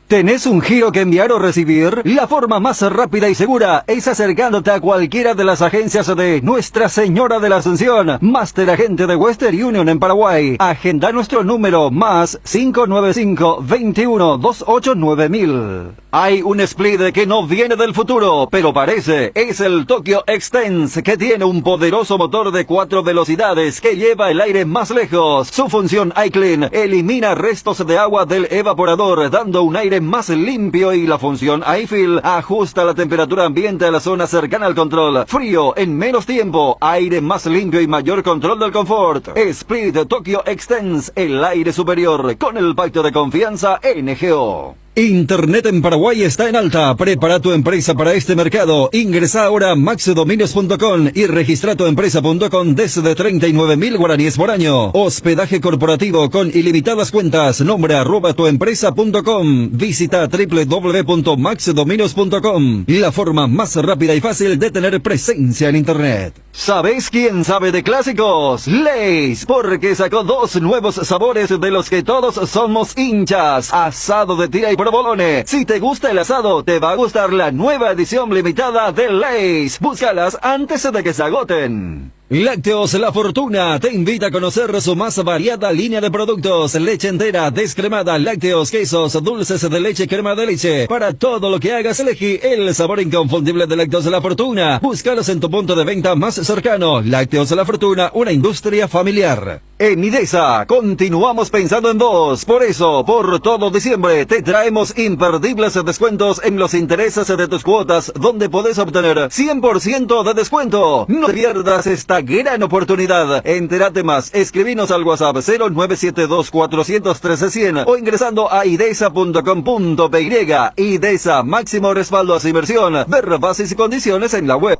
¿Tenés un giro que enviar o recibir? La forma más rápida y segura es acercándote a cualquiera de las agencias de Nuestra Señora de la Asunción, Máster Agente de Western Union en Paraguay. Agenda nuestro número más 595 21 28 9000. Hay un split que no viene del futuro, pero parece. Es el Tokyo Extense, que tiene un poderoso motor de 4 velocidades que lleva el aire más lejos. Su función iClean elimina restos de agua del evaporador, dando un aire más limpio, y la función iFill ajusta la temperatura ambiente a la zona cercana al control. Frío en menos tiempo, aire más limpio y mayor control del confort. Split Tokyo Extense, el aire superior, con el pacto de confianza NGO. Internet en Paraguay está en alta. Prepara tu empresa para este mercado. Ingresa ahora a maxdominios.com y registra tu empresa.com desde 39.000 guaraníes por año. Hospedaje corporativo con ilimitadas cuentas. Nombre @tuempresa.com. Visita www.maxdominios.com. La forma más rápida y fácil de tener presencia en Internet. ¿Sabéis quién sabe de clásicos? Lay's, porque sacó 2 nuevos sabores de los que todos somos hinchas. Asado de tira y provolone. Si te gusta el asado, te va a gustar la nueva edición limitada de Lay's. Búscalas antes de que se agoten. Lácteos La Fortuna te invita a conocer su más variada línea de productos: leche entera, descremada, lácteos, quesos, dulces de leche, crema de leche. Para todo lo que hagas, elegí el sabor inconfundible de Lácteos La Fortuna. Búscalos en tu punto de venta más cercano. Lácteos La Fortuna, una industria familiar. En IDESA continuamos pensando en vos. Por eso, por todo diciembre, te traemos imperdibles descuentos en los intereses de tus cuotas, donde podés obtener 100% de descuento. No te pierdas esta gran oportunidad. Entérate más, escribinos al WhatsApp 0972 413 100 o ingresando a idesa.com.py. IDESA, máximo respaldo a su inversión. Ver bases y condiciones en la web.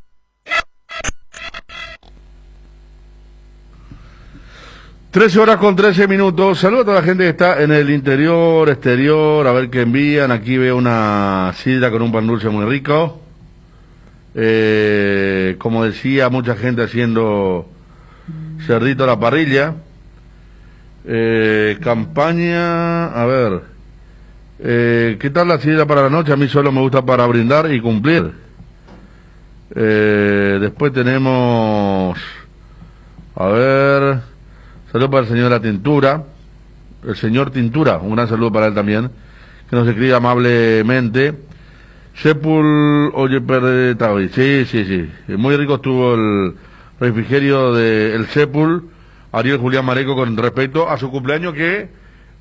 13:13. Saludos a toda la gente que está en el interior, exterior, a ver qué envían. Aquí veo una sidra con un pan dulce muy rico. Como decía, mucha gente haciendo cerdito a la parrilla. Campaña, a ver, ¿qué tal la sidra para la noche? A mí solo me gusta para brindar y cumplir. Después tenemos, a ver, Saludo para el señor La Tintura, el señor Tintura, un gran saludo para él también, que nos escribe amablemente. Sepul, oye, sí, muy rico estuvo el refrigerio del Sepul, Ariel Julián Mareco, con respecto a su cumpleaños, que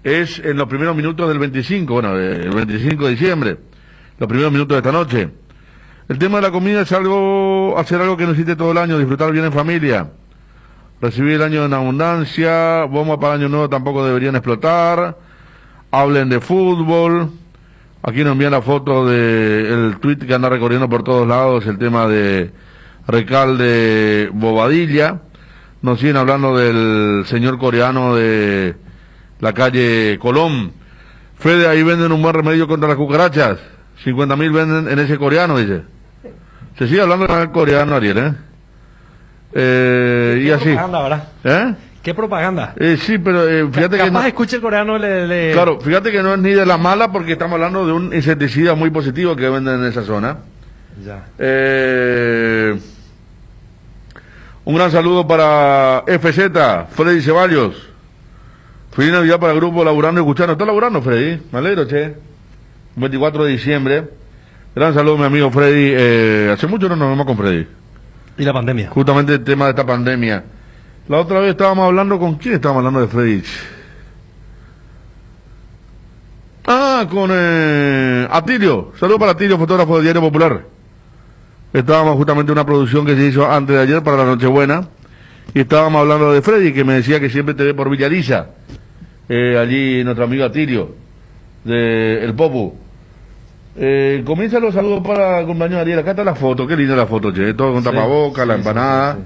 es en los primeros minutos del 25, bueno, el 25 de diciembre, los primeros minutos de esta noche. El tema de la comida es hacer algo que no existe todo el año, disfrutar bien en familia, recibir el año en abundancia, bombas para año nuevo tampoco deberían explotar, hablen de fútbol. Aquí nos envían la foto del tuit que anda recorriendo por todos lados, el tema de Recalde Bobadilla. Nos siguen hablando del señor coreano de la calle Colón. Fede, ahí venden un buen remedio contra las cucarachas. 50.000 venden en ese coreano, dice. Se sigue hablando del coreano, Ariel, y así. Propaganda, ¿verdad? ¿Qué propaganda? Sí, pero fíjate que capaz escuche el coreano le... Claro, fíjate que no es ni de la mala, porque estamos hablando de un insecticida muy positivo que venden en esa zona. Ya. Un gran saludo para FZ, Freddy Ceballos. Feliz Navidad para el grupo Laburando y Escuchando. ¿Está laburando, Freddy? Me alegro, che. 24 de diciembre. Gran saludo, mi amigo Freddy. Hace mucho no nos vemos con Freddy. Y la pandemia. Justamente el tema de esta pandemia. La otra vez estábamos hablando, ¿con quién estábamos hablando de Freddy? Con Atilio. Saludos para Atilio, fotógrafo del Diario Popular. Estábamos justamente en una producción que se hizo antes de ayer para la Nochebuena. Y estábamos hablando de Freddy, que me decía que siempre te ve por Villariza. Allí nuestro amigo Atilio, de El Popu. Comienza los saludos para el compañero Ariel. Acá está la foto, qué linda la foto, che. Todo con tapabocas, la empanada. Sí.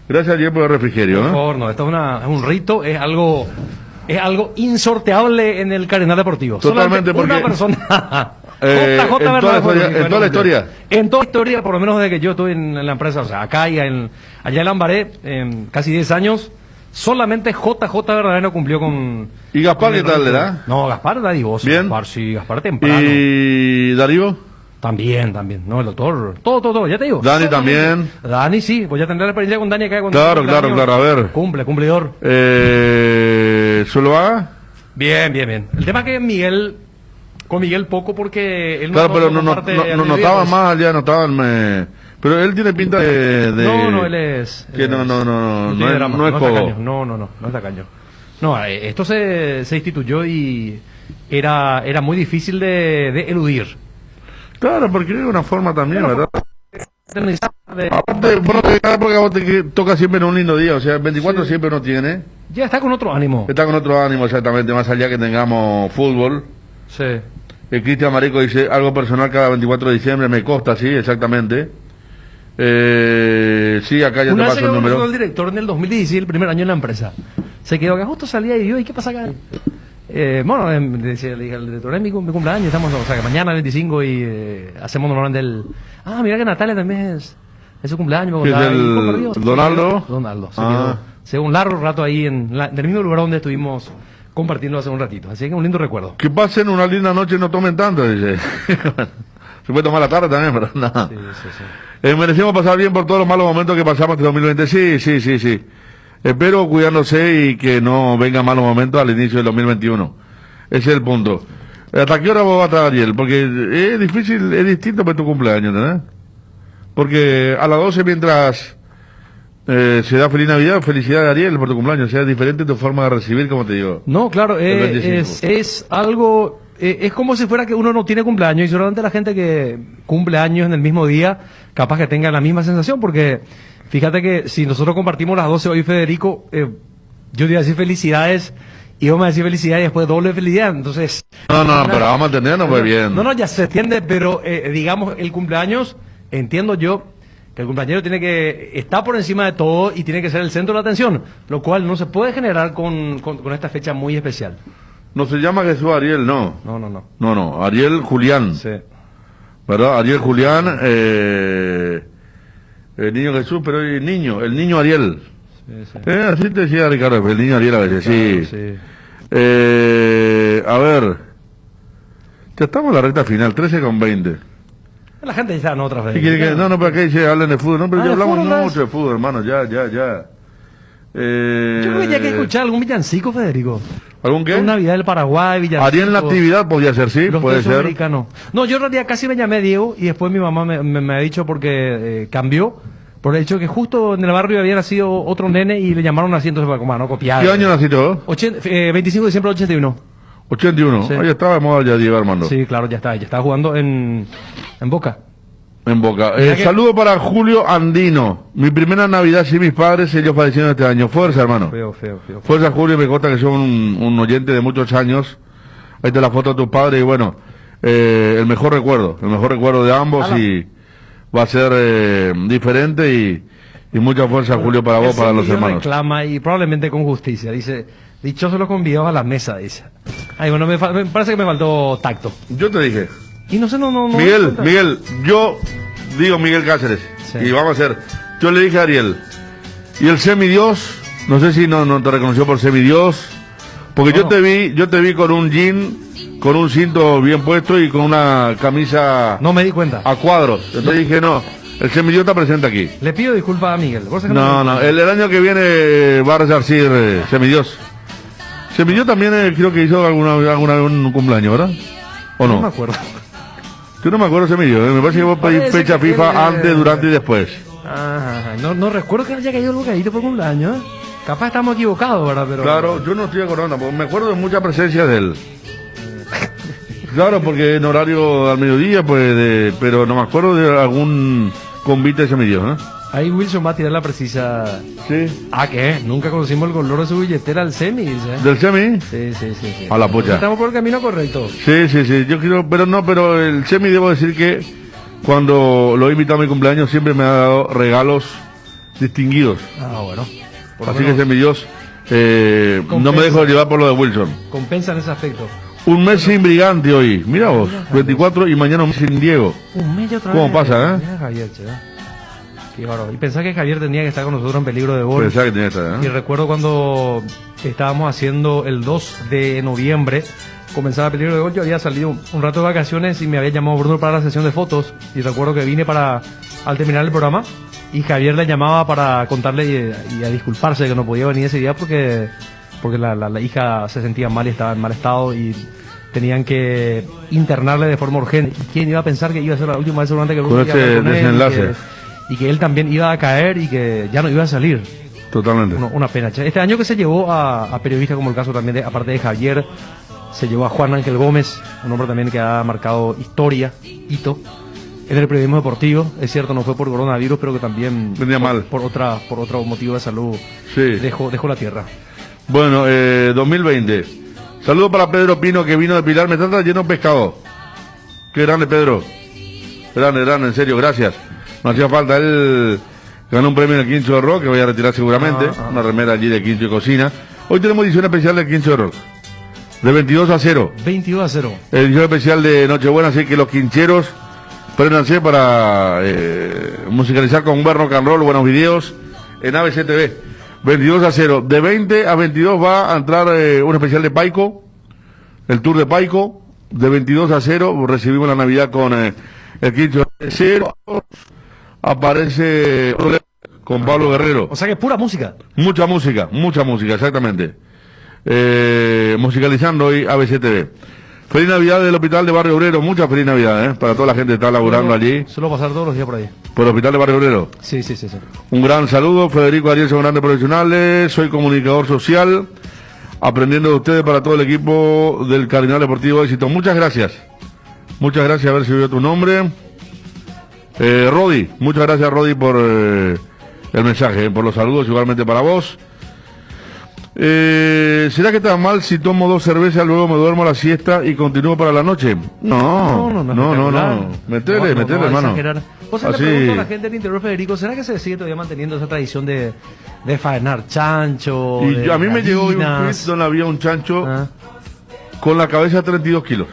Gracias, Ariel, por el refrigerio. Por favor, no, esto es un rito, es algo insorteable en el Cardenal Deportivo. Totalmente, porque una persona... en toda la historia. En toda la historia, por lo menos desde que yo estuve en la empresa, o sea, acá y allá en Lambaré, casi 10 años, solamente JJ Verdadero cumplió con... ¿Y Gaspar qué tal, verdad? No, Gaspar dadivoso. Bien. Gaspar temprano. ¿Y Darío? También. No, el doctor. Todo, ya te digo. Dani también. Dani sí, pues ya tendré la experiencia con Dani acá. Claro, a ver. Cumplidor. ¿Zuloaga? Bien. El tema que con Miguel poco porque él no... Claro, pero no notaba más allá, pero él tiene pinta de... No, él es... Que no es tacaño. No es tacaño. No, esto se instituyó y era muy difícil de eludir. Claro, porque es una forma también, ¿verdad? Aparte, porque vos te toca siempre en un lindo día, o sea, el 24 siempre uno tiene. Ya está con otro ánimo. Está con otro ánimo, exactamente, más allá que tengamos fútbol. Sí. Cristian Marico dice, algo personal cada 24 de diciembre, me consta, sí, exactamente. Sí, acá ya te paso el número. El director en el 2016, el primer año en la empresa. Se quedó acá, justo salía y yo, ¿y qué pasa acá? Le dije al director, es mi cumpleaños, estamos, o sea, que mañana el 25 y hacemos normalmente mira que Natalia también es su cumpleaños. ¿Es el Donaldo? Donaldo, se quedó un largo rato ahí en el mismo lugar donde estuvimos compartiendo hace un ratito, así que un lindo recuerdo. Que pasen una linda noche y no tomen tanto, dice. Se puede tomar la tarde también, pero nada. Sí. Merecemos pasar bien por todos los malos momentos que pasamos este 2020, sí. Espero cuidándose y que no vengan malos momentos al inicio del 2021. Ese es el punto. ¿Hasta qué hora vos vas a estar, Ariel? Porque es difícil, es distinto para tu cumpleaños, ¿verdad? Porque a las 12 mientras se da feliz Navidad, felicidades, Ariel, por tu cumpleaños. O sea, es diferente tu forma de recibir, como te digo. No, claro, es algo... es como si fuera que uno no tiene cumpleaños y seguramente la gente que cumple años en el mismo día capaz que tenga la misma sensación, porque fíjate que si nosotros compartimos las 12 hoy, Federico, yo te iba a decir felicidades y vamos a decir felicidades y después doble felicidad, entonces... No, pero vamos a entendernos muy bien. No, ya se entiende, pero digamos, el cumpleaños, entiendo yo que el cumpleañero tiene que estar por encima de todo y tiene que ser el centro de la atención, lo cual no se puede generar con esta fecha muy especial. No se llama Jesús Ariel, no. No, Ariel Julián. Sí. ¿Verdad? Ariel Julián, el niño Jesús, pero el niño Ariel. Sí. Así te decía Ricardo, el niño Ariel a veces, sí. A ver, ya estamos en la recta final, 13:20. La gente ya está en otra vez. No, pero acá dice, hablen de fútbol. No, pero ya hablamos mucho de fútbol, hermano, ya. Yo creo que ya hay que escuchar algún villancico, Federico. ¿Algún qué? Una Navidad del Paraguay, villancico. Ariel Natividad podría ser, sí, Los puede presos ser. americanos. No, yo en realidad casi me llamé Diego y después mi mamá me ha dicho porque cambió. Por el hecho que justo en el barrio había nacido otro nene y le llamaron así, entonces como no copiar. ¿Qué año naciste vos? 25 de diciembre del 81. 81. Sí. Ahí estaba de moda ya Diego Armando. Sí, claro, ya está jugando en Boca. En Boca. Mira que- Saludo para Julio Andino. Mi primera Navidad sin mis padres, ellos fallecieron este año. Fuerza, hermano. Feo. Fuerza, Julio, me consta que son un oyente de muchos años. Ahí está la foto de tus padres y bueno, el mejor recuerdo de ambos y va a ser diferente y mucha fuerza, Julio, para vos, para los hermanos. Reclama y probablemente con justicia. Dice, dichosos los convidados a la mesa, dice. Ay, bueno, me parece que me faltó tacto. Yo te dije. Y no sé, no. Miguel, yo digo Miguel Cáceres. Sí. Y vamos a hacer. Yo le dije a Ariel. Y el semidios, no sé si no te reconoció por semidios. Porque yo te vi con un jean, con un cinto bien puesto y con una camisa. No me di cuenta. A cuadros. Entonces dije, no, el semidios está presente aquí. Le pido disculpas a Miguel. ¿Vos sabés que No, el año que viene va a resarcir semidios. Semidios también creo que hizo alguna vez un cumpleaños, ¿verdad? ¿O no? No me acuerdo. Yo no me acuerdo semidios. Me parece que vos pedís Parece fecha que FIFA él, antes, durante y después. Ajá. No recuerdo que haya caído el bocadito por cumpleaños. Capaz estamos equivocados, ¿verdad? Pero... Claro, yo no estoy acordando, porque me acuerdo de mucha presencia de él. Claro, porque en horario al mediodía, pues, pero no me acuerdo de algún convite de semidios, ¿eh? Ahí Wilson va a tirar la precisa. Sí. Ah, ¿qué? Nunca conocimos el color de su billetera al semi, dice. ¿Del semi? Sí. A la pocha. Estamos por el camino correcto. Sí, yo quiero, pero el semi debo decir que cuando lo he invitado a mi cumpleaños siempre me ha dado regalos distinguidos. Ah, bueno. Así que semidios, no me dejo llevar por lo de Wilson. Compensa en ese aspecto. Un mes sin Brigante hoy, mira vos, 24 y mañana un mes sin Diego. Un mes y otra ¿Cómo vez. pasa, Mira, Javier, che, qué bárbaro. Y pensaba que Javier tenía que estar con nosotros en peligro de gol. Pensaba que tenía que estar, Y recuerdo cuando estábamos haciendo el 2 de noviembre, comenzaba peligro de gol, yo había salido un rato de vacaciones y me había llamado Bruno para la sesión de fotos. Y recuerdo que vine al terminar el programa y Javier le llamaba para contarle y a disculparse que no podía venir ese día porque la hija se sentía mal y estaba en mal estado y tenían que internarle de forma urgente. ¿Y quién iba a pensar que iba a ser la última vez seguramente que Bruno Con iba a hablar este con él desenlace. y que él también iba a caer y que ya no iba a salir? Totalmente. Una pena, che. Este año que se llevó a periodistas como el caso también de, aparte de Javier, se llevó a Juan Ángel Gómez, un hombre también que ha marcado hito en el periodismo deportivo. Es cierto, no fue por coronavirus, pero que también venía mal por otro motivo de salud. Sí. Dejó la tierra. Bueno, 2020. Saludo para Pedro Pino que vino de Pilar, me está trayendo pescado. Qué grande, Pedro. Grande, en serio, gracias. No hacía falta, él ganó un premio en el Quincho de Rock, que voy a retirar seguramente, una remera allí de Quincho y Cocina. Hoy tenemos edición especial del Quincho de Rock, de 22-0. 22-0. Edición especial de Nochebuena, así que los quincheros, préndanse para musicalizar con buen rock and roll, buenos videos en ABC TV. 22-0. De 20 a 22 va a entrar un especial de Paico, el tour de Paico. De 22-0 recibimos la Navidad con el Quincho. 0 aparece con Pablo Guerrero. O sea que pura música. Mucha música, exactamente. Musicalizando hoy ABC TV. Feliz Navidad del Hospital de Barrio Obrero, mucha feliz Navidad, para toda la gente que está laburando allí. Suelo pasar todos los días por ahí. Por el Hospital de Barrio Obrero. Sí. Un gran saludo, Federico Ariel, son grandes profesionales, soy comunicador social, aprendiendo de ustedes para todo el equipo del Cardinal Deportivo Éxito. Muchas gracias, a ver si veo tu nombre. Rodi, muchas gracias Rodi por el mensaje, por los saludos, igualmente para vos. ¿Será que está mal si tomo 2 cervezas, luego me duermo a la siesta y continúo para la noche? No. Metele, hermano. Vos le pregunto a la gente del interior, Federico, ¿será que se sigue todavía manteniendo esa tradición de faenar chancho? Y a mí me llegó un tweet donde había un chancho con la cabeza de 32 kilos.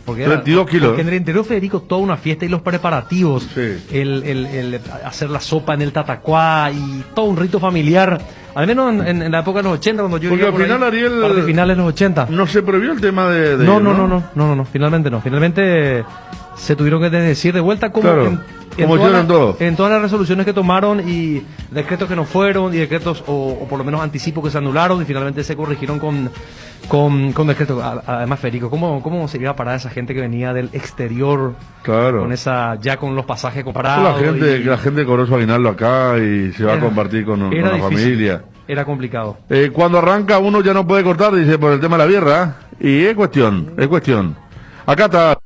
32 kilos. Porque en el interior, Federico, toda una fiesta y los preparativos, el hacer la sopa en el tatacuá y todo un rito familiar. Al menos en la época de los 80, cuando yo porque iba al final, Ariel, parte finales de los 80. No se prohibió el tema de no, finalmente no. Finalmente se tuvieron que decir de vuelta como Claro, como hicieron todo. en todas las resoluciones que tomaron y decretos que no fueron y decretos o por lo menos anticipos que se anularon y finalmente se corrigieron con decretos. Además, Federico, ¿cómo se iba a parar esa gente que venía del exterior Claro. con con los pasajes Pues comparados? la gente cobró su aguinaldo acá y se va a compartir con era la difícil, familia. Era complicado. Cuando arranca uno ya no puede cortar, dice, por el tema de la birra. Y es cuestión. Acá está.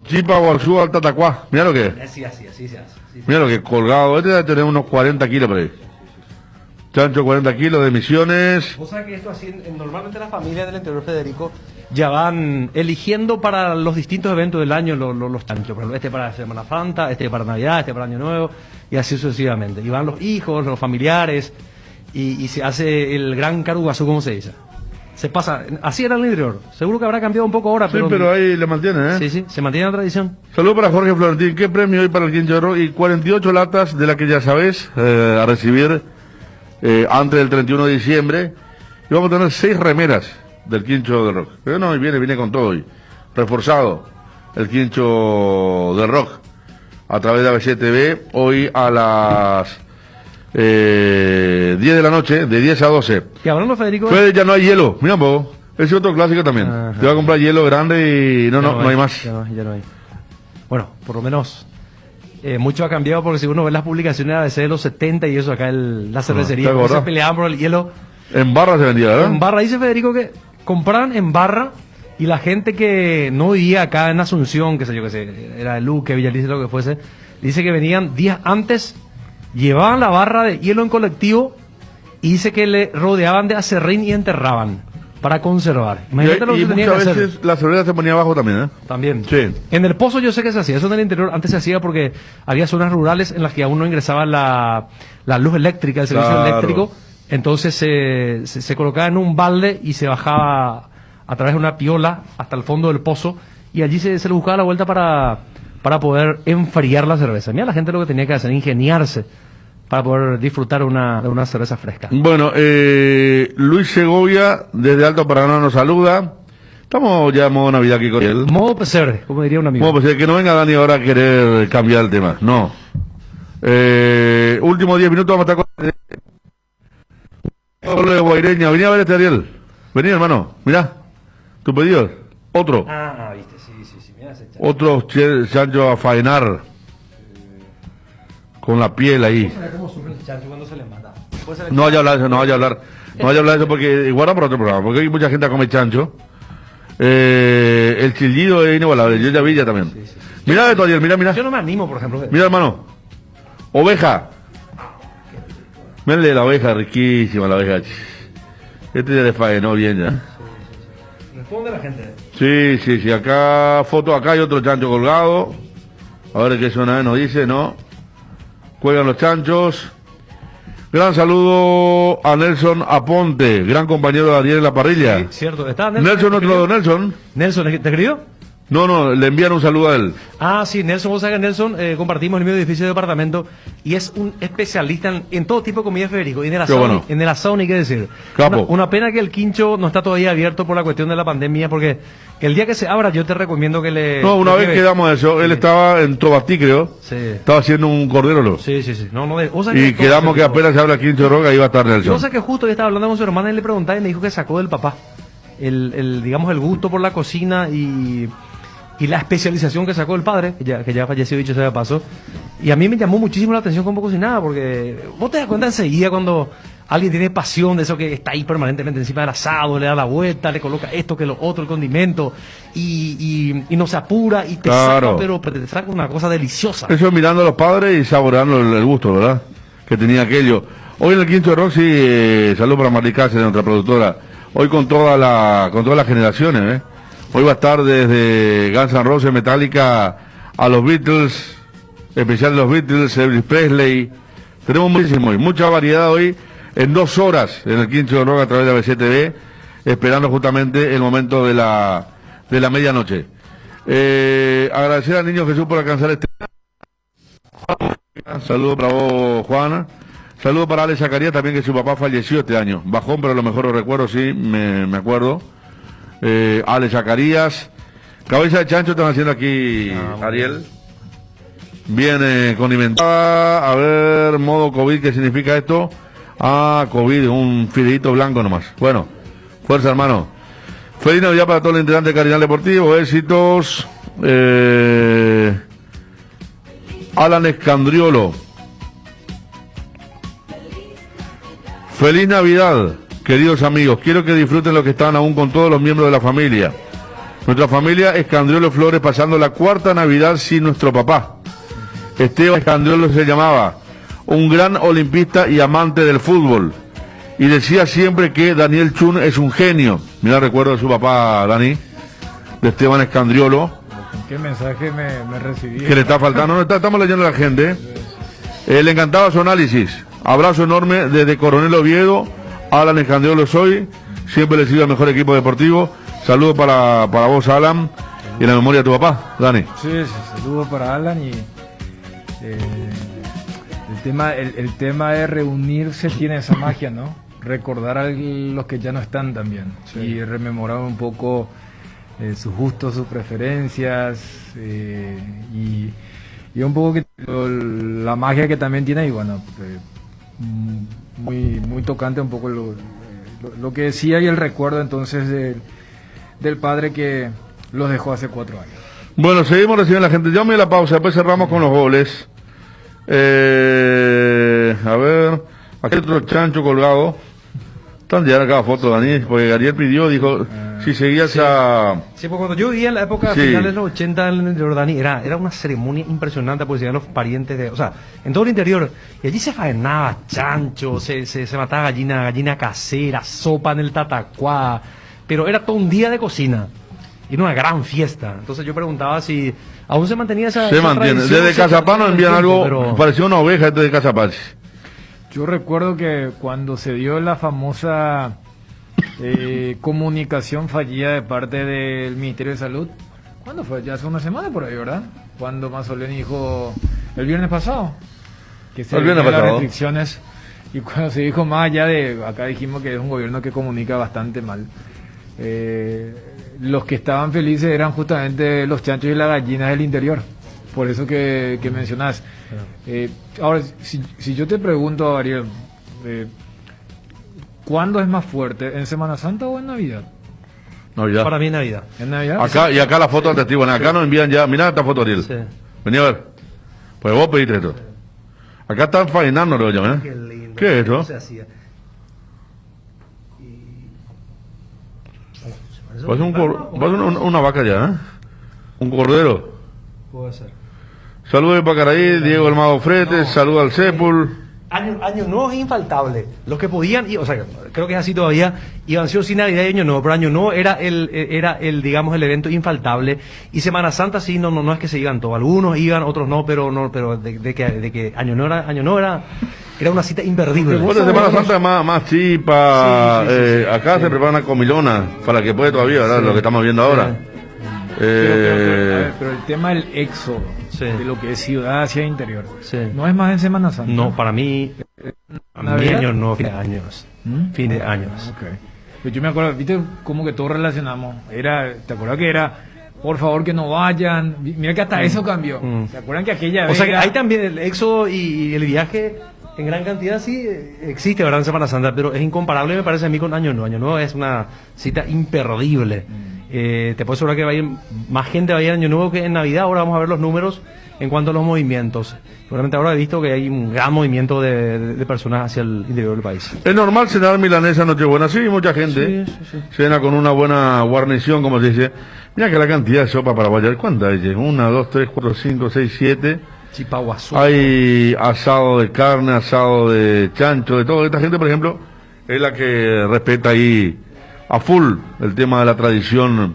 Chipa Guarzú Alta Tacuá. Mira lo que es. Así se hace. Mira lo que es colgado. Este debe tener unos 40 kilos por ahí. Chancho 40 kilos de Misiones. Vos sabés que esto así, normalmente las familias del interior, Federico, ya van eligiendo para los distintos eventos del año los chanchos. Por ejemplo, este para Semana Santa, este para Navidad, este para Año Nuevo, y así sucesivamente. Y van los hijos, los familiares, y se hace el gran carugazú, como se dice. Se pasa, así era en el interior. Seguro que habrá cambiado un poco ahora, Sí, pero ahí le mantiene, ¿eh? Sí, se mantiene la tradición. Saludos para Jorge Florentín. ¿Qué premio hay para el Quincho de Rock? Y 48 latas de la que ya sabes a recibir antes del 31 de diciembre. Y vamos a tener 6 remeras del Quincho de Rock. Pero no, viene con todo hoy. Reforzado el Quincho de Rock a través de ABC TV. Hoy a las 10 de la noche, de 10 a 12. Y hablando, Federico. Fede, ya no hay hielo. Mira un poco. Ese es otro clásico también. Ajá. Te va a comprar hielo grande y no hay más. Ya no hay. Bueno, por lo menos mucho ha cambiado porque si uno ve las publicaciones a veces de los 70 y eso acá la cervecería, ¿te acordás? se peleaban por el hielo. En barra se vendía, ¿verdad? En barra, dice Federico que compraban en barra y la gente que no vivía acá en Asunción, que sé yo, que sé, era de Luque, Villalice, lo que fuese, dice que venían días antes, llevaban la barra de hielo en colectivo y dice que le rodeaban de acerrín y enterraban para conservar. Imagínate lo que y tenían que muchas hacer. veces la cerveza se ponía abajo también, ¿eh? También. Sí. En el Pozo yo sé que se hacía, eso en el interior antes se hacía porque había zonas rurales en las que aún no ingresaba la luz eléctrica, el servicio Claro. eléctrico, entonces se colocaba en un balde y se bajaba a través de una piola hasta el fondo del pozo y allí se le buscaba la vuelta para poder enfriar la cerveza. Mira la gente lo que tenía que hacer, ingeniarse para poder disfrutar de una cerveza fresca. Bueno, Luis Segovia, desde Alto Paraná, nos saluda. Estamos ya en modo Navidad aquí con él. Modo pesebre, como diría un amigo. Modo pesebre, que no venga Dani ahora a querer cambiar el tema. No. Últimos 10 minutos vamos a estar con de Guaireña. Venía a ver este Ariel. Vení, hermano. Mirá. Tu pedido. Otro. Viste, sí. Mira ese Otro chancho a faenar. Con la piel ahí. ¿Cómo sufre el chancho cuando se le mata? No vaya a hablar de eso, no vaya a hablar de eso porque guarda por otro programa, porque hay mucha gente que come chancho. El chillido es inigualable, yo ya vi ya también. Mira esto, Ariel, mira. Yo no me animo, por ejemplo. Mira, hermano. Oveja. Mírale la oveja, riquísima la oveja. Este ya le faenó bien ya. Responde la gente. Sí, acá foto, acá hay otro chancho colgado. A ver qué zona nos dice, ¿no? Cuelgan los chanchos. Gran saludo a Nelson Aponte, gran compañero de Ariel en la parrilla. Sí, cierto. ¿Está Nelson, nuestro Nelson. Nelson, ¿te escribió? No, le envían un saludo a él. Ah, sí, Nelson, vos sabés que Nelson compartimos el mismo edificio de departamento y es un especialista en todo tipo de comida, Federico. Y en el asado, bueno. en el asado ni qué decir. Capo. Una pena que el quincho no está todavía abierto por la cuestión de la pandemia, porque el día que se abra yo te recomiendo que le... No, una vez quedamos eso, él estaba en Tobatí, creo. Sí. Estaba haciendo un cordero. Sí. No, vos sabés Y quedamos que apenas se habla Quincho Roca ahí va a estar Yo Nelson. sé que justo yo estaba hablando con su hermana y le preguntaba y me dijo que sacó del papá digamos, el gusto por la cocina y la especialización que sacó el padre, que ya falleció, dicho sea de paso. Y a mí me llamó muchísimo la atención cómo cocinaba, porque vos te das cuenta enseguida cuando alguien tiene pasión de eso que está ahí permanentemente encima del asado, le da la vuelta, le coloca esto, que lo otro, el condimento, y no se apura, y te Claro. saca, pero te saca una cosa deliciosa. Eso mirando a los padres y saboreando el gusto, ¿verdad? Que tenía aquello. Hoy en el Quincho de Rock, sí, saludos para Marley Cáceres, nuestra productora. Hoy con todas las generaciones, ¿eh? Hoy va a estar desde Guns N' Roses, Metallica, a los Beatles, especial los Beatles, Elvis Presley. Tenemos muchísimo hoy, mucha variedad hoy, en 2 horas en el Quincho de Rock a través de ABC TV, esperando justamente el momento de la medianoche. Agradecer al Niño Jesús por alcanzar este... Saludos para vos, Juana. Saludos para Alex Zacarías también, que su papá falleció este año. Bajón, pero a lo mejor lo recuerdo, sí, me acuerdo. Alex Zacarías. Cabeza de chancho están haciendo aquí, Ariel. Viene condimentada. A ver, modo COVID, ¿qué significa esto? COVID, un fideíto blanco nomás. Bueno, fuerza, hermano. Feliz Navidad para todos los integrantes de Cardinal Deportivo. Éxitos. Alan Escandriolo. Feliz Navidad, queridos amigos. Quiero que disfruten lo que están aún con todos los miembros de la familia. Nuestra familia Escandriolo Flores pasando la cuarta Navidad sin nuestro papá. Esteban Escandriolo se llamaba, un gran olimpista y amante del fútbol. Y decía siempre que Daniel Chun es un genio. Mira, recuerdo de su papá, Dani, de Esteban Escandriolo. ¿Qué mensaje me recibí? Que le está faltando. No, estamos leyendo a la gente. Le encantaba su análisis. Abrazo enorme desde Coronel Oviedo. Alan Escandriolo soy. Siempre le sigo al mejor equipo deportivo. Saludos para vos, Alan. Y en la memoria de tu papá, Dani. Sí, saludos para Alan. Y el tema de reunirse tiene esa magia, ¿no? Recordar a los que ya no están también. Sí. Y rememorar un poco sus gustos, sus preferencias. Y un poco la magia que también tiene. Y bueno, muy tocante un poco lo que decía y el recuerdo entonces del padre que los dejó hace 4 años. Bueno, seguimos recibiendo a la gente. Llame a la pausa, después cerramos con los goles. A ver, aquí hay otro chancho colgado. Están ya cada foto, Dani, porque Ariel pidió, dijo, si seguías Sí, porque cuando yo vivía en la época final de los 80 en Jordani, era una ceremonia impresionante, porque se iban los parientes o sea, en todo el interior, y allí se faenaba chancho, se mataba gallina casera, sopa en el tatacuá, pero era todo un día de cocina, y era una gran fiesta. Entonces yo preguntaba si aún se mantenía esa mantiene. tradición. Desde Cazapá nos envían algo, parecía una oveja desde Cazapá. Yo recuerdo que cuando se dio la famosa comunicación fallida de parte del Ministerio de Salud, ¿cuándo fue? Ya hace una semana por ahí, ¿verdad? Cuando Mazzoleni dijo, el viernes pasado, que se dieron las restricciones, y cuando se dijo más allá de, acá dijimos que es un gobierno que comunica bastante mal, los que estaban felices eran justamente los chanchos y las gallinas del interior, por eso que mencionás. Ahora, si yo te pregunto, Ariel, ¿cuándo es más fuerte? ¿En Semana Santa o en Navidad? Navidad. Para mí es Navidad. ¿En Navidad? Acá, y acá la foto del testigo. Acá nos envían ya. Mirá esta foto, Ariel. Sí. Vení a ver. Pues vos pediste esto. Acá están faenando, lo llaman, ¿eh? Qué lindo. ¿Qué es esto? Parece una vaca ya, ¿eh? Un cordero. Puede ser. Saludos de Pacaraí, Diego El Mago Fretes, saludos al Cepul. Año Nuevo es infaltable. Los que podían, o sea, creo que es así todavía, iban sí o sí Navidad y Año Nuevo, pero Año Nuevo era el digamos, el evento infaltable. Y Semana Santa sí, no es que se iban todos. Algunos iban, otros no, pero de que Año Nuevo era una cita imperdible. Después de Semana Santa más chipa, sí. Acá se prepara una comilona, para que puede todavía, ¿verdad? Lo que estamos viendo ahora. Pero el tema del éxodo, de lo que es ciudad hacia interior, no es más en Semana Santa. No, para mí Año Nuevo, fin de años. Fin de años. Pues yo me acuerdo, viste, como que todos relacionamos. ¿Te acuerdas que era, por favor que no vayan? Mira que hasta eso cambió. ¿Te acuerdan que aquella vez? O sea que hay también el éxodo y el viaje en gran cantidad sí existe, ¿verdad? En Semana Santa, pero es incomparable, me parece a mí, con Año Nuevo. Año Nuevo es una cita imperdible. Te puedo asegurar que más gente va a ir en Año Nuevo que en Navidad. Ahora vamos a ver los números en cuanto a los movimientos. Seguramente ahora he visto que hay un gran movimiento de personas hacia el interior del país. Es normal cenar milanesa Nochebuena, sí, mucha gente cena con una buena guarnición, como se dice. Mira que la cantidad de sopa para guayar, ¿cuánta hay? 1, 2, 3, 4, 5, 6, 7. Hay asado de carne, asado de chancho, de todo. Esta gente, por ejemplo, es la que respeta ahí a full el tema de la tradición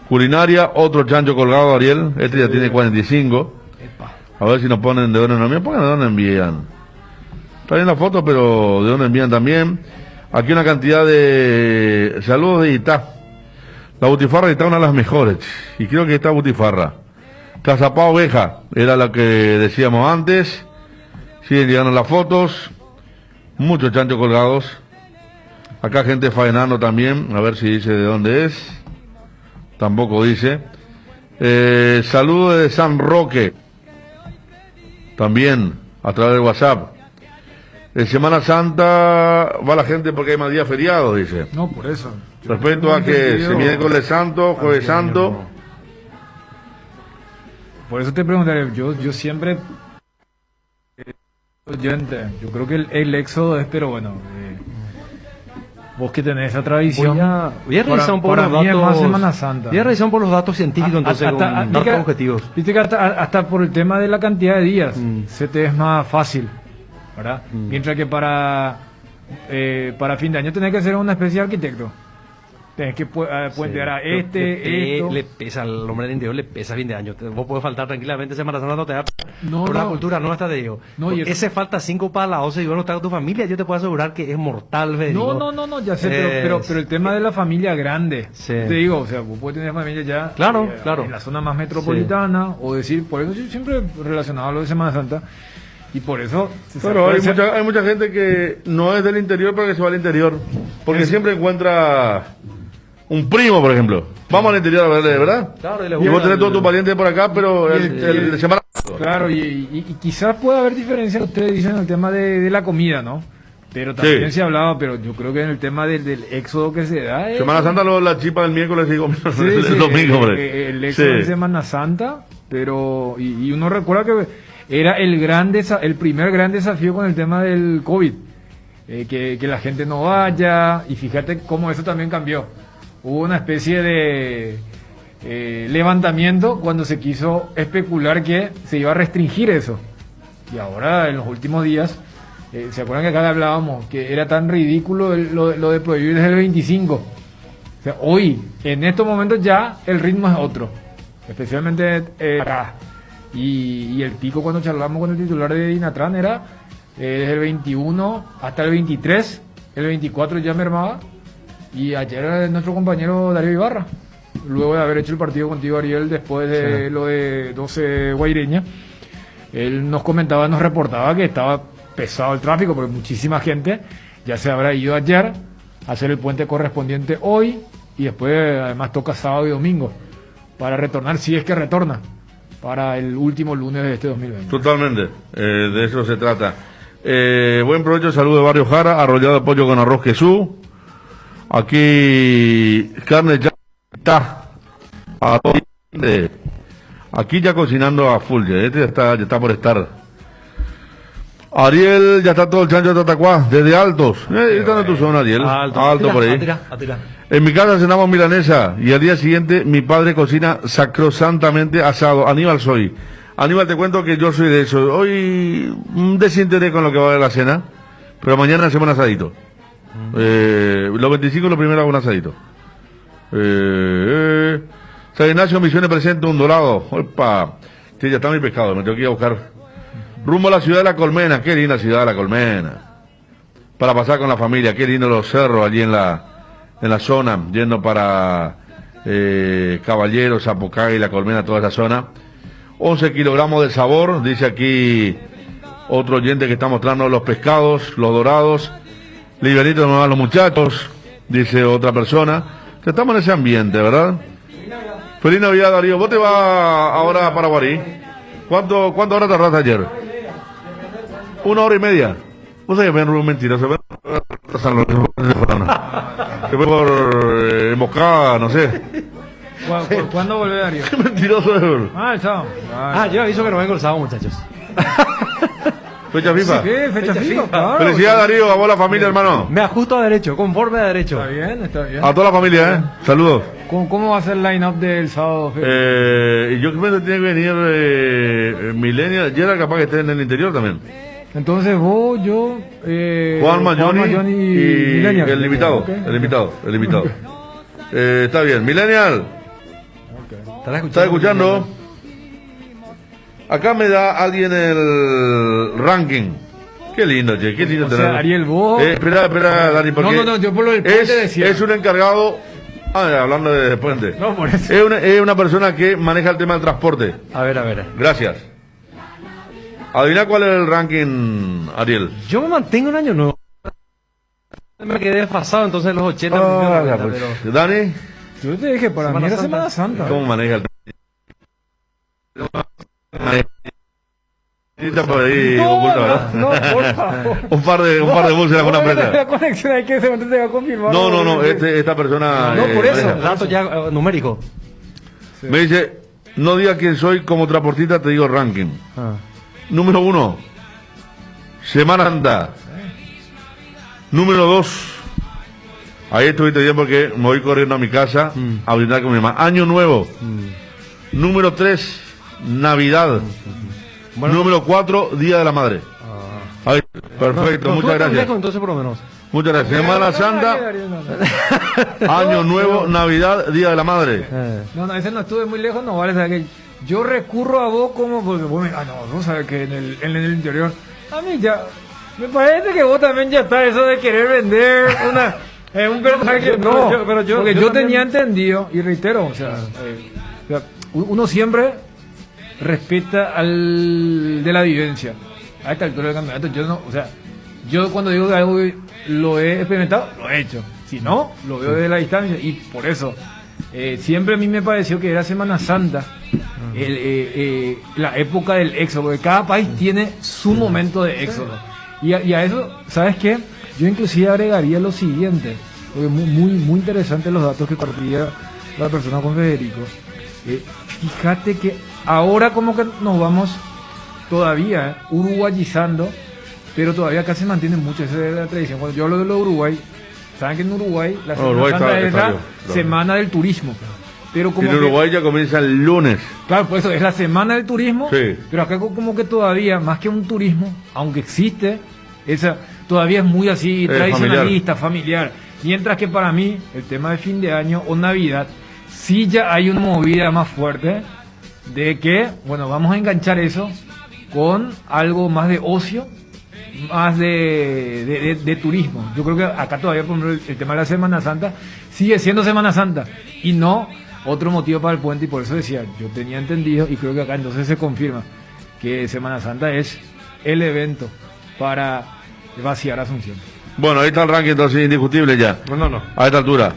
culinaria. Otro chancho colgado, Ariel, este ya tiene 45. A ver si nos ponen de dónde nos envían. Pongan de dónde envían. Está bien la foto, pero de dónde envían también. Aquí una cantidad de saludos de Itá. La butifarra de Itá es una de las mejores, y creo que esta butifarra Cazapá Oveja era la que decíamos antes. Siguen llegando las fotos, muchos chanchos colgados. Acá gente faenando también, a ver si dice de dónde es. Tampoco dice. Saludos de San Roque. También, a través de WhatsApp. En Semana Santa va la gente porque hay más días feriados, dice. No, por eso. Respecto a que se miércoles santo, jueves santo. Por eso te preguntaré, yo siempre... oyente, yo creo que el éxodo es, pero bueno... vos que tenés esa tradición. Voy a revisar un poco los mí es más datos. Semana Santa. Voy a revisar un poco los datos científicos, entonces, con datos objetivos. Viste que hasta por el tema de la cantidad de días se te es más fácil, ¿verdad? Mientras que para fin de año tenés que ser una especie de arquitecto. Tenés que puentear a esto. Le pesa al hombre del interior, le pesa fin de año. Vos podés faltar tranquilamente Semana Santa, no te da. No, por la no. cultura nuestra, te digo. No, y ese falta 5 para las 11 y bueno, está con tu familia, yo te puedo asegurar que es mortal, Federico. No, ya sé, pero el tema de la familia grande, te digo, o sea, vos puedes tener familia ya claro. en la zona más metropolitana, o decir, por eso yo siempre relacionado a lo de Semana Santa, y por eso... Pero hay mucha gente que no es del interior, pero que se va al interior, porque siempre encuentra un primo, por ejemplo. Vamos al interior a verle, ¿verdad? Claro, y vos tenés todos tus parientes por acá, pero el de Semana Santa. Claro, y quizás pueda haber diferencia, ustedes dicen, en el tema de la comida, ¿no? Pero también se hablaba, pero yo creo que en el tema del éxodo que se da... Semana Santa, la chipa del miércoles y el domingo, hombre. El éxodo de Semana Santa, pero... Y uno recuerda que era el primer gran desafío con el tema del COVID. Que la gente no vaya, y fíjate cómo eso también cambió. Hubo una especie de levantamiento cuando se quiso especular que se iba a restringir eso. Y ahora, en los últimos días, ¿se acuerdan que acá hablábamos que era tan ridículo lo de prohibir desde el 25? O sea, hoy, en estos momentos ya el ritmo es otro, especialmente acá. Y el pico cuando charlamos con el titular de Dinatran era desde el 21 hasta el 23, el 24 ya mermaba. Y ayer nuestro compañero Darío Ibarra, luego de haber hecho el partido contigo, Ariel, después de lo de 12 Guaireña, él nos comentaba, nos reportaba que estaba pesado el tráfico, porque muchísima gente ya se habrá ido ayer a hacer el puente correspondiente hoy, y después además toca sábado y domingo, para retornar, si es que retorna, para el último lunes de este 2020. Totalmente, de eso se trata. Buen provecho, saludos de Barrio Jara, arrollado de pollo con arroz Jesús. Aquí carne ya está aquí ya cocinando a full, ya está por estar. Ariel, ya está todo el chancho de Tatacuá, desde Altos. Está en tu zona, Ariel. Alto por ahí. En mi casa cenamos milanesa y al día siguiente mi padre cocina sacrosantamente asado. Aníbal soy. Aníbal, te cuento que yo soy de eso. Hoy desinterés con lo que va a haber la cena, pero mañana hacemos un asadito. Los 25 lo primero hago un asadito. San Ignacio Misiones presenta un dorado. Opa, sí, ya está mi pescado, me tengo que ir a buscar. Rumbo a la ciudad de La Colmena, qué linda ciudad de La Colmena. Para pasar con la familia, qué lindo los cerros allí en la zona, yendo para Caballero, Zapucay, La Colmena, toda esa zona. 11 kilogramos de sabor, dice aquí otro oyente que está mostrando los pescados, los dorados. Liberito nomás los muchachos, dice otra persona. Estamos en ese ambiente, ¿verdad? Feliz Navidad, Darío. ¿Vos te vas ahora para Guarí? ¿Cuánto horas tardaste ayer? 1 hora y media. Vos sabés que ven un mentiroso. Se fue por emboscada, no sé. ¿Cuándo volvé, Darío? Qué mentiroso es. El sábado. Yo aviso que no vengo el sábado, muchachos. Fecha FIFA. Sí, fecha FIFA, claro. Felicidades, Darío, a vos la familia, hermano. Me ajusto a derecho, conforme a derecho. Está bien. A toda la familia, Saludos. ¿Cómo va a ser el line-up del sábado? Yo creo que tiene que venir Millennial. Ya era capaz que esté en el interior también. Entonces vos, yo... Juanma, Johnny y Millennial. El invitado. Okay. El invitado. Está bien. Millennial. Okay. ¿Estás escuchando? Acá me da alguien el ranking. Qué lindo, che, qué lindo tenerlo. Ariel, vos... Espera, Dani, porque... No, yo por lo del puente decía. Es un encargado... hablando de puente. No, por eso. Es una persona que maneja el tema del transporte. A ver. Gracias. Adivina cuál es el ranking, Ariel. Yo me mantengo un año nuevo. Me quedé desfasado, entonces los 80. Dani. Yo te dije, para mí era Semana Santa. ¿Cómo maneja el Por ahí, oculta, ¿verdad? No, por favor. un par de buses en alguna empresa. La conexión hay que se va a confirmar. No, esta persona... No, por eso, maneja. dato ya numérico. Me dice, no diga quién soy como transportista, te digo ranking. Número 1, Semana Santa. Número 2, ahí estuviste bien porque me voy corriendo a mi casa a brindar con mi mamá. Año Nuevo. Número 3, Navidad. Número 4, Día de la Madre. Ahí, perfecto, No, muchas gracias. lejos, entonces por lo menos. Muchas gracias. Semana Santa, Año Nuevo, Navidad, Día de la Madre. No, ese no estuve muy lejos, no vale. O sea, que yo recurro a vos como porque vos me... no sabes que en el interior. A mí ya... Me parece que vos también ya está eso de querer vender un personaje. No, porque yo tenía entendido, y reitero, o sea, uno siempre respeta al de la vivencia. A esta altura del campeonato, yo cuando digo que algo lo he experimentado, lo he hecho. Si no, lo veo desde la distancia. Y por eso, siempre a mí me pareció que era Semana Santa, la época del éxodo, porque cada país tiene su momento de éxodo. Y a eso, ¿sabes qué? Yo inclusive agregaría lo siguiente, porque muy interesante los datos que compartía la persona con Federico. Fíjate que ahora como que nos vamos todavía uruguayizando, pero todavía acá se mantiene mucho esa de la tradición. Cuando yo hablo de lo de Uruguay, saben que en Uruguay la Semana Santa es la semana del turismo. Pero como en Uruguay ya comienza el lunes. Claro, por eso es la semana del turismo, sí. Pero acá como que todavía, más que un turismo, aunque existe, esa todavía es muy así, tradicionalista, familiar. Mientras que para mí, el tema de fin de año o Navidad, sí ya hay una movida más fuerte de que, bueno, vamos a enganchar eso con algo más de ocio, más de turismo. Yo creo que acá todavía, por ejemplo, el tema de la Semana Santa sigue siendo Semana Santa y no otro motivo para el puente, y por eso decía, yo tenía entendido, y creo que acá entonces se confirma, que Semana Santa es el evento para vaciar Asunción. Bueno, ahí está el ranking entonces indiscutible ya. No. A esta altura.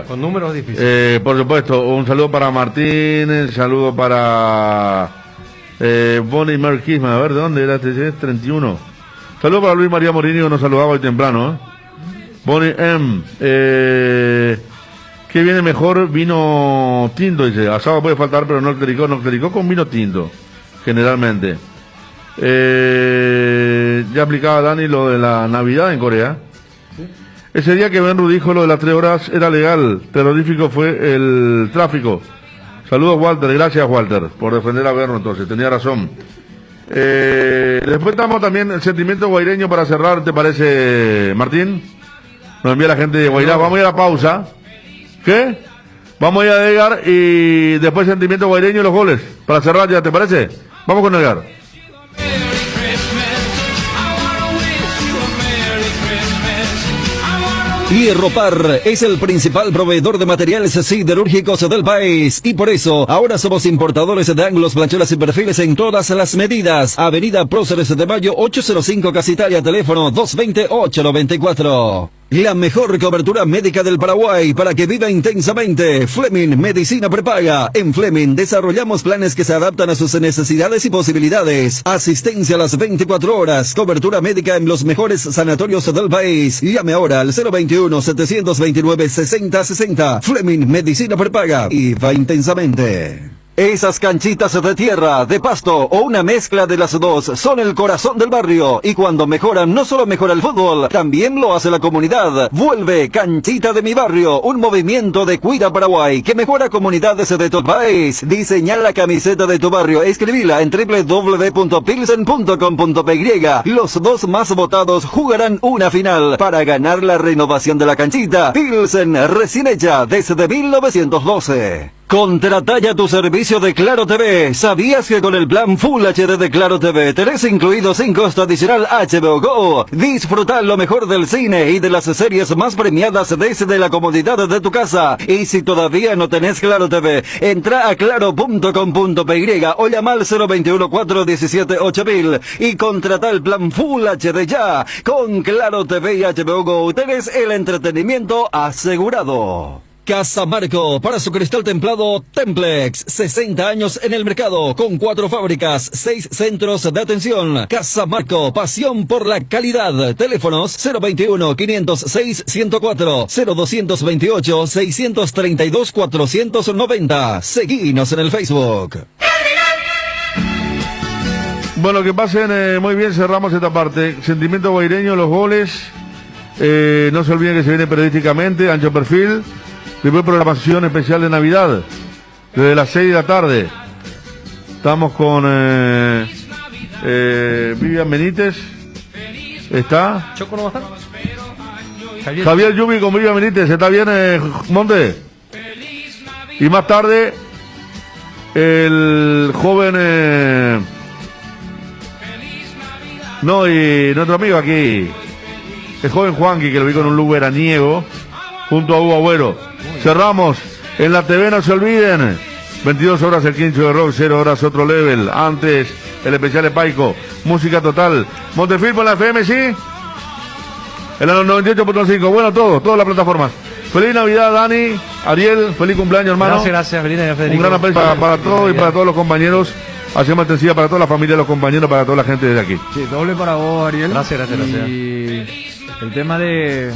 Con números difíciles. Por supuesto, un saludo para Martín, saludo para Bonnie Merkisma, a ver, ¿de dónde era este? 31. Saludo para Luis María Morini, que nos saludaba hoy temprano. Bonnie M. ¿Qué viene mejor? Vino tinto, dice. Asado puede faltar, pero no clericó con vino tinto, generalmente. Ya aplicaba Dani lo de la Navidad en Corea. ¿Sí? Ese día que Benru dijo lo de las 3 horas era legal, terrorífico fue el tráfico. Saludos, Walter, gracias, Walter, por defender a Benru, entonces, tenía razón. Después estamos también el sentimiento guaireño para cerrar, ¿te parece, Martín? Nos envía la gente de Guairá. Vamos a ir a la pausa. ¿Qué? Vamos a ir a Edgar y después sentimiento guaireño y los goles. Para cerrar ya, ¿te parece? Vamos con Edgar. Hierropar es el principal proveedor de materiales siderúrgicos del país y por eso ahora somos importadores de ángulos, planchuelas y perfiles en todas las medidas. Avenida Próceres de Mayo 805 Casa Italia, teléfono 220-894. La mejor cobertura médica del Paraguay para que viva intensamente. Fleming Medicina Prepaga. En Fleming desarrollamos planes que se adaptan a sus necesidades y posibilidades. Asistencia a las 24 horas. Cobertura médica en los mejores sanatorios del país. Llame ahora al 021-729-6060. Fleming Medicina Prepaga. Y va intensamente. Esas canchitas de tierra, de pasto o una mezcla de las dos son el corazón del barrio y cuando mejoran no solo mejora el fútbol, también lo hace la comunidad. Vuelve Canchita de mi Barrio, un movimiento de Cuida Paraguay que mejora comunidades de todo el país. Diseñar la camiseta de tu barrio, escribila en www.pilsen.com.py. Los dos más votados jugarán una final para ganar la renovación de la canchita. Pilsen, recién hecha desde 1912. Contrata ya tu servicio de Claro TV. ¿Sabías que con el plan Full HD de Claro TV tenés incluido sin costo adicional HBO Go? Disfruta lo mejor del cine y de las series más premiadas desde la comodidad de tu casa. Y si todavía no tenés Claro TV, entra a claro.com.py o llama al 021-417-8000 y contrata el plan Full HD ya. Con Claro TV y HBO Go tenés el entretenimiento asegurado. Casamarco, para su cristal templado Templex, 60 años en el mercado, con 4 fábricas, 6 centros de atención. Casamarco, pasión por la calidad. Teléfonos 021-506-104, 0228-632-490. Seguinos en el Facebook. Bueno, que pasen muy bien, cerramos esta parte. Sentimiento guaireño, los goles. No se olviden que se viene periodísticamente, ancho perfil. Primer programación especial de Navidad, desde las 6 de la tarde. Estamos con Vivian Benítez. ¿Está? ¿Choco no va a estar? Javier Yubi con Vivian Benítez. ¿Está bien, Monte? Y más tarde, el joven... No, y nuestro amigo aquí, el joven Juanqui, que lo vi con un look veraniego, junto a Hugo Agüero. Cerramos en la TV, no se olviden. 22 horas el quincho de rock, 0 horas otro level. Antes, el especial de Paico, música total. Montefil por la FM, ¿sí? En la 98.5. Bueno, todas las plataformas. Feliz Navidad, Dani, Ariel, feliz cumpleaños, hermano. Gracias, feliz Navidad, Federico. Un gran aprecio para todos y para todos los compañeros. Hacemos extensiva para toda la familia, los compañeros, para toda la gente desde aquí. Sí, doble para vos, Ariel. Gracias. Y el tema de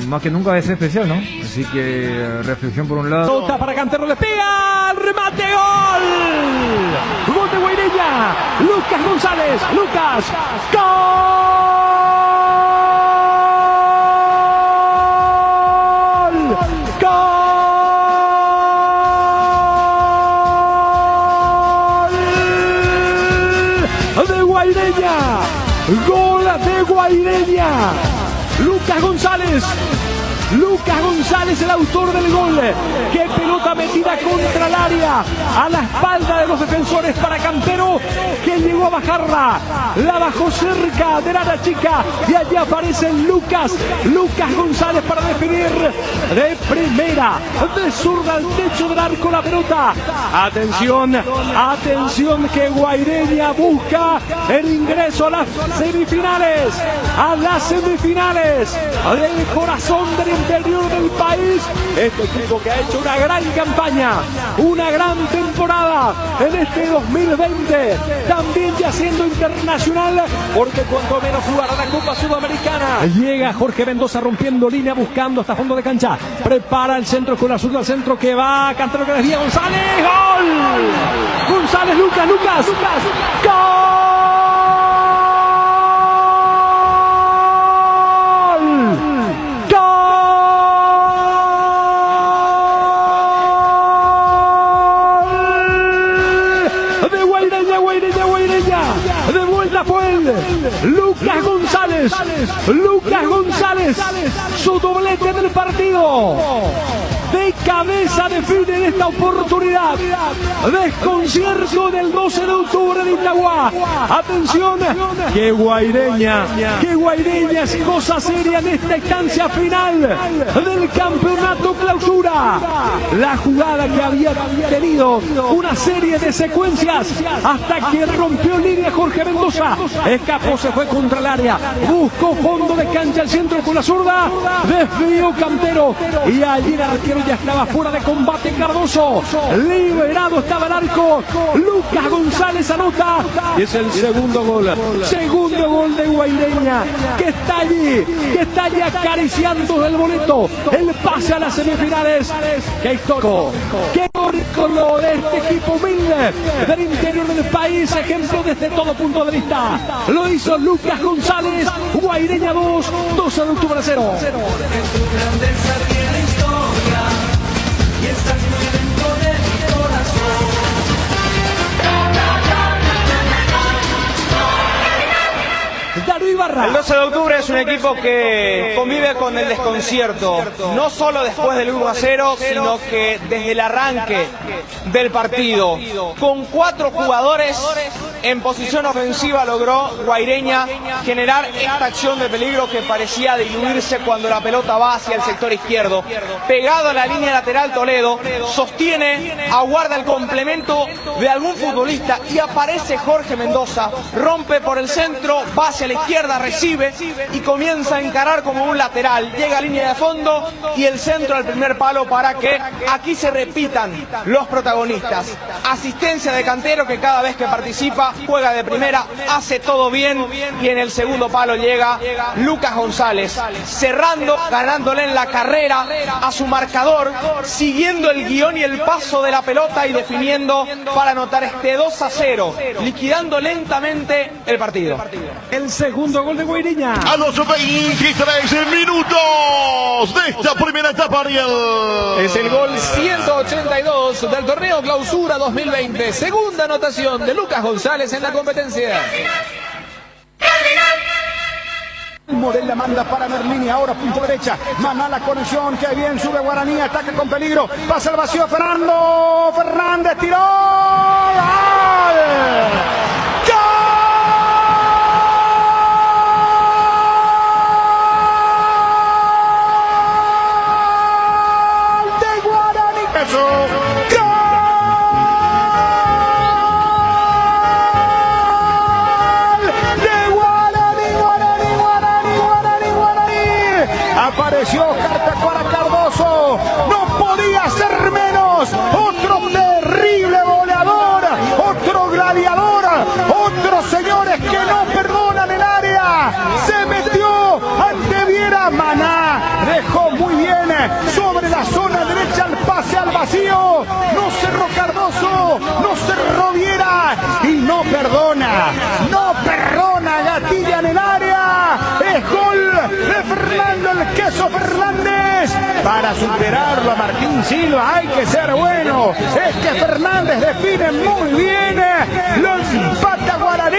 más que nunca es especial, ¿no? Así que reflexión por un lado. Nota para Cantero, le pega, remate, gol. Gol de Guaireña. Lucas González. Lucas. Gol de Guaireña. Gol de Guaireña. Lucas González. Lucas González, el autor del gol. Qué pelota metida contra el área, a la espalda de los defensores para Cantero, que llegó a bajarla. La bajó cerca del área chica y allí aparece Lucas González para definir de primera, de zurda al techo del arco la pelota. Atención que Guaireña busca el ingreso a las semifinales, del corazón del interior del país. Este equipo que ha hecho una gran campaña, una gran temporada en este 2020, también ya siendo internacional, porque cuanto menos jugará la Copa Sudamericana. Llega Jorge Mendoza rompiendo línea, buscando hasta fondo de cancha, prepara el centro con la zurda, al centro que va Cantero, que desvía González, gol. González, Lucas, gol. De vuelta fue él, Lucas González, su doblete del partido. De cabeza define en esta oportunidad. Desconcierto del 12 de octubre de Itagua. Atención, que Guaireña es cosa seria en esta instancia final del campeonato clausura. La jugada que había tenido una serie de secuencias hasta que rompió línea Jorge Mendoza. Escapó, se fue contra el área, buscó fondo de cancha al centro con la zurda, desvió Cantero y allí el arquero ya estaba fuera de combate. Cardoso, liberado estaba el arco. Lucas González anota y es el segundo gol de Guaireña, que está allí acariciando el boleto, el pase a las semifinales. Qué histórico, qué ícono de este equipo humilde del interior del país, ejemplo desde todo punto de vista. Lo hizo Lucas González. Guaireña 2 de octubre 0. El 12 de octubre es un equipo que convive con el desconcierto, no solo después del 1-0, sino que desde el arranque del partido. Con 4 jugadores en posición ofensiva logró Guaireña generar esta acción de peligro que parecía diluirse cuando la pelota va hacia el sector izquierdo. Pegado a la línea lateral, Toledo sostiene, aguarda el complemento de algún futbolista y aparece Jorge Mendoza, rompe por el centro, va hacia la izquierda, recibe y comienza a encarar como un lateral. Llega a línea de fondo y el centro al primer palo para que aquí se repitan los protagonistas. Asistencia de Cantero, que cada vez que participa juega de primera, hace todo bien, y en el segundo palo llega Lucas González, cerrando, ganándole en la carrera a su marcador, siguiendo el guión y el paso de la pelota y definiendo para anotar este 2-0, liquidando lentamente el partido. El segundo gol de Guairiña. A los 23 minutos de esta primera etapa, Ariel. Es el gol 182 del torneo Clausura 2020. Segunda anotación de Lucas González en la competencia. Modella manda para Merlini, ahora punto derecha, Maná la conexión, que bien sube Guaraní, ataca con peligro, pasa el vacío, Fernando Fernández, tiró, ¡gol! ¡Gol de Guaraní! ¡Eso! Apareció Cartacuara Cardoso, no podía ser menos, otro terrible goleador, otro gladiador, otros señores que no perdonan el área, se metió ante Viera, Maná, dejó muy bien sobre la zona derecha el pase al vacío, no cerró Cardoso, no cerró Viera y no perdona, gatilla en el área, es gol de Fernando el Queso Fernández. Para superarlo a Martín Silva hay que ser bueno, es que Fernández define muy bien, lo empata Guaraní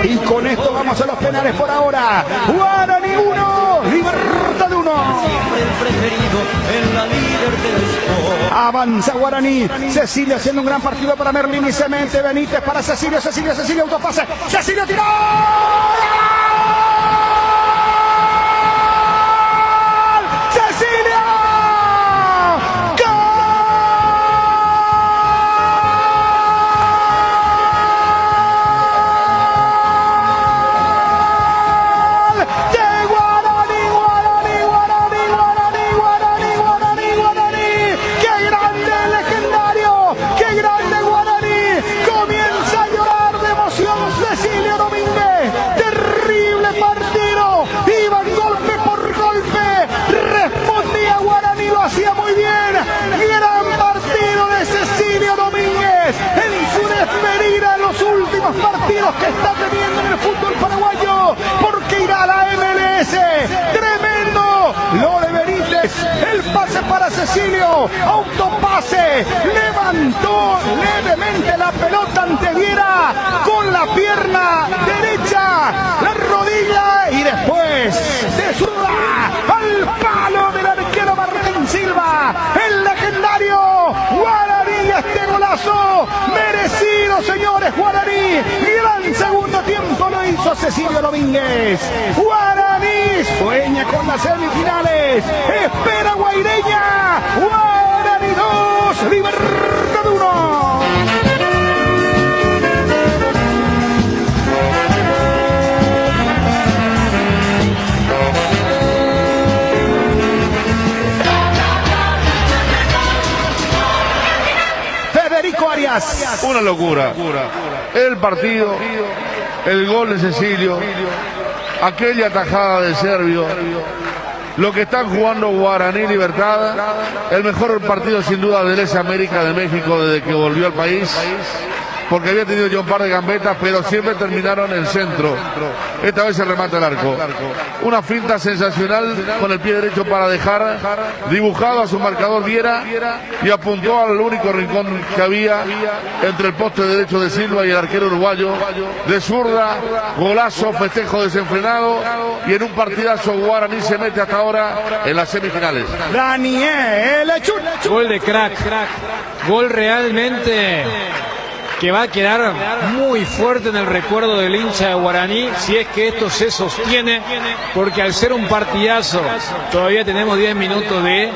y con esto vamos a los penales por ahora. Guaraní 1, Libertad 1. Avanza Guaraní, Cecilio haciendo un gran partido para Merlín y se mete Benítez para Cecilio, autopase, Cecilio tiró. Partidos que está teniendo en el fútbol paraguayo, porque irá a la MLS, tremendo lo de Benítez, el pase para Cecilio, autopase, levantó levemente la pelota ante Viera con la pierna derecha, la rodilla y después de zurda al palo del arquero Martín Silva, el legendario Guaraní, este golazo merecido, señores. Guaraní, gran segundo tiempo lo hizo Cecilio Domínguez. Guaraní sueña con las semifinales, espera Guaireña. Guaraní 2, Libertad 1. Federico Arias. Una locura. El partido, el gol de Cecilio, aquella tajada de Servio, lo que están jugando Guaraní Libertad, el mejor partido sin duda del S América de México desde que volvió al país, porque había tenido ya un par de gambetas, pero siempre terminaron en el centro. Esta vez se remata el arco. Una finta sensacional con el pie derecho para dejar dibujado a su marcador Viera y apuntó al único rincón que había entre el poste derecho de Silva y el arquero uruguayo. De zurda, golazo, festejo desenfrenado y en un partidazo Guaraní se mete hasta ahora en las semifinales. Daniel Gol de crack. Gol realmente que va a quedar muy fuerte en el recuerdo del hincha de Guaraní, si es que esto se sostiene, porque al ser un partidazo, todavía tenemos 10 minutos de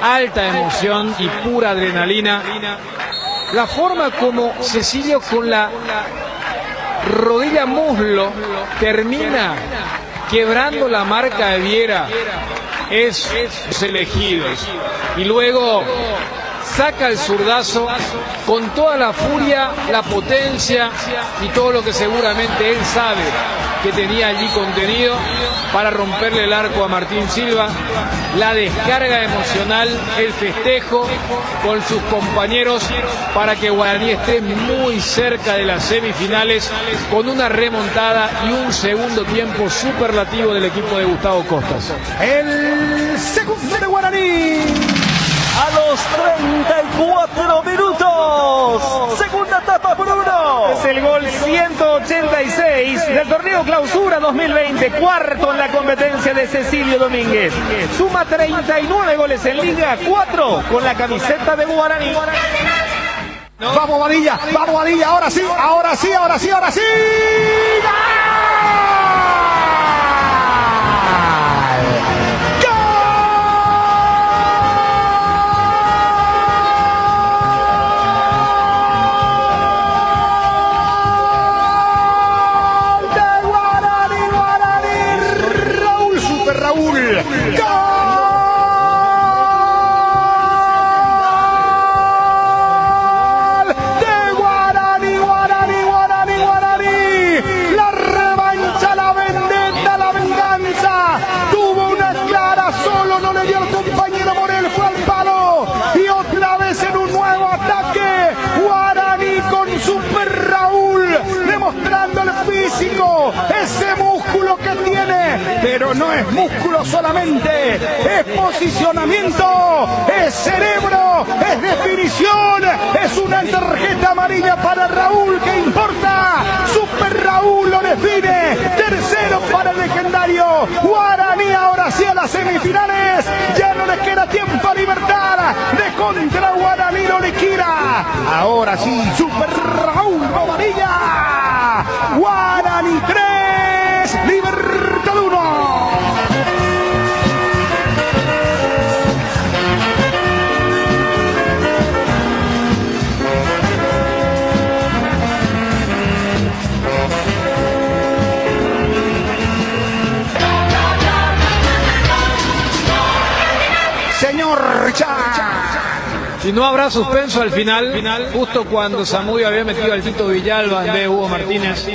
alta emoción y pura adrenalina. La forma como Cecilio con la rodilla muslo, termina quebrando la marca de Viera, es los elegidos. Y luego saca el zurdazo con toda la furia, la potencia y todo lo que seguramente él sabe que tenía allí contenido para romperle el arco a Martín Silva. La descarga emocional, el festejo con sus compañeros para que Guaraní esté muy cerca de las semifinales con una remontada y un segundo tiempo superlativo del equipo de Gustavo Costas. El segundo de Guaraní. A los 34 minutos. Segunda etapa por uno. Es el gol 186 del torneo Clausura 2020. Cuarto en la competencia de Cecilio Domínguez. Suma 39 goles en Liga, 4 con la camiseta de Guaraní. Vamos Vadilla, ahora sí. Ese músculo que tiene, pero no es músculo solamente, es posicionamiento, es cerebro, es definición, es una tarjeta amarilla para Raúl que importa. Super Raúl lo define, tercero para el legendario Guaraní. Ahora sí a las semifinales, ya no les queda tiempo a Libertad, de contra Guaraní lo liquida. Ahora sí, Super Raúl amarilla. Guaraní 3, Libertad 1. Señor Cha. Si no habrá suspenso al final, justo cuando Zamudio había metido al Tito Villalba en vez de Hugo Martínez,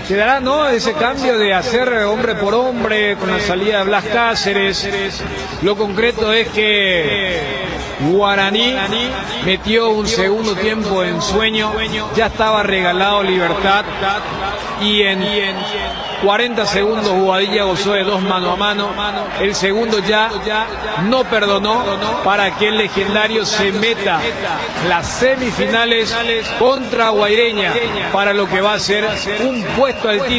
quedará, ¿no?, ese cambio de hacer hombre por hombre con la salida de Blas Cáceres. Lo concreto es que Guaraní metió un segundo tiempo en sueño, ya estaba regalado Libertad y en 40 segundos Bobadilla gozó de 2 mano a mano. El segundo ya no perdonó para que el legendario se meta las semifinales contra Guaireña para lo que va a ser un puesto al título.